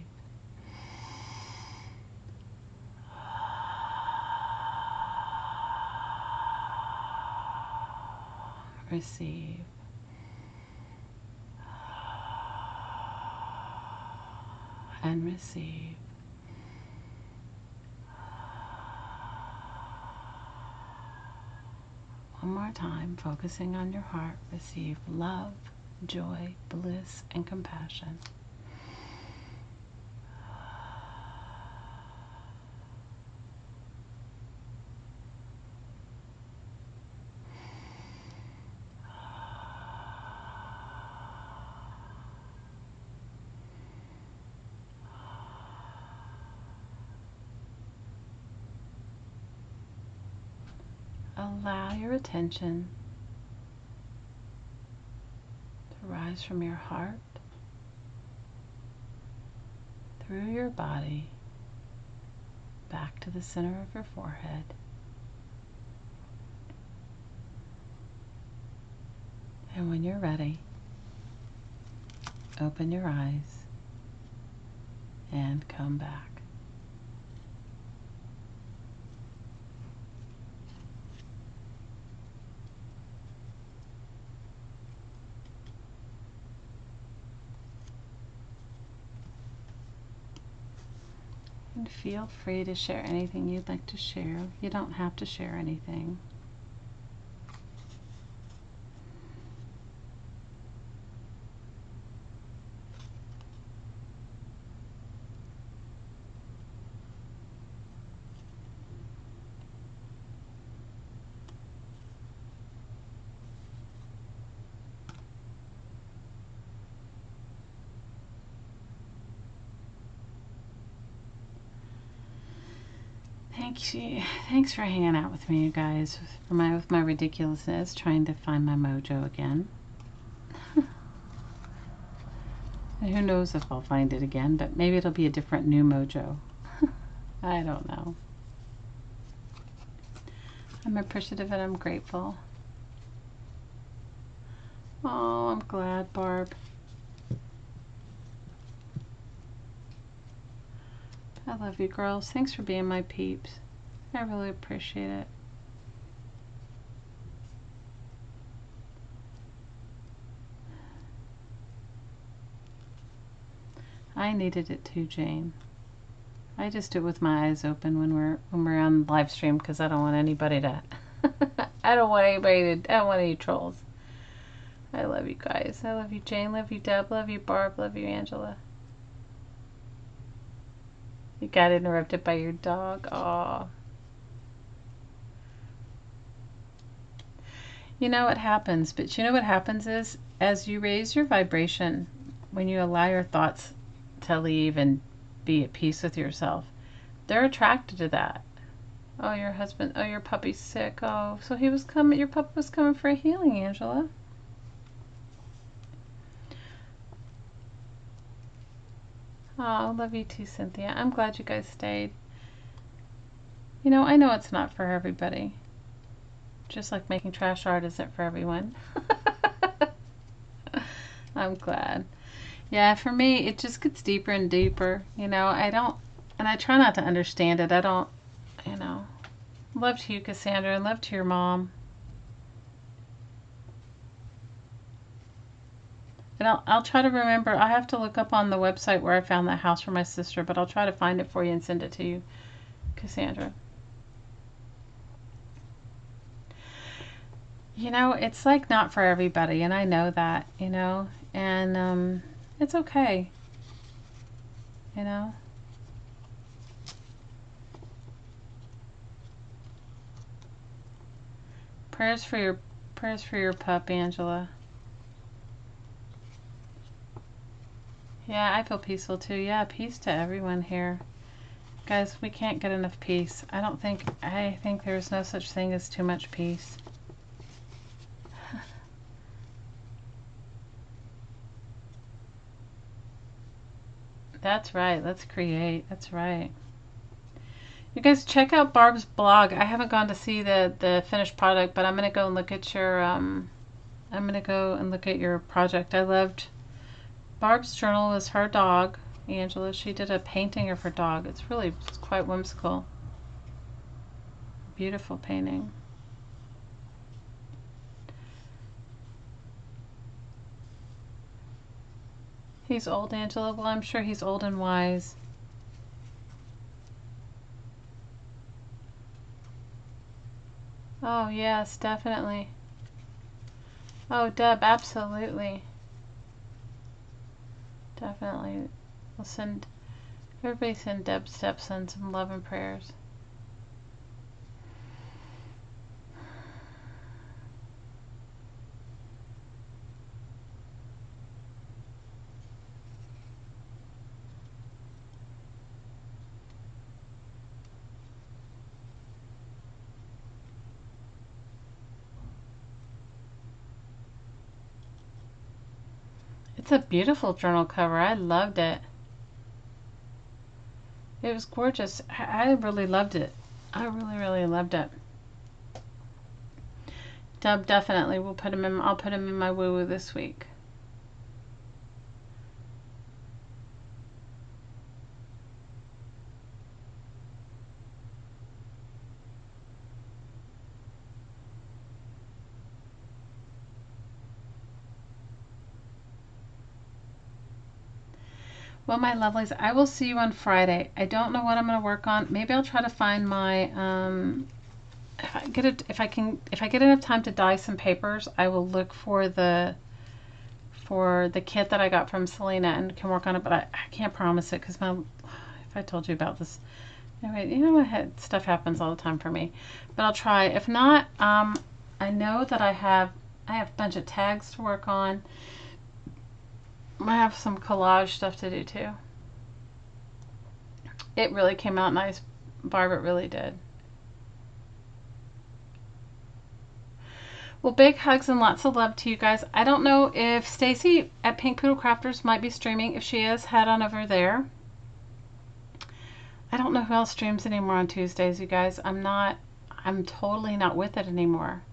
Receive. And receive. One more time, focusing on your heart, receive love, joy, bliss, and compassion. Allow your attention to rise from your heart, through your body, back to the center of your forehead. And when you're ready, open your eyes and come back. And feel free to share anything you'd like to share. You don't have to share anything. Thanks for hanging out with me, you guys, with my ridiculousness, trying to find my mojo again. And who knows if I'll find it again, but maybe it'll be a different new mojo. I don't know. I'm appreciative and I'm grateful. Oh, I'm glad, Barb. I love you girls. Thanks for being my peeps. I really appreciate it. I needed it too, Jane. I just do it with my eyes open when we're on live stream because I don't want anybody to I don't want any trolls. I love you guys. I love you, Jane. Love you, Deb. Love you, Barb. Love you, Angela. You got interrupted by your dog. Aw. You know what happens, but you know what happens is as you raise your vibration, when you allow your thoughts to leave and be at peace with yourself, they're attracted to that. Oh, your husband, oh, your puppy's sick. Oh, so he was coming, your puppy was coming for a healing, Angela. Oh, love you too, Cynthia. I'm glad you guys stayed. You know, I know it's not for everybody. Just like making trash art isn't for everyone. I'm glad. Yeah, for me, it just gets deeper and deeper. You know, and I try not to understand it. I don't, you know. Love to you, Cassandra, and love to your mom. And I'll try to remember. I have to look up on the website where I found that house for my sister, but I'll try to find it for you and send it to you, Cassandra. You know, it's like not for everybody, and I know that, you know, and it's okay, you know. Prayers for your pup, Angela. Yeah, I feel peaceful too. Yeah, peace to everyone here. Guys, we can't get enough peace. I think there's no such thing as too much peace. That's right. Let's create. That's right. You guys check out Barb's blog. I haven't gone to see the finished product, but I'm gonna go and look at your project. I loved Barb's journal is her dog, Angela. She did a painting of her dog. It's quite whimsical. Beautiful painting. He's old, Angela. Well, I'm sure he's old and wise. Oh, yes, definitely. Oh, Deb, absolutely. Definitely. Everybody send Deb's stepson some love and prayers. It's a beautiful journal cover. I loved it. It was gorgeous. I really loved it. I really, really loved it. Dub definitely will put him in. I'll put him in my woo-woo this week. Well, my lovelies, I will see you on Friday. I don't know what I'm going to work on. Maybe I'll try to find my if I get enough time to dye some papers, I will look for the kit that I got from Selena and can work on it, but I can't promise it because if I told you about this, anyway, you know, stuff happens all the time for me. But I'll try. If not, I know that I have a bunch of tags to work on. I have some collage stuff to do too. It really came out nice, Barb. It really did. Well, big hugs and lots of love to you guys. I don't know if Stacy at Pink Poodle Crafters might be streaming. If she is, head on over there. I don't know who else streams anymore on Tuesdays, you guys. I'm totally not with it anymore.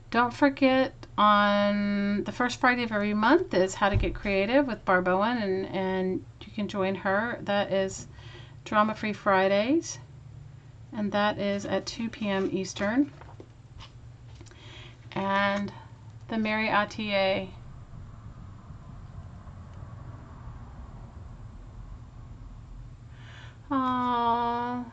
Don't forget, on the first Friday of every month is How to Get Creative with Barb Owen, and you can join her. That is Drama Free Fridays, and that is at 2 p.m. Eastern. And the Mary Attier Aww.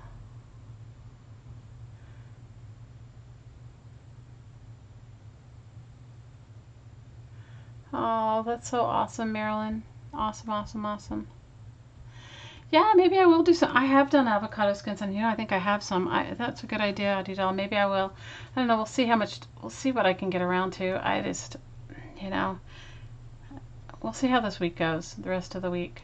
Oh, that's so awesome, Marilyn. Awesome, awesome, awesome. Yeah, maybe I will do some. I have done avocado skins, and I think I have some. That's a good idea, Adidal. Maybe I will. I don't know. We'll see how much. We'll see what I can get around to. I just, we'll see how this week goes. The rest of the week.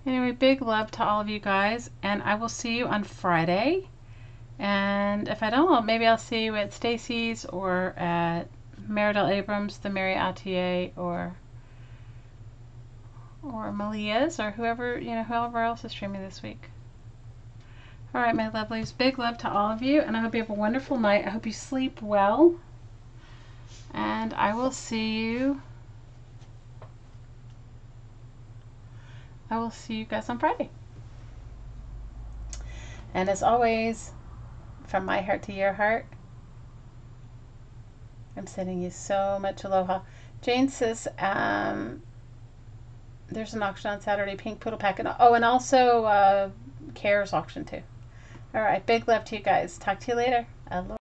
Anyway, big love to all of you guys, and I will see you on Friday. And if I don't, maybe I'll see you at Stacy's or at Meridel Abrams, the Mary Attier, or Malia's, or whoever else is streaming this week. All right, my lovelies, big love to all of you, and I hope you have a wonderful night. I hope you sleep well, and I will see you. I will see you guys on Friday. And as always, from my heart to your heart, I'm sending you so much aloha. Jane says, there's an auction on Saturday, Pink Poodle Pack. And also CARES auction too. All right, big love to you guys. Talk to you later. Aloha.